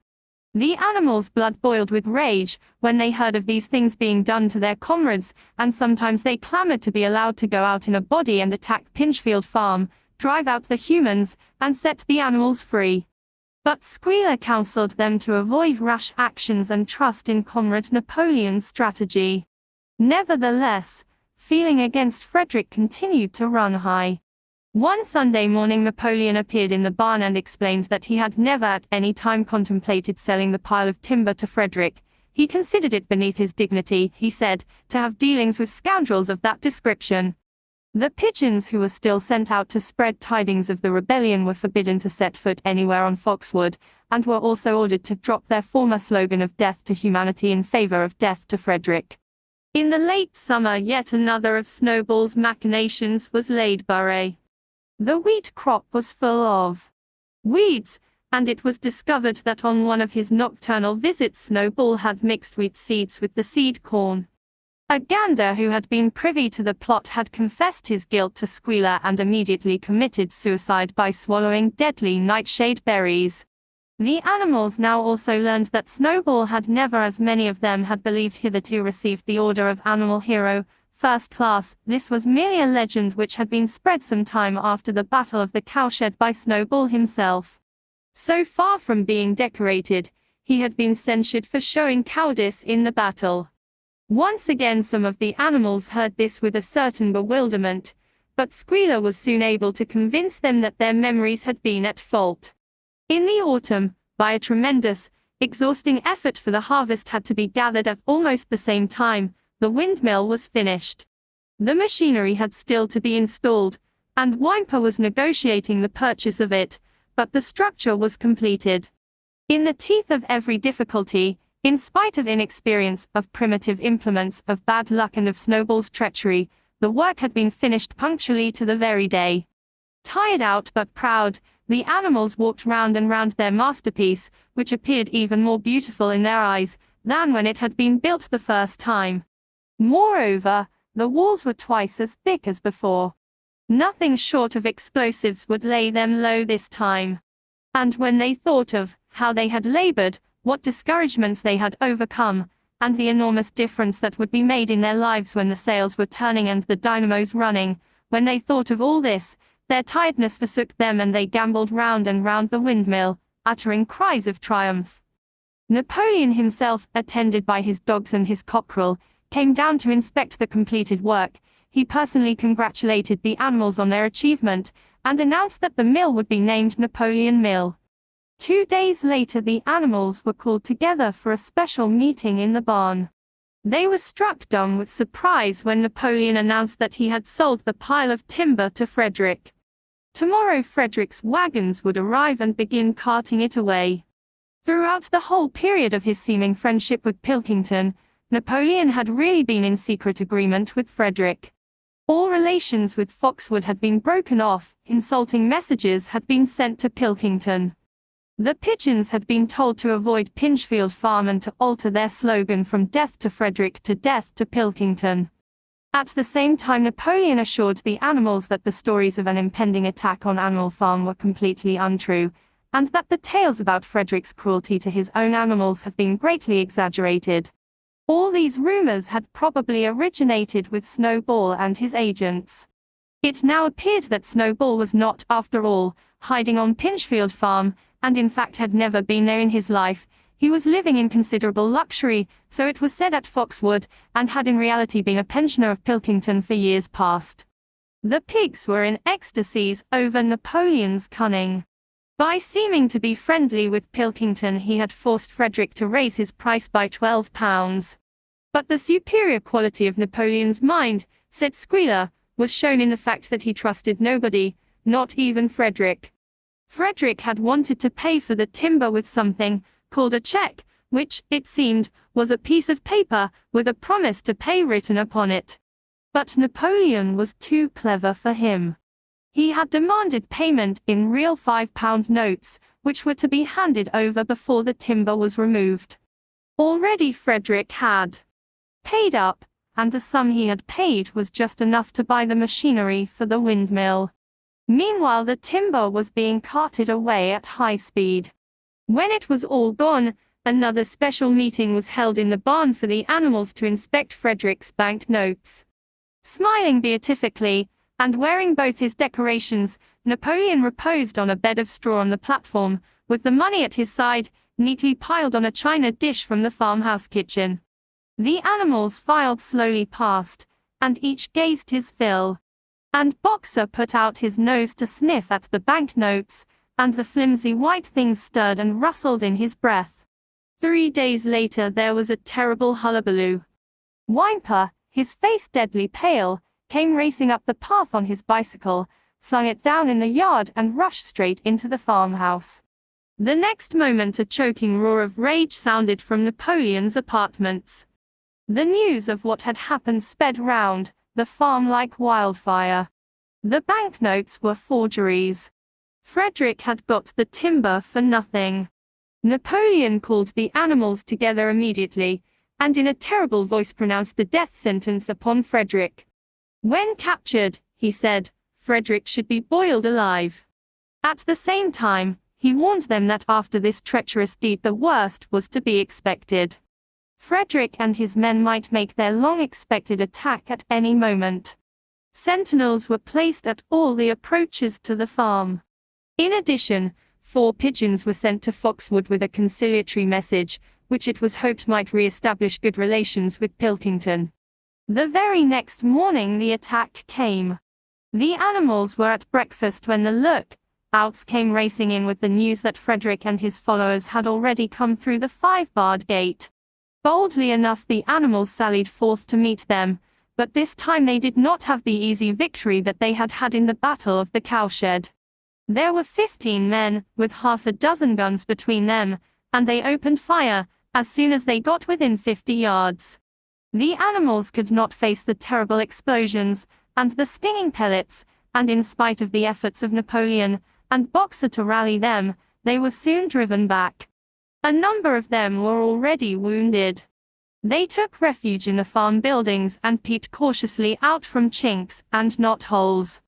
The animals' blood boiled with rage when they heard of these things being done to their comrades, and sometimes they clamored to be allowed to go out in a body and attack Pinchfield Farm, drive out the humans, and set the animals free. But Squealer counseled them to avoid rash actions and trust in Comrade Napoleon's strategy. Nevertheless, feeling against Frederick continued to run high. One Sunday morning, Napoleon appeared in the barn and explained that he had never at any time contemplated selling the pile of timber to Frederick. He considered it beneath his dignity, he said, to have dealings with scoundrels of that description. The pigeons who were still sent out to spread tidings of the rebellion were forbidden to set foot anywhere on Foxwood, and were also ordered to drop their former slogan of death to humanity in favor of death to Frederick. In the late summer, yet another of Snowball's machinations was laid bare. The wheat crop was full of weeds, and it was discovered that on one of his nocturnal visits Snowball had mixed wheat seeds with the seed corn. A gander who had been privy to the plot had confessed his guilt to Squealer and immediately committed suicide by swallowing deadly nightshade berries. The animals now also learned that Snowball had never, as many of them had believed hitherto, received the order of Animal Hero, First Class. This was merely a legend which had been spread some time after the Battle of the Cowshed by Snowball himself. So far from being decorated, he had been censured for showing cowardice in the battle. Once again some of the animals heard this with a certain bewilderment, but Squealer was soon able to convince them that their memories had been at fault. In the autumn, by a tremendous, exhausting effort, for the harvest had to be gathered at almost the same time, the windmill was finished. The machinery had still to be installed, and Whymper was negotiating the purchase of it, but the structure was completed. In the teeth of every difficulty, in spite of inexperience, of primitive implements, of bad luck and of Snowball's treachery, the work had been finished punctually to the very day. Tired out but proud, the animals walked round and round their masterpiece, which appeared even more beautiful in their eyes than when it had been built the first time. Moreover, the walls were twice as thick as before. Nothing short of explosives would lay them low this time. And when they thought of how they had labored, what discouragements they had overcome, and the enormous difference that would be made in their lives when the sails were turning and the dynamos running. When they thought of all this, their tiredness forsook them and they gamboled round and round the windmill, uttering cries of triumph. Napoleon himself, attended by his dogs and his cockerel, came down to inspect the completed work. He personally congratulated the animals on their achievement, and announced that the mill would be named Napoleon Mill. 2 days later the animals were called together for a special meeting in the barn. They were struck dumb with surprise when Napoleon announced that he had sold the pile of timber to Frederick. Tomorrow Frederick's wagons would arrive and begin carting it away. Throughout the whole period of his seeming friendship with Pilkington, Napoleon had really been in secret agreement with Frederick. All relations with Foxwood had been broken off, insulting messages had been sent to Pilkington. The pigeons had been told to avoid Pinchfield Farm and to alter their slogan from "Death to Frederick" to "Death to Pilkington." At the same time Napoleon assured the animals that the stories of an impending attack on Animal Farm were completely untrue, and that the tales about Frederick's cruelty to his own animals had been greatly exaggerated. All these rumors had probably originated with Snowball and his agents. It now appeared that Snowball was not, after all, hiding on Pinchfield Farm, and in fact had never been there in his life. He was living in considerable luxury, so it was said at Foxwood, and had in reality been a pensioner of Pilkington for years past. The pigs were in ecstasies over Napoleon's cunning. By seeming to be friendly with Pilkington he had forced Frederick to raise his price by £12. But the superior quality of Napoleon's mind, said Squealer, was shown in the fact that he trusted nobody, not even Frederick. Frederick had wanted to pay for the timber with something called a check, which, it seemed, was a piece of paper with a promise to pay written upon it. But Napoleon was too clever for him. He had demanded payment in real £5 notes, which were to be handed over before the timber was removed. Already Frederick had paid up, and the sum he had paid was just enough to buy the machinery for the windmill. Meanwhile the timber was being carted away at high speed. When it was all gone, another special meeting was held in the barn for the animals to inspect Frederick's bank notes. Smiling beatifically, and wearing both his decorations, Napoleon reposed on a bed of straw on the platform, with the money at his side, neatly piled on a china dish from the farmhouse kitchen. The animals filed slowly past, and each gazed his fill. And Boxer put out his nose to sniff at the banknotes, and the flimsy white things stirred and rustled in his breath. 3 days later there was a terrible hullabaloo. Whymper, his face deadly pale, came racing up the path on his bicycle, flung it down in the yard and rushed straight into the farmhouse. The next moment a choking roar of rage sounded from Napoleon's apartments. The news of what had happened sped round the farm like wildfire. The banknotes were forgeries. Frederick had got the timber for nothing. Napoleon called the animals together immediately, and in a terrible voice pronounced the death sentence upon Frederick. When captured, he said, Frederick should be boiled alive. At the same time, he warned them that after this treacherous deed the worst was to be expected. Frederick and his men might make their long-expected attack at any moment. Sentinels were placed at all the approaches to the farm. In addition, 4 pigeons were sent to Foxwood with a conciliatory message, which it was hoped might re-establish good relations with Pilkington. The very next morning the attack came. The animals were at breakfast when the look-outs came racing in with the news that Frederick and his followers had already come through the 5-barred gate. Boldly enough the animals sallied forth to meet them, but this time they did not have the easy victory that they had had in the Battle of the Cowshed. There were 15 men, with half a dozen guns between them, and they opened fire as soon as they got within 50 yards. The animals could not face the terrible explosions and the stinging pellets, and in spite of the efforts of Napoleon and Boxer to rally them, they were soon driven back. A number of them were already wounded. They took refuge in the farm buildings and peeped cautiously out from chinks and knotholes.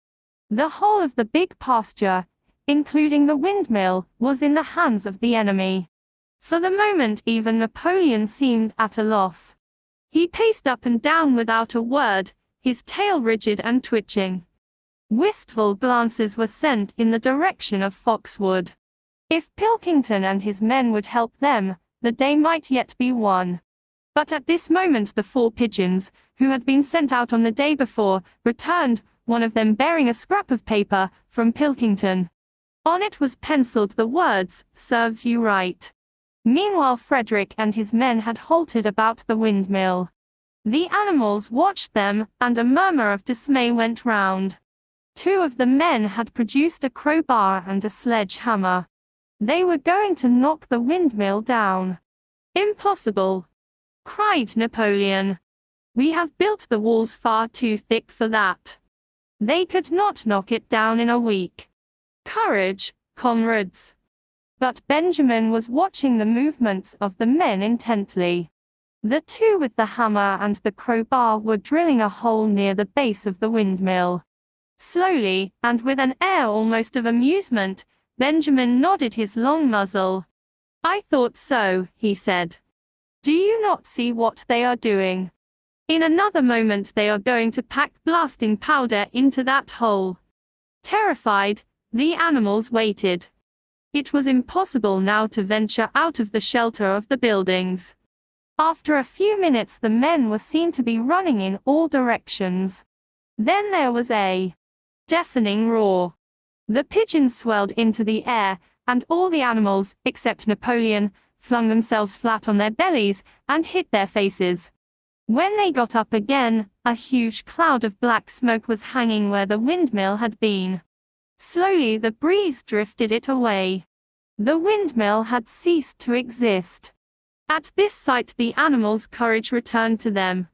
The whole of the big pasture, including the windmill, was in the hands of the enemy. For the moment even Napoleon seemed at a loss. He paced up and down without a word, his tail rigid and twitching. Wistful glances were sent in the direction of Foxwood. If Pilkington and his men would help them, the day might yet be won. But at this moment the 4 pigeons, who had been sent out on the day before, returned, one of them bearing a scrap of paper, from Pilkington. On it was penciled the words, "Serves you right." Meanwhile Frederick and his men had halted about the windmill. The animals watched them, and a murmur of dismay went round. 2 of the men had produced a crowbar and a sledgehammer. They were going to knock the windmill down. "Impossible!" cried Napoleon. "We have built the walls far too thick for that. They could not knock it down in a week. Courage, comrades!" But Benjamin was watching the movements of the men intently. The 2 with the hammer and the crowbar were drilling a hole near the base of the windmill. Slowly, and with an air almost of amusement, Benjamin nodded his long muzzle. "I thought so," he said. "Do you not see what they are doing? In another moment they are going to pack blasting powder into that hole." Terrified, the animals waited. It was impossible now to venture out of the shelter of the buildings. After a few minutes the men were seen to be running in all directions. Then there was a deafening roar. The pigeons swelled into the air, and all the animals, except Napoleon, flung themselves flat on their bellies, and hid their faces. When they got up again, a huge cloud of black smoke was hanging where the windmill had been. Slowly the breeze drifted it away. The windmill had ceased to exist. At this sight the animals' courage returned to them.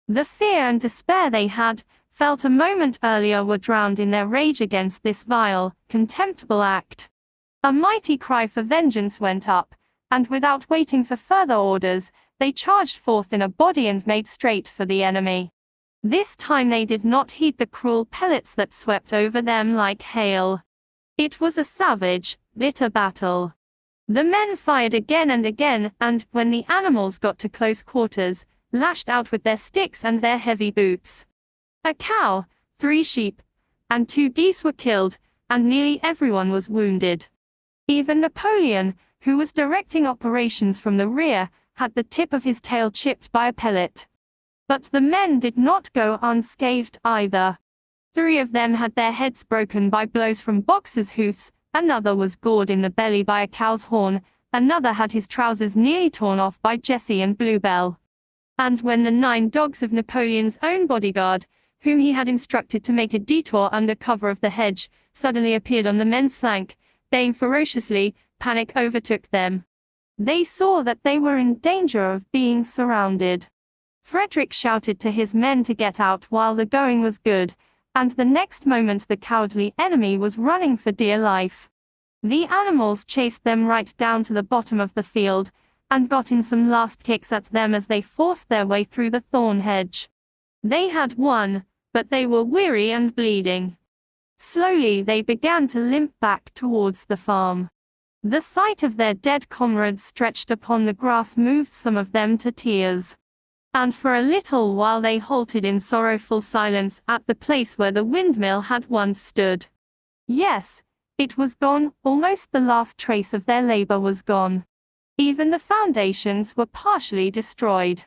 The fear and despair they had felt a moment earlier were drowned in their rage against this vile, contemptible act. A mighty cry for vengeance went up, and without waiting for further orders, they charged forth in a body and made straight for the enemy. This time they did not heed the cruel pellets that swept over them like hail. It was a savage, bitter battle. The men fired again and again, and, when the animals got to close quarters, lashed out with their sticks and their heavy boots. A cow, 3 sheep, and 2 geese were killed, and nearly everyone was wounded. Even Napoleon, who was directing operations from the rear, had the tip of his tail chipped by a pellet. But the men did not go unscathed either. 3 of them had their heads broken by blows from boxers' hoofs, another was gored in the belly by a cow's horn, another had his trousers nearly torn off by Jessie and Bluebell. And when the 9 dogs of Napoleon's own bodyguard, whom he had instructed to make a detour under cover of the hedge, suddenly appeared on the men's flank, baying ferociously, panic overtook them. They saw that they were in danger of being surrounded. Frederick shouted to his men to get out while the going was good, and the next moment the cowardly enemy was running for dear life. The animals chased them right down to the bottom of the field, and got in some last kicks at them as they forced their way through the thorn hedge. They had won, but they were weary and bleeding. Slowly they began to limp back towards the farm. The sight of their dead comrades stretched upon the grass moved some of them to tears. And for a little while they halted in sorrowful silence at the place where the windmill had once stood. Yes, it was gone, almost the last trace of their labor was gone. Even the foundations were partially destroyed.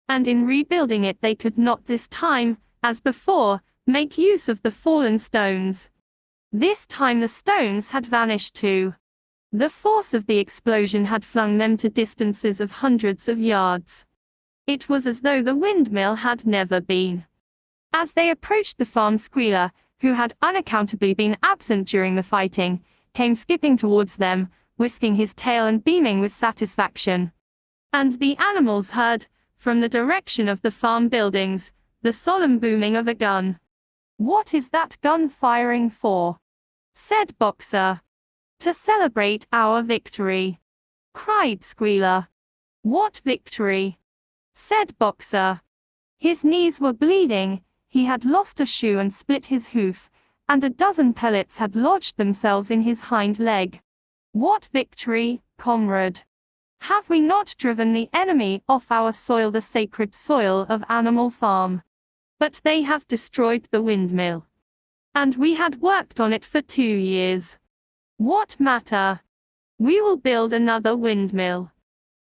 And in rebuilding it they could not this time, as before, make use of the fallen stones. This time the stones had vanished too. The force of the explosion had flung them to distances of hundreds of yards. It was as though the windmill had never been. As they approached the farm, Squealer, who had unaccountably been absent during the fighting, came skipping towards them, whisking his tail and beaming with satisfaction. And the animals heard, from the direction of the farm buildings, the solemn booming of a gun. "What is that gun firing for?" said Boxer. "To celebrate our victory," cried Squealer. "What victory?" said Boxer. His knees were bleeding, he had lost a shoe and split his hoof, and a dozen pellets had lodged themselves in his hind leg. "What victory, comrade?" Have we not driven the enemy off our soil, the sacred soil of Animal Farm? But they have destroyed the windmill. And we had worked on it for 2 years. What matter? We will build another windmill.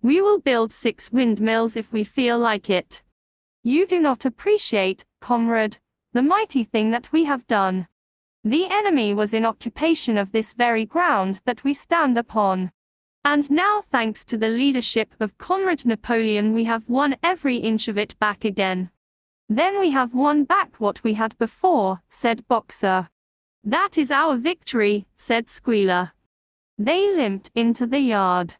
We will build 6 windmills if we feel like it. You do not appreciate, comrade, the mighty thing that we have done. The enemy was in occupation of this very ground that we stand upon. And now, thanks to the leadership of Comrade Napoleon, we have won every inch of it back again. Then we have won back what we had before, said Boxer. That is our victory, said Squealer. They limped into the yard.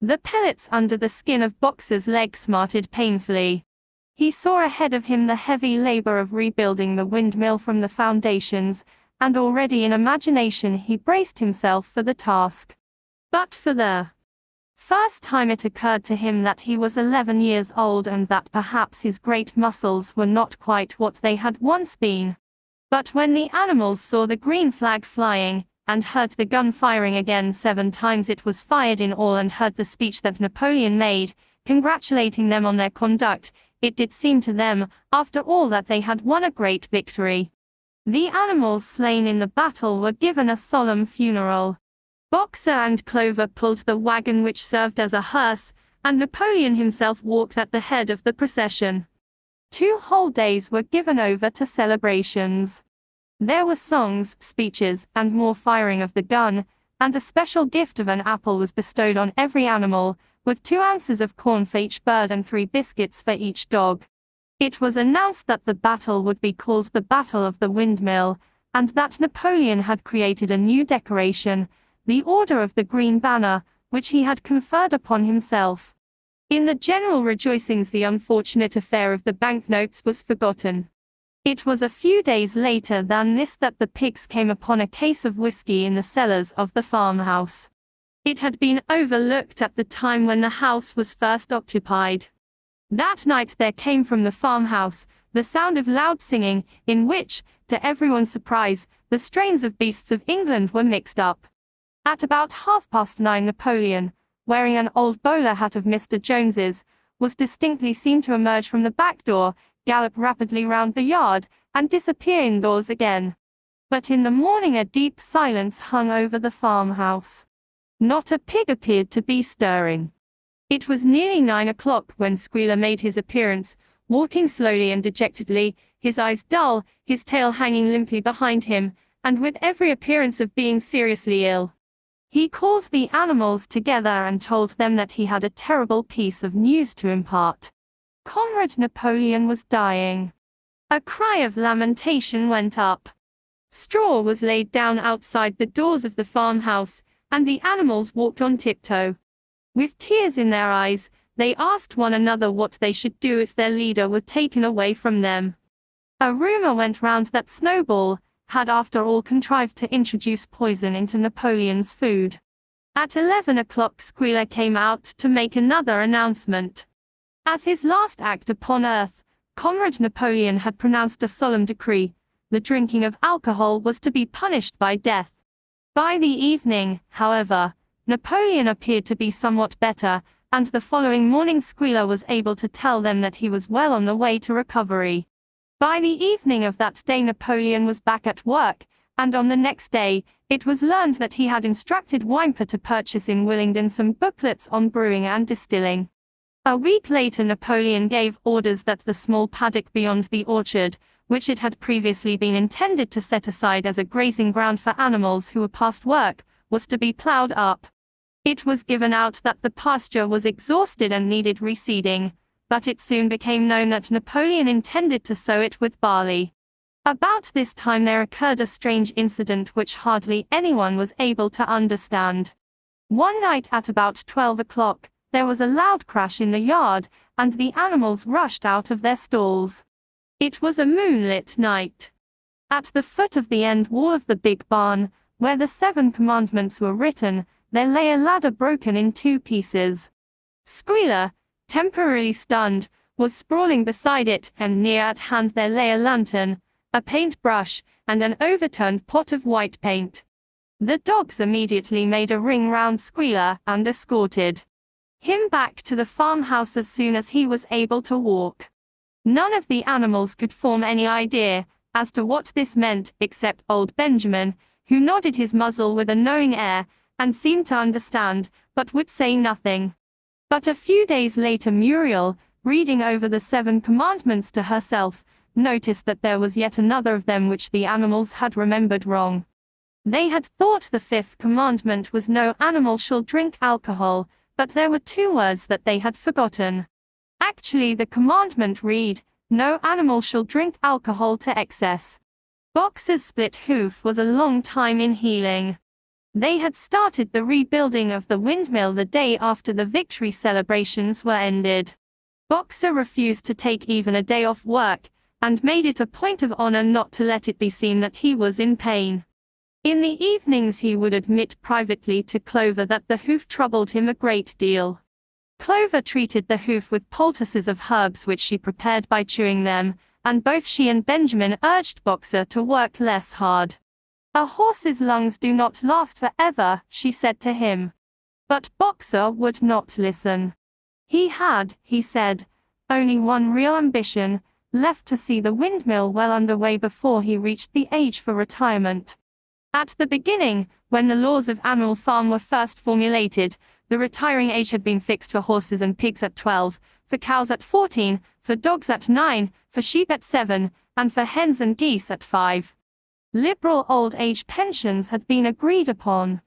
The pellets under the skin of Boxer's leg smarted painfully. He saw ahead of him the heavy labor of rebuilding the windmill from the foundations, and already in imagination he braced himself for the task. But for the first time it occurred to him that he was 11 years old and that perhaps his great muscles were not quite what they had once been. But when the animals saw the green flag flying, and heard the gun firing again 7 times it was fired in all, and heard the speech that Napoleon made, congratulating them on their conduct, it did seem to them, after all, that they had won a great victory. The animals slain in the battle were given a solemn funeral. Boxer and Clover pulled the wagon which served as a hearse, and Napoleon himself walked at the head of the procession. 2 whole days were given over to celebrations. There were songs, speeches, and more firing of the gun, and a special gift of an apple was bestowed on every animal, with 2 ounces of corn for each bird and 3 biscuits for each dog. It was announced that the battle would be called the Battle of the Windmill, and that Napoleon had created a new decoration, the Order of the Green Banner, which he had conferred upon himself. In the general rejoicings the unfortunate affair of the banknotes was forgotten. It was a few days later than this that the pigs came upon a case of whiskey in the cellars of the farmhouse. It had been overlooked at the time when the house was first occupied. That night there came from the farmhouse the sound of loud singing, in which, to everyone's surprise, the strains of Beasts of England were mixed up. At about 9:30 Napoleon, wearing an old bowler hat of Mr. Jones's, was distinctly seen to emerge from the back door, gallop rapidly round the yard, and disappear indoors again. But in the morning a deep silence hung over the farmhouse. Not a pig appeared to be stirring. It was nearly 9 o'clock when Squealer made his appearance, walking slowly and dejectedly, his eyes dull, his tail hanging limply behind him, and with every appearance of being seriously ill. He called the animals together and told them that he had a terrible piece of news to impart. Comrade Napoleon was dying. A cry of lamentation went up. Straw was laid down outside the doors of the farmhouse, and the animals walked on tiptoe. With tears in their eyes, they asked one another what they should do if their leader were taken away from them. A rumor went round that Snowball had after all contrived to introduce poison into Napoleon's food. At 11 o'clock Squealer came out to make another announcement. As his last act upon earth, Comrade Napoleon had pronounced a solemn decree: the drinking of alcohol was to be punished by death. By the evening, however, Napoleon appeared to be somewhat better, and the following morning Squealer was able to tell them that he was well on the way to recovery. By the evening of that day Napoleon was back at work, and on the next day, it was learned that he had instructed Whymper to purchase in Willingdon some booklets on brewing and distilling. A week later Napoleon gave orders that the small paddock beyond the orchard, which it had previously been intended to set aside as a grazing ground for animals who were past work, was to be ploughed up. It was given out that the pasture was exhausted and needed reseeding, but it soon became known that Napoleon intended to sow it with barley. About this time there occurred a strange incident which hardly anyone was able to understand. One night at about 12 o'clock, there was a loud crash in the yard, and the animals rushed out of their stalls. It was a moonlit night. At the foot of the end wall of the big barn, where the 7 commandments were written, there lay a ladder broken in 2 pieces. Squealer, temporarily stunned, was sprawling beside it, and near at hand there lay a lantern, a paintbrush, and an overturned pot of white paint. The dogs immediately made a ring round Squealer and escorted him back to the farmhouse as soon as he was able to walk. None of the animals could form any idea as to what this meant except old Benjamin, who nodded his muzzle with a knowing air, and seemed to understand, but would say nothing. But a few days later Muriel, reading over the 7 commandments to herself, noticed that there was yet another of them which the animals had remembered wrong. They had thought the 5th commandment was no animal shall drink alcohol, but there were 2 words that they had forgotten. Actually the commandment read, no animal shall drink alcohol to excess. Boxer's split hoof was a long time in healing. They had started the rebuilding of the windmill the day after the victory celebrations were ended. Boxer refused to take even a day off work, and made it a point of honor not to let it be seen that he was in pain. In the evenings he would admit privately to Clover that the hoof troubled him a great deal. Clover treated the hoof with poultices of herbs which she prepared by chewing them, and both she and Benjamin urged Boxer to work less hard. A horse's lungs do not last forever, she said to him. But Boxer would not listen. He had, he said, only one real ambition, left to see the windmill well underway before he reached the age for retirement. At the beginning, when the laws of Animal Farm were first formulated, the retiring age had been fixed for horses and pigs at 12, for cows at 14, for dogs at 9, for sheep at 7, and for hens and geese at 5. Liberal old age pensions had been agreed upon.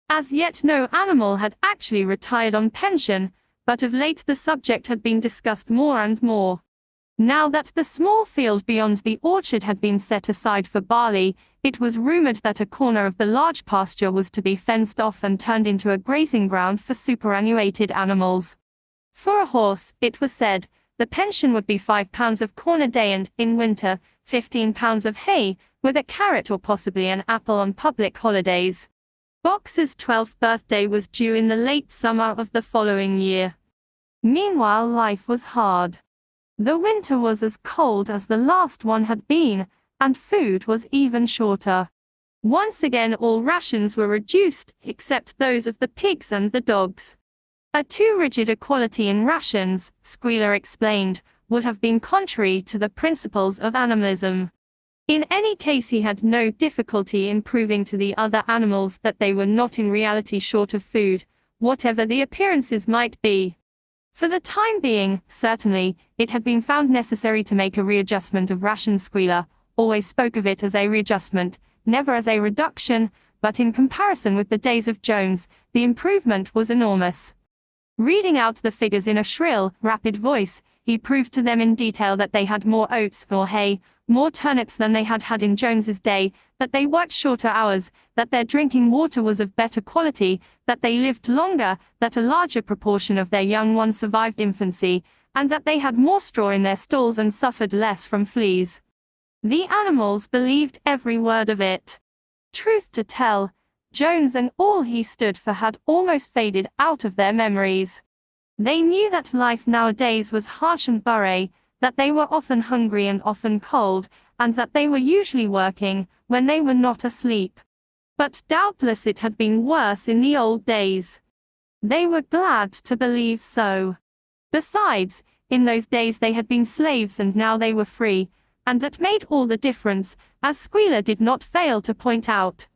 As yet no animal had actually retired on pension, but of late the subject had been discussed more and more. Now that the small field beyond the orchard had been set aside for barley, it was rumored that a corner of the large pasture was to be fenced off and turned into a grazing ground for superannuated animals. For a horse, it was said, the pension would be £5 of corn a day and, in winter, £15 of hay, with a carrot or possibly an apple on public holidays. Boxer's 12th birthday was due in the late summer of the following year. Meanwhile life was hard. The winter was as cold as the last one had been, and food was even shorter. Once again all rations were reduced, except those of the pigs and the dogs. A too rigid equality in rations, Squealer explained, would have been contrary to the principles of animalism. In any case he had no difficulty in proving to the other animals that they were not in reality short of food, whatever the appearances might be. For the time being, certainly, it had been found necessary to make a readjustment of rations. Squealer always spoke of it as a readjustment, never as a reduction, but in comparison with the days of Jones, the improvement was enormous. Reading out the figures in a shrill, rapid voice, he proved to them in detail that they had more oats or hay, more turnips than they had had in Jones's day, that they worked shorter hours, that their drinking water was of better quality, that they lived longer, that a larger proportion of their young ones survived infancy, and that they had more straw in their stalls and suffered less from fleas. The animals believed every word of it. Truth to tell, Jones and all he stood for had almost faded out of their memories. They knew that life nowadays was harsh and bureau, that they were often hungry and often cold, and that they were usually working, when they were not asleep. But doubtless it had been worse in the old days. They were glad to believe so. Besides, in those days they had been slaves and now they were free, and that made all the difference, as Squealer did not fail to point out.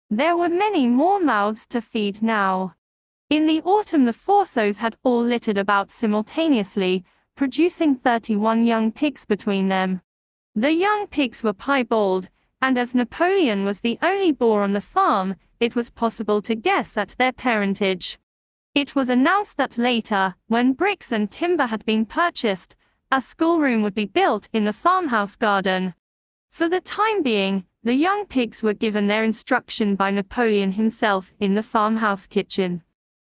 There were many more mouths to feed now. In the autumn the Forsos had all littered about simultaneously, producing 31 young pigs between them. The young pigs were piebald, and as Napoleon was the only boar on the farm, it was possible to guess at their parentage. It was announced that later, when bricks and timber had been purchased, a schoolroom would be built in the farmhouse garden. For the time being, the young pigs were given their instruction by Napoleon himself in the farmhouse kitchen.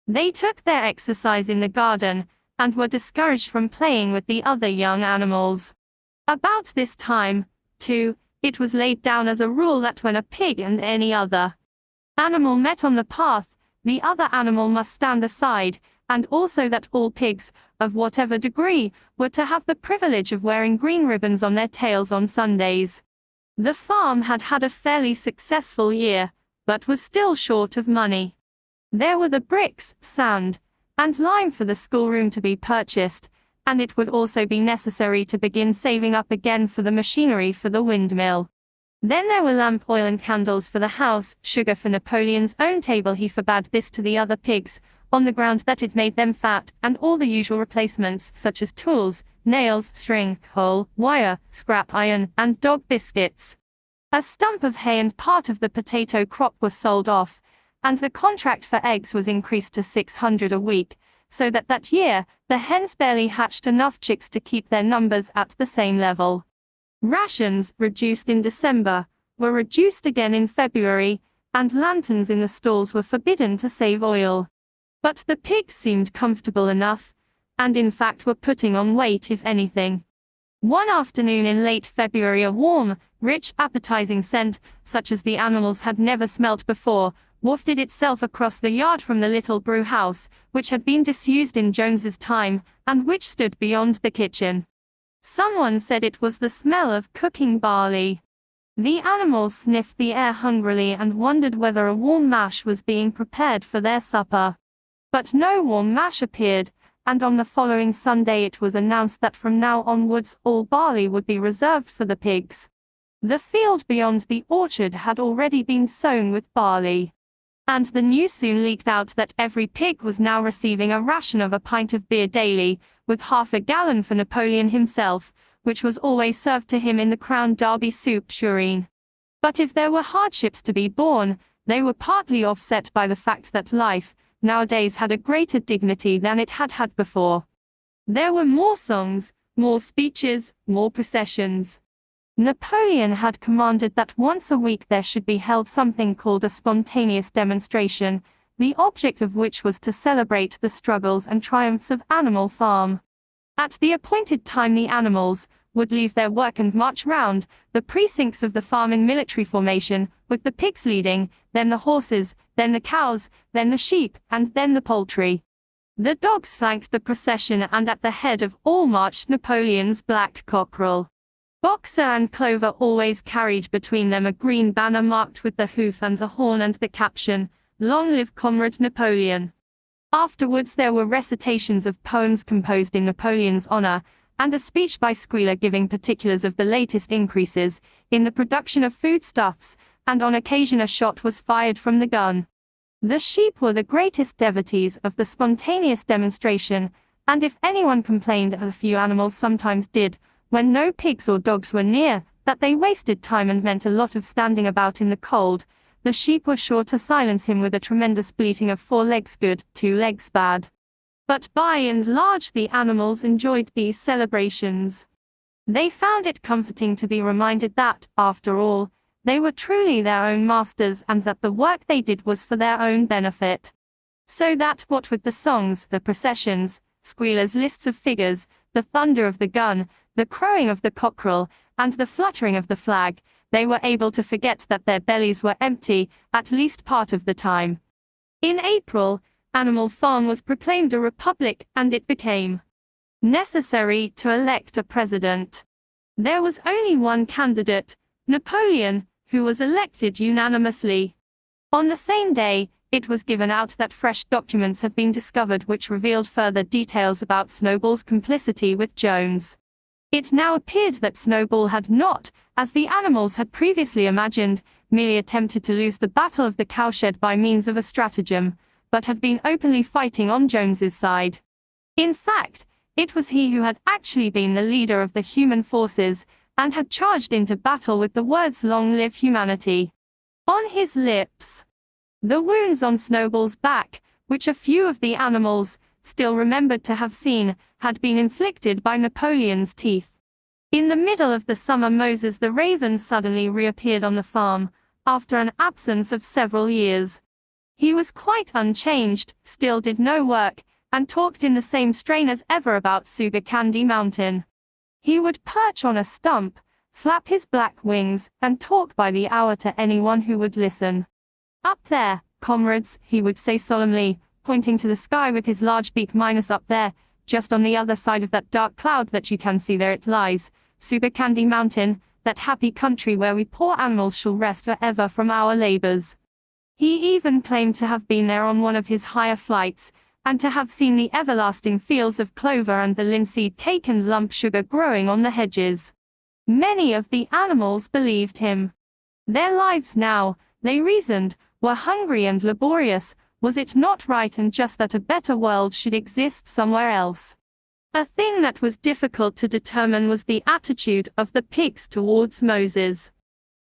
They took their exercise in the garden, and were discouraged from playing with the other young animals. About this time, too, it was laid down as a rule that when a pig and any other animal met on the path, the other animal must stand aside, and also that all pigs, of whatever degree, were to have the privilege of wearing green ribbons on their tails on Sundays. The farm had had a fairly successful year, but was still short of money. There were the bricks, sand, and lime for the schoolroom to be purchased, and it would also be necessary to begin saving up again for the machinery for the windmill. Then there were lamp oil and candles for the house, sugar for Napoleon's own table. He forbade this to the other pigs, on the ground that it made them fat, and all the usual replacements, such as tools, nails, string, coal, wire, scrap iron, and dog biscuits. A stump of hay and part of the potato crop were sold off, and the contract for eggs was increased to 600 a week, so that year, the hens barely hatched enough chicks to keep their numbers at the same level. Rations, reduced in December, were reduced again in February, and lanterns in the stalls were forbidden to save oil. But the pigs seemed comfortable enough, and in fact were putting on weight if anything. One afternoon in late February a warm, rich, appetizing scent, such as the animals had never smelt before, wafted itself across the yard from the little brew house, which had been disused in Jones's time, and which stood beyond the kitchen. Someone said it was the smell of cooking barley. The animals sniffed the air hungrily and wondered whether a warm mash was being prepared for their supper. But no warm mash appeared, and on the following Sunday it was announced that from now onwards all barley would be reserved for the pigs. The field beyond the orchard had already been sown with barley. And the news soon leaked out that every pig was now receiving a ration of a pint of beer daily, with half a gallon for Napoleon himself, which was always served to him in the Crown Derby soup tureen. But if there were hardships to be borne, they were partly offset by the fact that life, nowadays, had a greater dignity than it had had before. There were more songs, more speeches, more processions. Napoleon had commanded that once a week there should be held something called a spontaneous demonstration, the object of which was to celebrate the struggles and triumphs of Animal Farm. At the appointed time the animals would leave their work and march round the precincts of the farm in military formation, with the pigs leading, then the horses, then the cows, then the sheep, and then the poultry. The dogs flanked the procession, and at the head of all marched Napoleon's black cockerel. Boxer and Clover always carried between them a green banner marked with the hoof and the horn and the caption, "Long live Comrade Napoleon." Afterwards there were recitations of poems composed in Napoleon's honor, and a speech by Squealer giving particulars of the latest increases in the production of foodstuffs, and on occasion a shot was fired from the gun. The sheep were the greatest devotees of the spontaneous demonstration, and if anyone complained, as a few animals sometimes did, when no pigs or dogs were near, that they wasted time and meant a lot of standing about in the cold, the sheep were sure to silence him with a tremendous bleating of 4 legs good, 2 legs bad. But by and large the animals enjoyed these celebrations. They found it comforting to be reminded that, after all, they were truly their own masters and that the work they did was for their own benefit. So that, what with the songs, the processions, Squealer's lists of figures, the thunder of the gun, the crowing of the cockerel, and the fluttering of the flag, they were able to forget that their bellies were empty, at least part of the time. In April, Animal Farm was proclaimed a republic, and it became necessary to elect a president. There was only one candidate, Napoleon, who was elected unanimously. On the same day, it was given out that fresh documents had been discovered which revealed further details about Snowball's complicity with Jones. It now appeared that Snowball had not, as the animals had previously imagined, merely attempted to lose the battle of the cowshed by means of a stratagem, but had been openly fighting on Jones's side. In fact, it was he who had actually been the leader of the human forces, and had charged into battle with the words "Long live humanity" on his lips. The wounds on Snowball's back, which a few of the animals still remembered to have seen, had been inflicted by Napoleon's teeth. In the middle of the summer Moses the raven suddenly reappeared on the farm, after an absence of several years. He was quite unchanged, still did no work, and talked in the same strain as ever about Sugar Candy Mountain. He would perch on a stump, flap his black wings, and talk by the hour to anyone who would listen. "Up there, comrades," he would say solemnly, pointing to the sky with his large beak. "Up there, just on the other side of that dark cloud that you can see, there it lies, Sugar Candy Mountain, that happy country where we poor animals shall rest forever from our labors." He even claimed to have been there on one of his higher flights, and to have seen the everlasting fields of clover and the linseed cake and lump sugar growing on the hedges. Many of the animals believed him. Their lives now, they reasoned, were hungry and laborious. Was it not right and just that a better world should exist somewhere else? A thing that was difficult to determine was the attitude of the pigs towards Moses.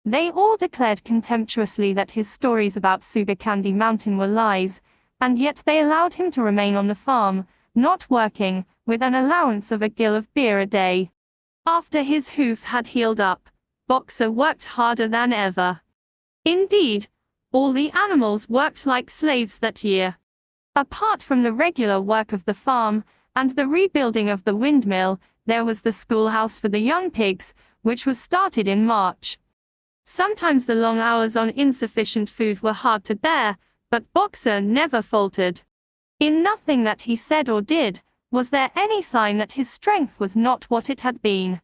They all declared contemptuously that his stories about Sugar Candy Mountain were lies, and yet they allowed him to remain on the farm, not working, with an allowance of a gill of beer a day. After his hoof had healed up, Boxer worked harder than ever. Indeed, all the animals worked like slaves that year. Apart from the regular work of the farm, and the rebuilding of the windmill, there was the schoolhouse for the young pigs, which was started in March. Sometimes the long hours on insufficient food were hard to bear, but Boxer never faltered. In nothing that he said or did, was there any sign that his strength was not what it had been.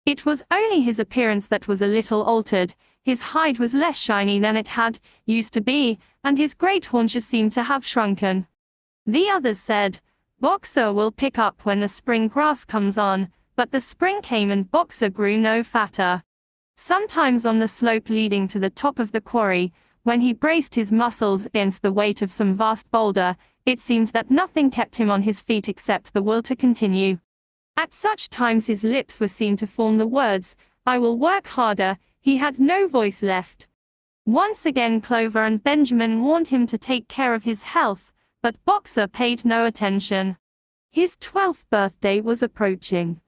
It was only his appearance that was a little altered. His hide was less shiny than it had used to be, and his great haunches seemed to have shrunken. The others said, "Boxer will pick up when the spring grass comes on," but the spring came and Boxer grew no fatter. Sometimes on the slope leading to the top of the quarry, when he braced his muscles against the weight of some vast boulder, it seemed that nothing kept him on his feet except the will to continue. At such times his lips were seen to form the words, "I will work harder." He had no voice left. Once again Clover and Benjamin warned him to take care of his health, but Boxer paid no attention. His 12th birthday was approaching.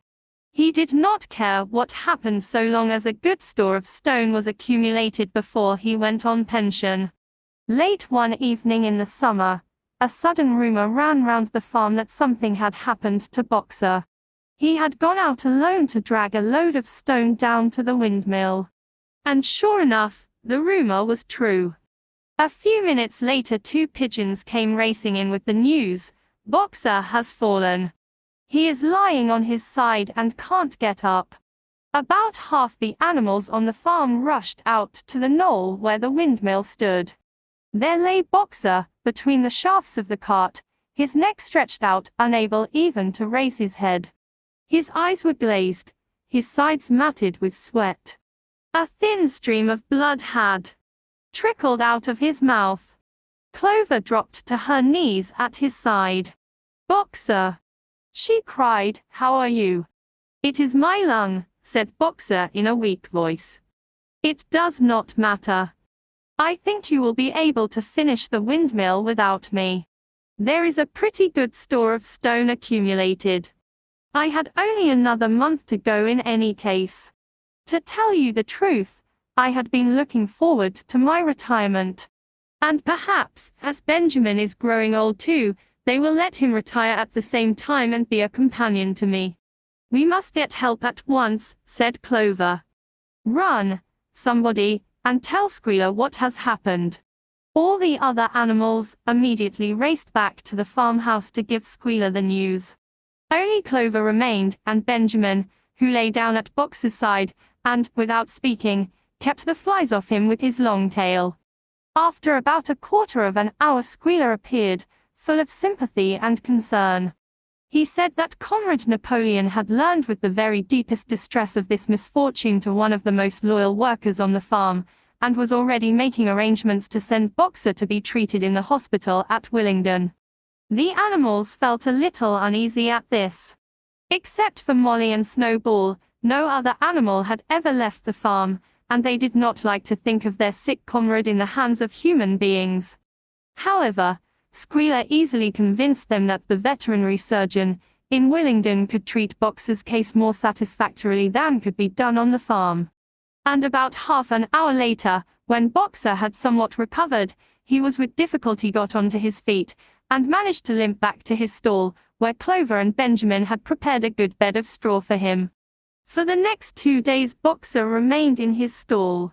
He did not care what happened so long as a good store of stone was accumulated before he went on pension. Late one evening in the summer, a sudden rumor ran round the farm that something had happened to Boxer. He had gone out alone to drag a load of stone down to the windmill. And sure enough, the rumor was true. A few minutes later 2 pigeons came racing in with the news, "Boxer has fallen. He is lying on his side and can't get up." About half the animals on the farm rushed out to the knoll where the windmill stood. There lay Boxer, between the shafts of the cart, his neck stretched out, unable even to raise his head. His eyes were glazed, his sides matted with sweat. A thin stream of blood had trickled out of his mouth. Clover dropped to her knees at his side. "Boxer!" she cried, "how are you?" "It is my lung," said Boxer in a weak voice. "It does not matter. I think you will be able to finish the windmill without me. There is a pretty good store of stone accumulated. I had only another month to go in any case. To tell you the truth, I had been looking forward to my retirement. And perhaps, as Benjamin is growing old too, they will let him retire at the same time and be a companion to me." "We must get help at once," said Clover. "Run, somebody, and tell Squealer what has happened." All the other animals immediately raced back to the farmhouse to give Squealer the news. Only Clover remained, and Benjamin, who lay down at Boxer's side, and, without speaking, kept the flies off him with his long tail. After about a quarter of an hour Squealer appeared, full of sympathy and concern. He said that Comrade Napoleon had learned with the very deepest distress of this misfortune to one of the most loyal workers on the farm, and was already making arrangements to send Boxer to be treated in the hospital at Willingdon. The animals felt a little uneasy at this. Except for Molly and Snowball, no other animal had ever left the farm, and they did not like to think of their sick comrade in the hands of human beings. However, Squealer easily convinced them that the veterinary surgeon in Willingdon could treat Boxer's case more satisfactorily than could be done on the farm. And about half an hour later, when Boxer had somewhat recovered, he was with difficulty got onto his feet, and managed to limp back to his stall, where Clover and Benjamin had prepared a good bed of straw for him. For the next 2 days Boxer remained in his stall.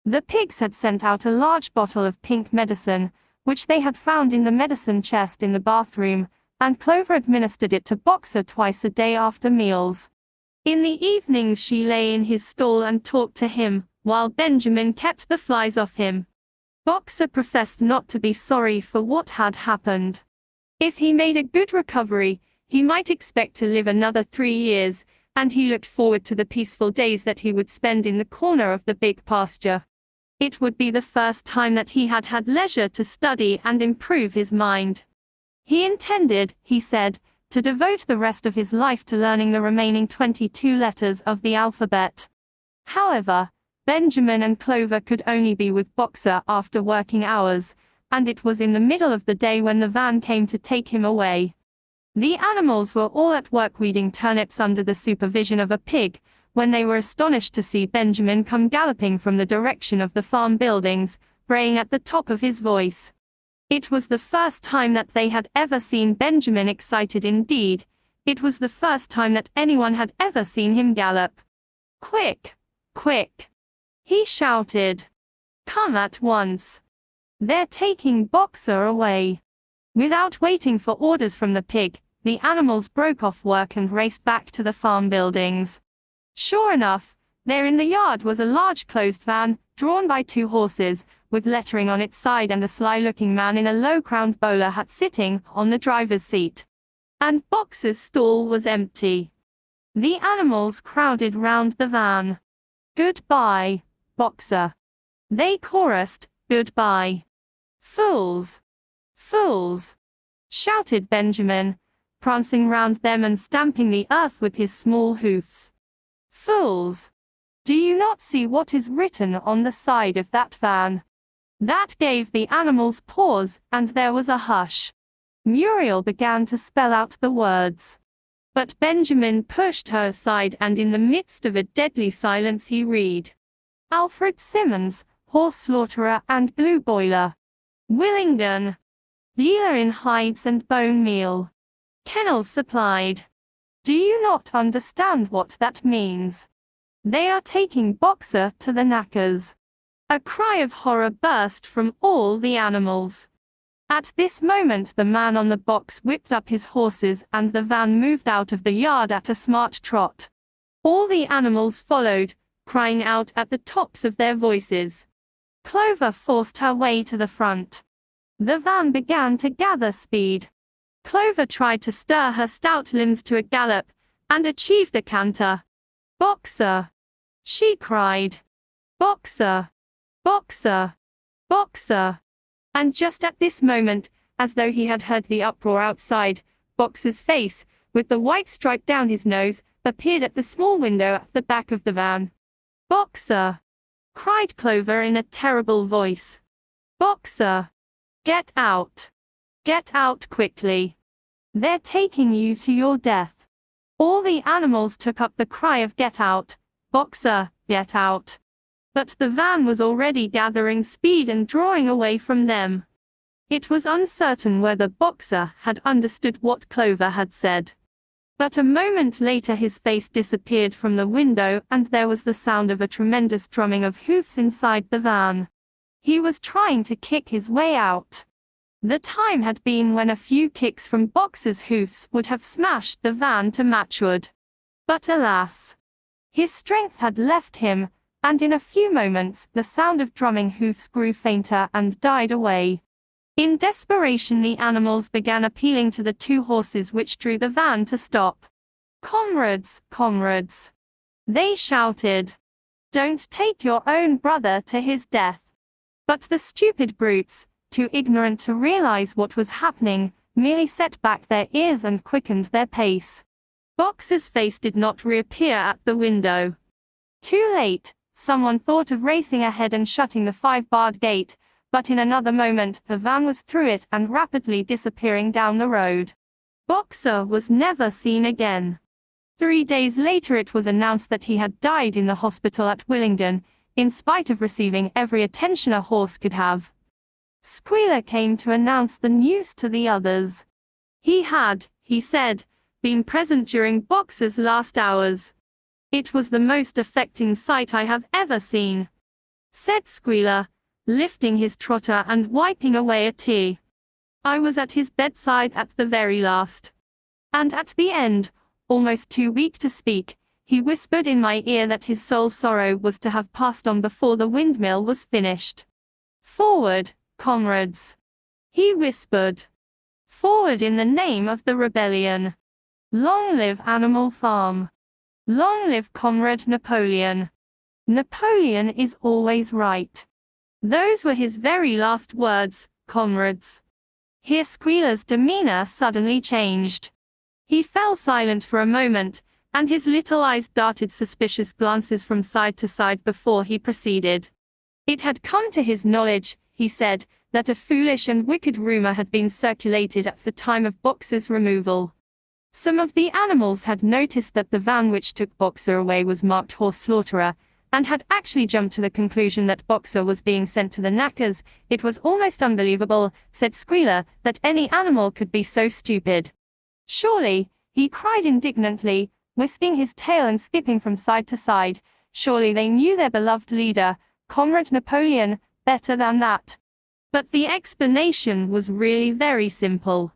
The pigs had sent out a large bottle of pink medicine, which they had found in the medicine chest in the bathroom, and Clover administered it to Boxer twice a day after meals. In the evenings she lay in his stall and talked to him, while Benjamin kept the flies off him. Boxer professed not to be sorry for what had happened. If he made a good recovery, he might expect to live another 3 years, and he looked forward to the peaceful days that he would spend in the corner of the big pasture. It would be the first time that he had had leisure to study and improve his mind. He intended, he said, to devote the rest of his life to learning the remaining 22 letters of the alphabet. However, Benjamin and Clover could only be with Boxer after working hours, and it was in the middle of the day when the van came to take him away. The animals were all at work weeding turnips under the supervision of a pig, when they were astonished to see Benjamin come galloping from the direction of the farm buildings, braying at the top of his voice. It was the first time that they had ever seen Benjamin excited. Indeed, it was the first time that anyone had ever seen him gallop. "Quick! Quick!" he shouted. "Come at once! They're taking Boxer away." Without waiting for orders from the pig, the animals broke off work and raced back to the farm buildings. Sure enough, there in the yard was a large closed van, drawn by 2 horses, with lettering on its side and a sly-looking man in a low-crowned bowler hat sitting on the driver's seat. And Boxer's stall was empty. The animals crowded round the van. "Goodbye, Boxer," they chorused. "Goodbye." "Fools! Fools!" shouted Benjamin, prancing round them and stamping the earth with his small hoofs. "Fools! Do you not see what is written on the side of that van?" That gave the animals pause, and there was a hush. Muriel began to spell out the words. But Benjamin pushed her aside, and in the midst of a deadly silence he read: "Alfred Simmons, horse slaughterer and glue boiler. Willingdon. Dealer in hides and bone meal. Kennels supplied." Do you not understand what that means? They are taking Boxer to the knackers. A cry of horror burst from all the animals. At this moment the man on the box whipped up his horses and the van moved out of the yard at a smart trot. All the animals followed, crying out at the tops of their voices. Clover forced her way to the front. The van began to gather speed. Clover tried to stir her stout limbs to a gallop, and achieved a canter. "Boxer!" she cried. "Boxer! Boxer! Boxer!" And just at this moment, as though he had heard the uproar outside, Boxer's face, with the white stripe down his nose, appeared at the small window at the back of the van. "Boxer!" cried Clover in a terrible voice. "Boxer! Get out! Get out quickly! They're taking you to your death." All the animals took up the cry of "Get out! Boxer, get out!" But the van was already gathering speed and drawing away from them. It was uncertain whether Boxer had understood what Clover had said. But a moment later his face disappeared from the window and there was the sound of a tremendous drumming of hoofs inside the van. He was trying to kick his way out. The time had been when a few kicks from Boxer's hoofs would have smashed the van to matchwood. But alas! His strength had left him, and in a few moments the sound of drumming hoofs grew fainter and died away. In desperation the animals began appealing to the 2 horses which drew the van to stop. "Comrades, comrades!" they shouted. "Don't take your own brother to his death." But the stupid brutes, too ignorant to realize what was happening, merely set back their ears and quickened their pace. Boxer's face did not reappear at the window. Too late, someone thought of racing ahead and shutting the 5-barred gate, but in another moment the van was through it and rapidly disappearing down the road. Boxer was never seen again. 3 days later it was announced that he had died in the hospital at Willingdon, in spite of receiving every attention a horse could have. Squealer came to announce the news to the others. He had, he said, been present during Boxer's last hours. "It was the most affecting sight I have ever seen," said Squealer, lifting his trotter and wiping away a tear. "I was at his bedside at the very last. And at the end, almost too weak to speak, he whispered in my ear that his sole sorrow was to have passed on before the windmill was finished. 'Forward, comrades,' he whispered. Forward in the name of the rebellion. Long live Animal Farm. Long live Comrade Napoleon. Napoleon is always right. Those were his very last words, comrades. Here Squealer's demeanor suddenly changed. He fell silent for a moment, and his little eyes darted suspicious glances from side to side before he proceeded. It had come to his knowledge, he said, that a foolish and wicked rumor had been circulated at the time of Boxer's removal. Some of the animals had noticed that the van which took Boxer away was marked Horse Slaughterer, and had actually jumped to the conclusion that Boxer was being sent to the knackers. It was almost unbelievable, said Squealer, that any animal could be so stupid. Surely, he cried indignantly, whisking his tail and skipping from side to side, surely they knew their beloved leader, Comrade Napoleon, better than that. But the explanation was really very simple.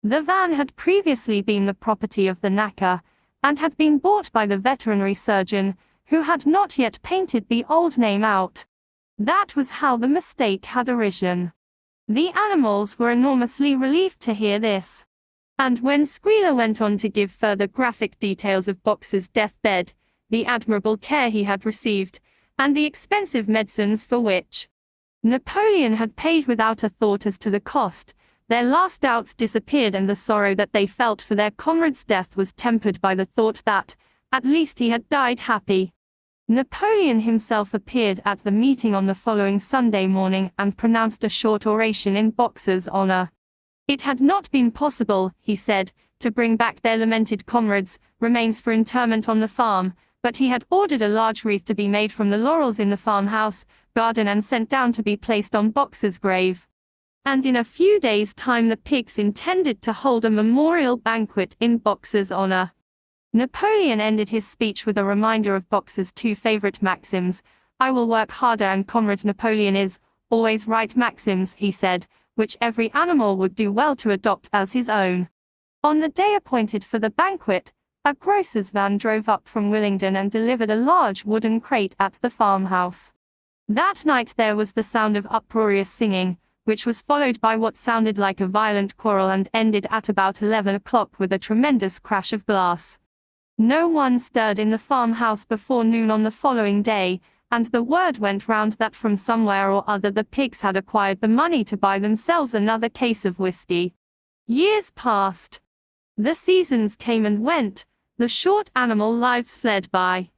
The van had previously been the property of the knacker, and had been bought by the veterinary surgeon, who had not yet painted the old name out. That was how the mistake had arisen. The animals were enormously relieved to hear this. And when Squealer went on to give further graphic details of Boxer's deathbed, the admirable care he had received, and the expensive medicines for which Napoleon had paid without a thought as to the cost, their last doubts disappeared, and the sorrow that they felt for their comrade's death was tempered by the thought that, at least he had died happy. Napoleon himself appeared at the meeting on the following Sunday morning and pronounced a short oration in Boxer's honor. It had not been possible, he said, to bring back their lamented comrades' remains for interment on the farm, but he had ordered a large wreath to be made from the laurels in the farmhouse garden and sent down to be placed on Boxer's grave. And in a few days' time the pigs intended to hold a memorial banquet in Boxer's honor. Napoleon ended his speech with a reminder of Boxer's two favorite maxims, "I will work harder" and "Comrade Napoleon is always right" maxims, he said, which every animal would do well to adopt as his own. On the day appointed for the banquet, a grocer's van drove up from Willingdon and delivered a large wooden crate at the farmhouse. That night there was the sound of uproarious singing, which was followed by what sounded like a violent quarrel and ended at about 11 o'clock with a tremendous crash of glass. No one stirred in the farmhouse before noon on the following day, and the word went round that from somewhere or other the pigs had acquired the money to buy themselves another case of whiskey. Years passed. The seasons came and went, the short animal lives fled by.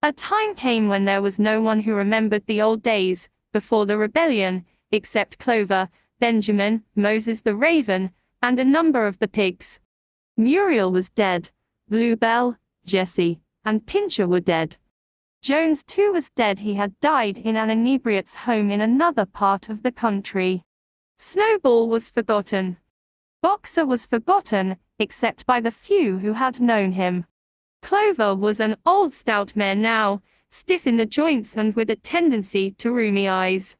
A time came when there was no one who remembered the old days, before the rebellion, except Clover, Benjamin, Moses the raven, and a number of the pigs. Muriel was dead. Bluebell, Jessie, and Pincher were dead. Jones too was dead. He had died in an inebriate's home in another part of the country. Snowball was forgotten. Boxer was forgotten, except by the few who had known him. Clover was an old stout mare now, stiff in the joints and with a tendency to rheumy eyes.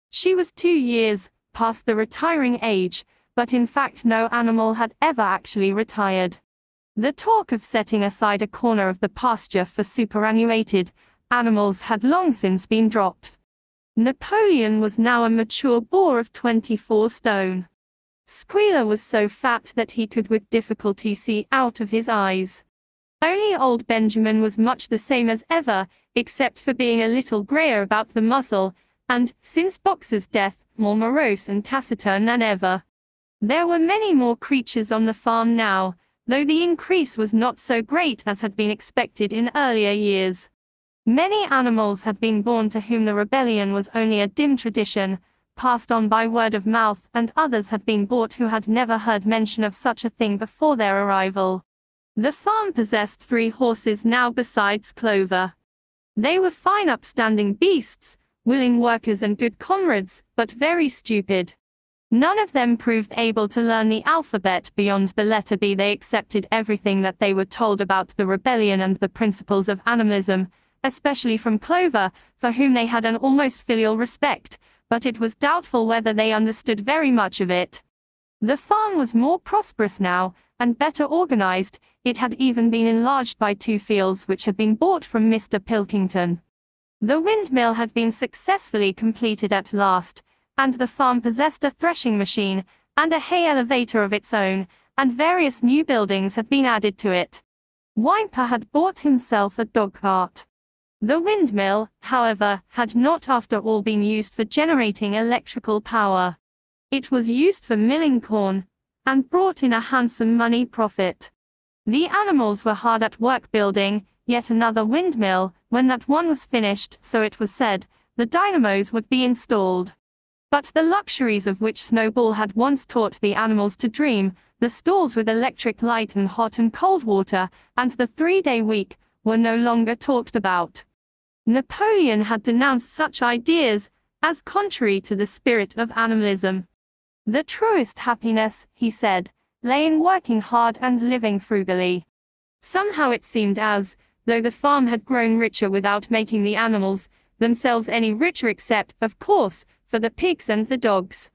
She was 2 years past the retiring age, but in fact no animal had ever actually retired. The talk of setting aside a corner of the pasture for superannuated animals had long since been dropped. Napoleon was now a mature boar of 24 stone. Squealer was so fat that he could with difficulty see out of his eyes. Only old Benjamin was much the same as ever, except for being a little grayer about the muzzle, and, since Boxer's death, more morose and taciturn than ever. There were many more creatures on the farm now, though the increase was not so great as had been expected in earlier years. Many animals had been born to whom the rebellion was only a dim tradition, passed on by word of mouth, and others had been bought who had never heard mention of such a thing before their arrival. The farm possessed 3 horses now besides Clover. They were fine upstanding beasts, willing workers and good comrades, but very stupid. None of them proved able to learn the alphabet beyond the letter B. They accepted everything that they were told about the rebellion and the principles of animalism, especially from Clover, for whom they had an almost filial respect, but it was doubtful whether they understood very much of it. The farm was more prosperous now, and better organized. It had even been enlarged by 2 fields which had been bought from Mr. Pilkington. The windmill had been successfully completed at last, and the farm possessed a threshing machine, and a hay elevator of its own, and various new buildings had been added to it. Whymper had bought himself a dog-cart. The windmill, however, had not after all been used for generating electrical power. It was used for milling corn, and brought in a handsome money profit. The animals were hard at work building yet another windmill. When that one was finished, so it was said, the dynamos would be installed. But the luxuries of which Snowball had once taught the animals to dream, the stalls with electric light and hot and cold water, and the 3-day week, were no longer talked about. Napoleon had denounced such ideas as contrary to the spirit of animalism. The truest happiness, he said, lay in working hard and living frugally. Somehow it seemed as though the farm had grown richer without making the animals themselves any richer, except, of course, for the pigs and the dogs.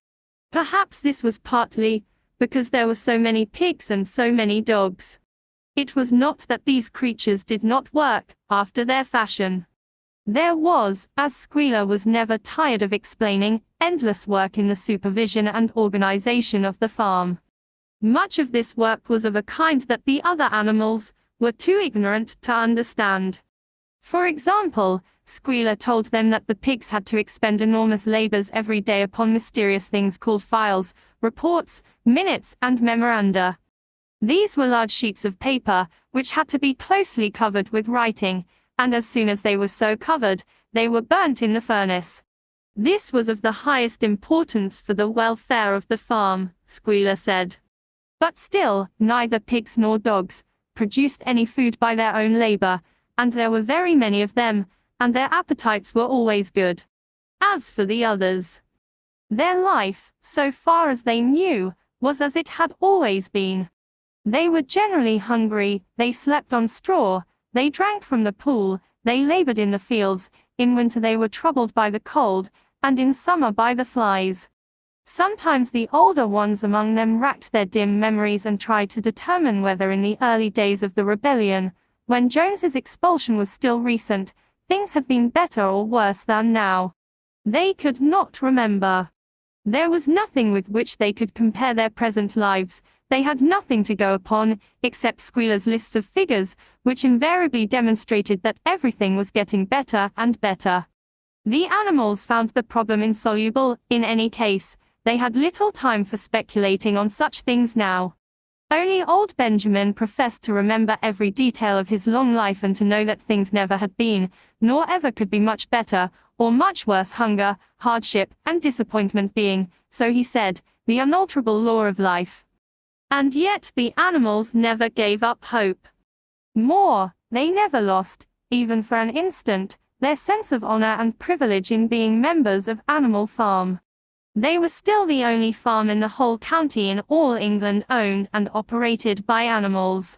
Perhaps this was partly because there were so many pigs and so many dogs. It was not that these creatures did not work after their fashion. There was, as Squealer was never tired of explaining, endless work in the supervision and organization of the farm. Much of this work was of a kind that the other animals were too ignorant to understand. For example, Squealer told them that the pigs had to expend enormous labors every day upon mysterious things called files, reports, minutes, and memoranda. These were large sheets of paper, which had to be closely covered with writing, and as soon as they were so covered, they were burnt in the furnace. This was of the highest importance for the welfare of the farm, Squealer said. But still, neither pigs nor dogs produced any food by their own labor, and there were very many of them, and their appetites were always good. As for the others, their life, so far as they knew, was as it had always been. They were generally hungry, they slept on straw, they drank from the pool, they labored in the fields, in winter they were troubled by the cold, and in summer by the flies. Sometimes the older ones among them racked their dim memories and tried to determine whether in the early days of the rebellion, when Jones's expulsion was still recent, things had been better or worse than now. They could not remember. There was nothing with which they could compare their present lives. They had nothing to go upon, except Squealer's lists of figures, which invariably demonstrated that everything was getting better and better. The animals found the problem insoluble, in any case. They had little time for speculating on such things now. Only old Benjamin professed to remember every detail of his long life and to know that things never had been, nor ever could be much better, or much worse, hunger, hardship, and disappointment being, so he said, the unalterable law of life. And yet the animals never gave up hope. More, they never lost, even for an instant, their sense of honor and privilege in being members of Animal Farm. They were still the only farm in the whole county in all England owned and operated by animals.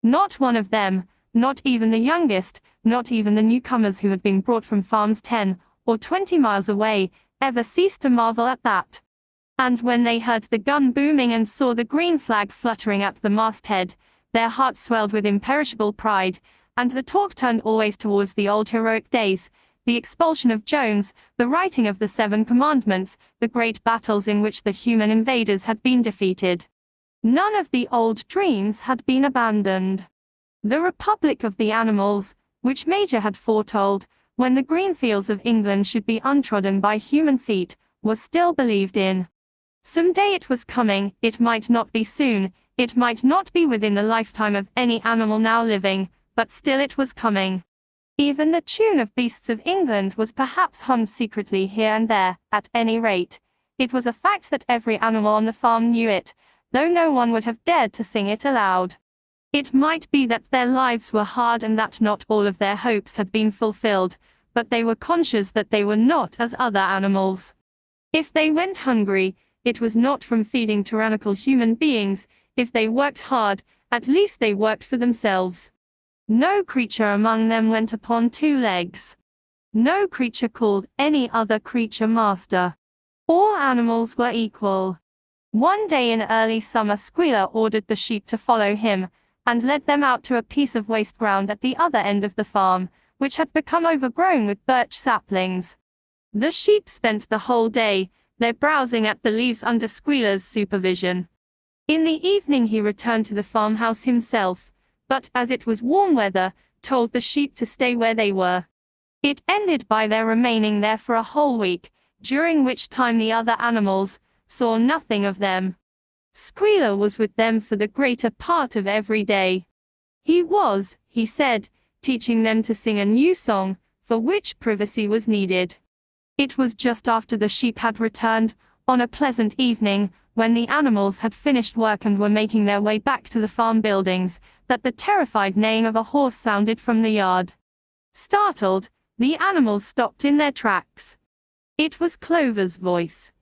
Not one of them, not even the youngest, not even the newcomers who had been brought from farms 10 or 20 miles away, ever ceased to marvel at that. And when they heard the gun booming and saw the green flag fluttering at the masthead, their hearts swelled with imperishable pride, and the talk turned always towards the old heroic days, the expulsion of Jones, the writing of the 7 Commandments, the great battles in which the human invaders had been defeated. None of the old dreams had been abandoned. The Republic of the Animals, which Major had foretold, when the green fields of England should be untrodden by human feet, was still believed in. Some day it was coming, it might not be soon, it might not be within the lifetime of any animal now living, but still it was coming. Even the tune of Beasts of England was perhaps hummed secretly here and there. At any rate, it was a fact that every animal on the farm knew it, though no one would have dared to sing it aloud. It might be that their lives were hard and that not all of their hopes had been fulfilled, but they were conscious that they were not as other animals. If they went hungry, it was not from feeding tyrannical human beings. If they worked hard, at least they worked for themselves. No creature among them went upon 2 legs. No creature called any other creature master. All animals were equal. One day in early summer Squealer ordered the sheep to follow him, and led them out to a piece of waste ground at the other end of the farm, which had become overgrown with birch saplings. The sheep spent the whole day, there browsing at the leaves under Squealer's supervision. In the evening he returned to the farmhouse himself, but, as it was warm weather, told the sheep to stay where they were. It ended by their remaining there for a whole week, during which time the other animals saw nothing of them. Squealer was with them for the greater part of every day. He was, he said, teaching them to sing a new song, for which privacy was needed. It was just after the sheep had returned, on a pleasant evening, when the animals had finished work and were making their way back to the farm buildings, that the terrified neighing of a horse sounded from the yard. Startled, the animals stopped in their tracks. It was Clover's voice.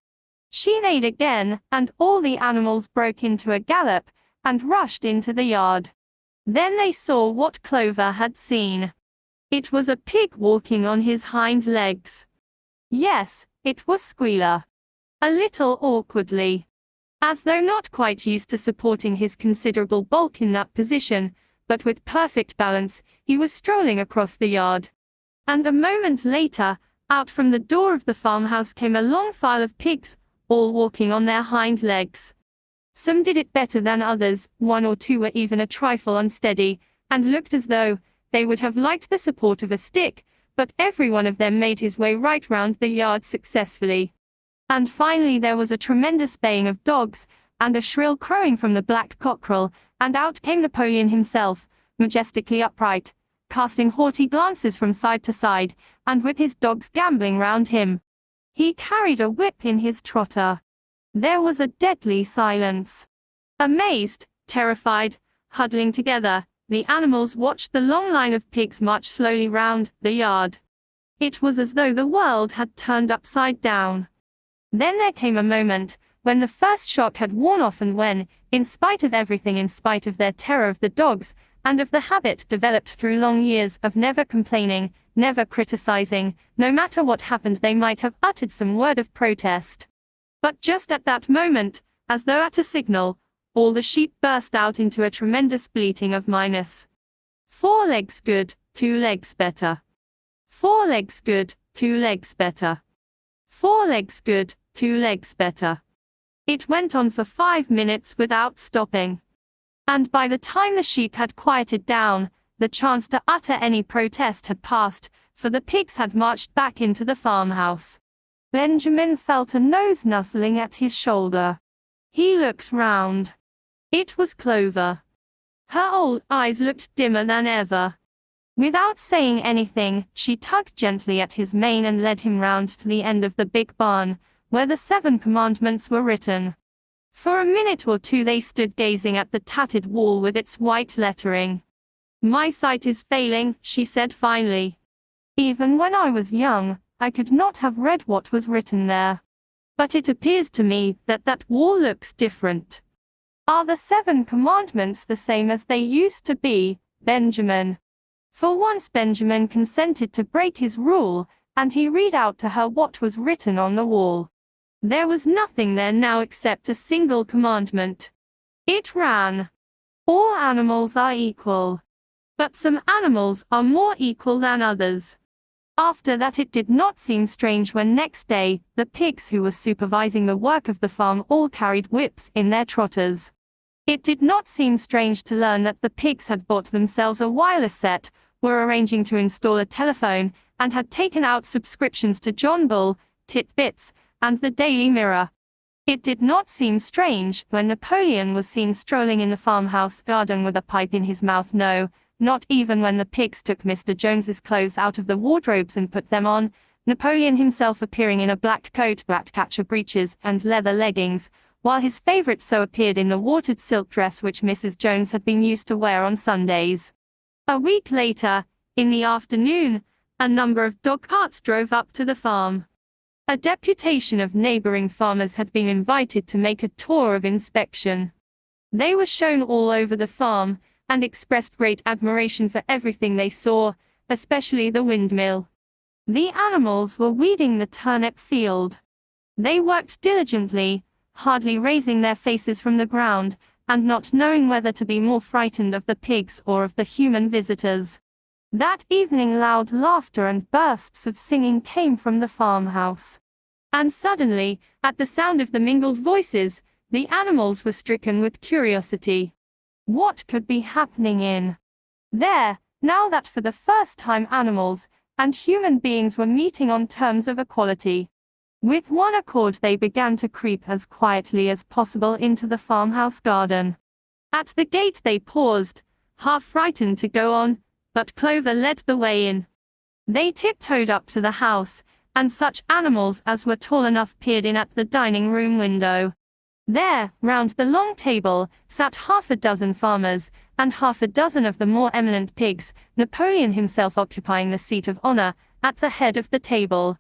She neighed again, and all the animals broke into a gallop, and rushed into the yard. Then they saw what Clover had seen. It was a pig walking on his hind legs. Yes, it was Squealer. A little awkwardly. As though not quite used to supporting his considerable bulk in that position, but with perfect balance, he was strolling across the yard. And a moment later, out from the door of the farmhouse came a long file of pigs, all walking on their hind legs. Some did it better than others, one or two were even a trifle unsteady, and looked as though they would have liked the support of a stick, but every one of them made his way right round the yard successfully. And finally there was a tremendous baying of dogs, and a shrill crowing from the black cockerel, and out came Napoleon himself, majestically upright, casting haughty glances from side to side, and with his dogs gambolling round him. He carried a whip in his trotter. There was a deadly silence. Amazed, terrified, huddling together, the animals watched the long line of pigs march slowly round the yard. It was as though the world had turned upside down. Then there came a moment, when the first shock had worn off and when, in spite of everything, in spite of their terror of the dogs, and of the habit developed through long years of never complaining, never criticizing, no matter what happened they might have uttered some word of protest. But just at that moment, as though at a signal, all the sheep burst out into a tremendous bleating of minus. 4 legs good, 2 legs better. 4 legs good, 2 legs better. 4 legs good, 2 legs better. It went on for 5 minutes without stopping. And by the time the sheep had quieted down, the chance to utter any protest had passed, for the pigs had marched back into the farmhouse. Benjamin felt a nose nuzzling at his shoulder. He looked round. It was Clover. Her old eyes looked dimmer than ever. Without saying anything, she tugged gently at his mane and led him round to the end of the big barn, where the 7 commandments were written. For a minute or two they stood gazing at the tattered wall with its white lettering. "My sight is failing," she said finally. "Even when I was young, I could not have read what was written there. But it appears to me that that wall looks different. Are the 7 commandments the same as they used to be, Benjamin?" For once Benjamin consented to break his rule, and he read out to her what was written on the wall. There was nothing there now except a single commandment. It ran, "All animals are equal. But some animals are more equal than others." After that it did not seem strange when next day, the pigs who were supervising the work of the farm all carried whips in their trotters. It did not seem strange to learn that the pigs had bought themselves a wireless set, were arranging to install a telephone, and had taken out subscriptions to John Bull, Tit-Bits, and the Daily Mirror. It did not seem strange when Napoleon was seen strolling in the farmhouse garden with a pipe in his mouth. No, not even when the pigs took Mr. Jones's clothes out of the wardrobes and put them on, Napoleon himself appearing in a black coat, rat-catcher breeches, and leather leggings, while his favorite so appeared in the watered silk dress which Mrs. Jones had been used to wear on Sundays. A week later, in the afternoon, a number of dog carts drove up to the farm. A deputation of neighboring farmers had been invited to make a tour of inspection. They were shown all over the farm, and expressed great admiration for everything they saw, especially the windmill. The animals were weeding the turnip field. They worked diligently, hardly raising their faces from the ground, and not knowing whether to be more frightened of the pigs or of the human visitors. That evening loud laughter and bursts of singing came from the farmhouse. And suddenly, at the sound of the mingled voices, the animals were stricken with curiosity. What could be happening in there, now that for the first time animals and human beings were meeting on terms of equality? With one accord they began to creep as quietly as possible into the farmhouse garden. At the gate they paused, half frightened to go on, but Clover led the way in. They tiptoed up to the house, and such animals as were tall enough peered in at the dining room window. There, round the long table, sat half a dozen farmers, and half a dozen of the more eminent pigs, Napoleon himself occupying the seat of honor, at the head of the table.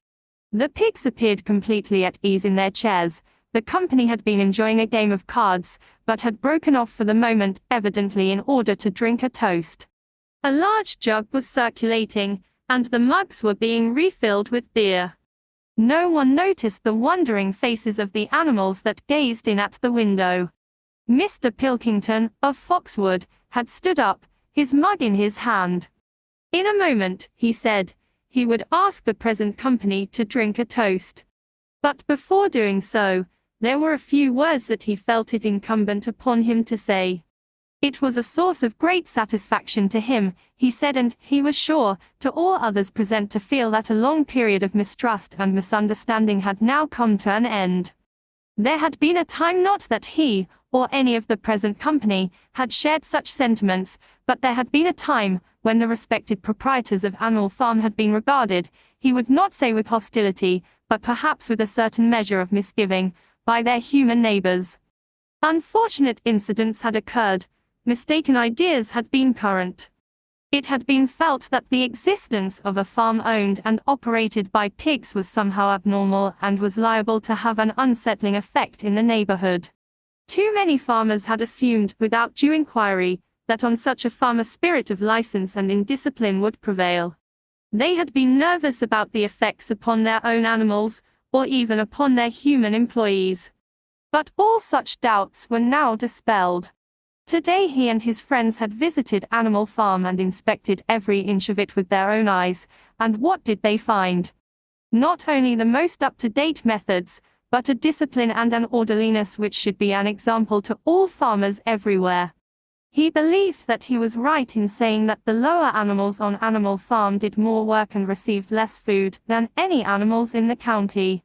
The pigs appeared completely at ease in their chairs. The company had been enjoying a game of cards, but had broken off for the moment, evidently in order to drink a toast. A large jug was circulating, and the mugs were being refilled with beer. No one noticed the wondering faces of the animals that gazed in at the window. Mr. Pilkington, of Foxwood, had stood up, his mug in his hand. In a moment, he said, he would ask the present company to drink a toast. But before doing so, there were a few words that he felt it incumbent upon him to say. It was a source of great satisfaction to him, he said, and, he was sure, to all others present, to feel that a long period of mistrust and misunderstanding had now come to an end. There had been a time, not that he, or any of the present company, had shared such sentiments, but there had been a time, when the respected proprietors of Animal Farm had been regarded, he would not say with hostility, but perhaps with a certain measure of misgiving, by their human neighbors. Unfortunate incidents had occurred. Mistaken ideas had been current. It had been felt that the existence of a farm owned and operated by pigs was somehow abnormal and was liable to have an unsettling effect in the neighborhood. Too many farmers had assumed, without due inquiry, that on such a farm a spirit of license and indiscipline would prevail. They had been nervous about the effects upon their own animals, or even upon their human employees. But all such doubts were now dispelled. Today he and his friends had visited Animal Farm and inspected every inch of it with their own eyes, and what did they find? Not only the most up-to-date methods, but a discipline and an orderliness which should be an example to all farmers everywhere. He believed that he was right in saying that the lower animals on Animal Farm did more work and received less food than any animals in the county.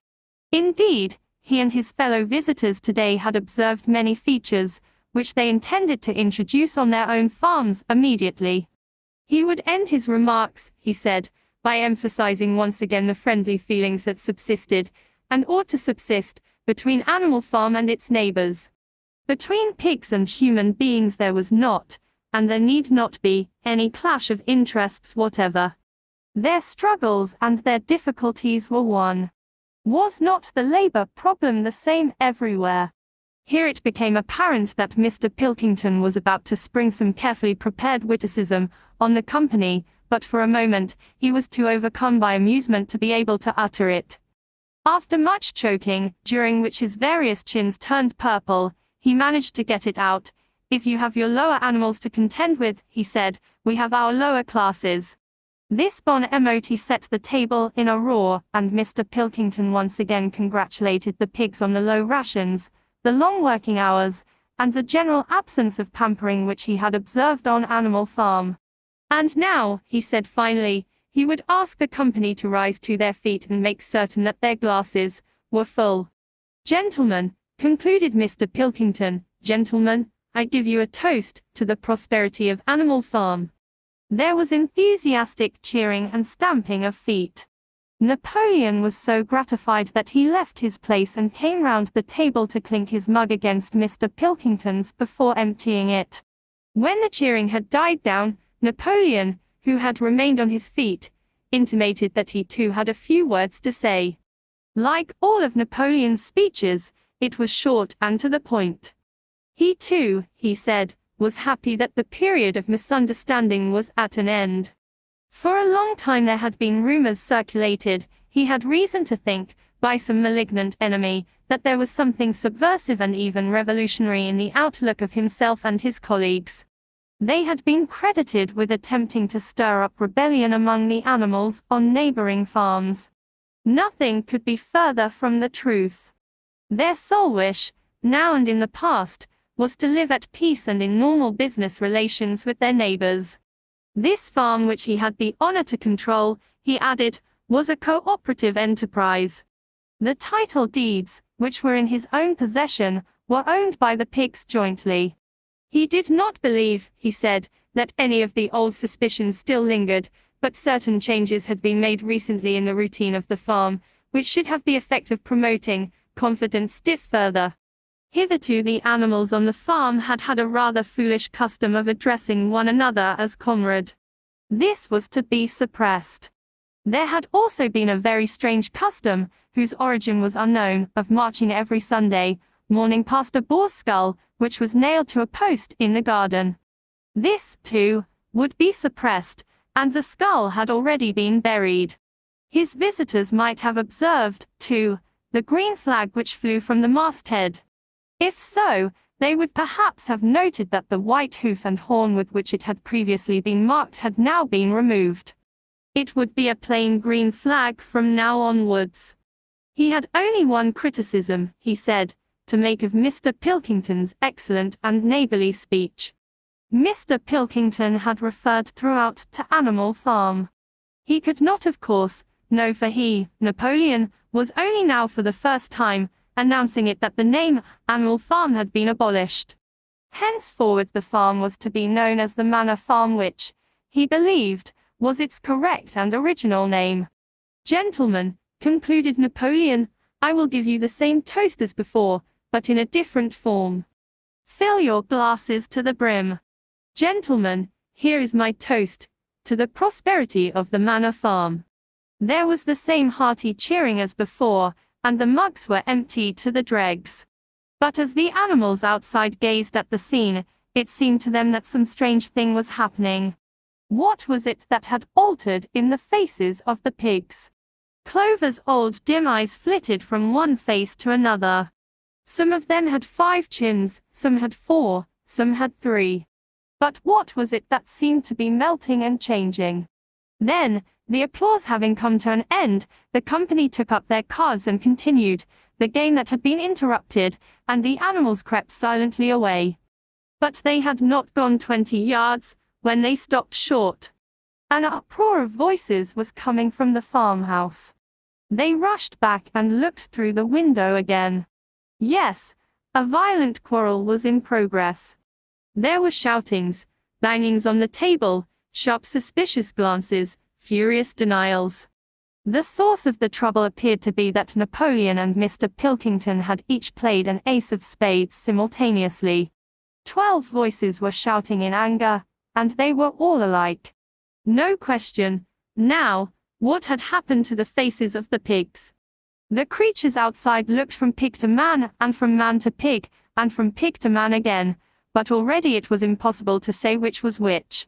Indeed, he and his fellow visitors today had observed many features, which they intended to introduce on their own farms immediately. He would end his remarks, he said, by emphasizing once again the friendly feelings that subsisted, and ought to subsist, between Animal Farm and its neighbors. Between pigs and human beings there was not, and there need not be, any clash of interests whatever. Their struggles and their difficulties were one. Was not the labor problem the same everywhere? Here it became apparent that Mr. Pilkington was about to spring some carefully prepared witticism on the company, but for a moment, he was too overcome by amusement to be able to utter it. After much choking, during which his various chins turned purple, he managed to get it out. "If you have your lower animals to contend with," he said, "we have our lower classes." This bon mot set the table in a roar, and Mr. Pilkington once again congratulated the pigs on the low rations, the long working hours, and the general absence of pampering which he had observed on Animal Farm. And now, he said finally, he would ask the company to rise to their feet and make certain that their glasses were full. "Gentlemen," concluded Mr. Pilkington, "gentlemen, I give you a toast to the prosperity of Animal Farm." There was enthusiastic cheering and stamping of feet. Napoleon was so gratified that he left his place and came round the table to clink his mug against Mr. Pilkington's before emptying it. When the cheering had died down, Napoleon, who had remained on his feet, intimated that he too had a few words to say. Like all of Napoleon's speeches, it was short and to the point. He too, he said, was happy that the period of misunderstanding was at an end. For a long time there had been rumors circulated, he had reason to think, by some malignant enemy, that there was something subversive and even revolutionary in the outlook of himself and his colleagues. They had been credited with attempting to stir up rebellion among the animals on neighboring farms. Nothing could be further from the truth. Their sole wish, now and in the past, was to live at peace and in normal business relations with their neighbors. This farm, which he had the honor to control, he added, was a cooperative enterprise. The title deeds, which were in his own possession, were owned by the pigs jointly. He did not believe, he said, that any of the old suspicions still lingered, but certain changes had been made recently in the routine of the farm, which should have the effect of promoting confidence still further. Hitherto the animals on the farm had had a rather foolish custom of addressing one another as comrade. This was to be suppressed. There had also been a very strange custom, whose origin was unknown, of marching every Sunday morning past a boar's skull, which was nailed to a post in the garden. This, too, would be suppressed, and the skull had already been buried. His visitors might have observed, too, the green flag which flew from the masthead. If so, they would perhaps have noted that the white hoof and horn with which it had previously been marked had now been removed. It would be a plain green flag from now onwards. He had only one criticism, he said, to make of Mr. Pilkington's excellent and neighborly speech. Mr. Pilkington had referred throughout to Animal Farm. He could not, of course, know, for he, Napoleon, was only now for the first time announcing it that the name Animal Farm had been abolished. Henceforward the farm was to be known as the Manor Farm, which, he believed, was its correct and original name. Gentlemen, concluded Napoleon, I will give you the same toast as before, but in a different form. Fill your glasses to the brim. Gentlemen, here is my toast, to the prosperity of the Manor Farm. There was the same hearty cheering as before, and the mugs were emptied to the dregs. But as the animals outside gazed at the scene, it seemed to them that some strange thing was happening. What was it that had altered in the faces of the pigs? Clover's old dim eyes flitted from one face to another. Some of them had 5 chins, some had 4, some had 3. But what was it that seemed to be melting and changing? Then, the applause having come to an end, the company took up their cards and continued the game that had been interrupted, and the animals crept silently away. But they had not gone 20 yards, when they stopped short. An uproar of voices was coming from the farmhouse. They rushed back and looked through the window again. Yes, a violent quarrel was in progress. There were shoutings, bangings on the table, sharp suspicious glances, furious denials. The source of the trouble appeared to be that Napoleon and Mr. Pilkington had each played an ace of spades simultaneously. 12 voices were shouting in anger, and they were all alike. No question, now, what had happened to the faces of the pigs. The creatures outside looked from pig to man, and from man to pig, and from pig to man again, but already it was impossible to say which was which.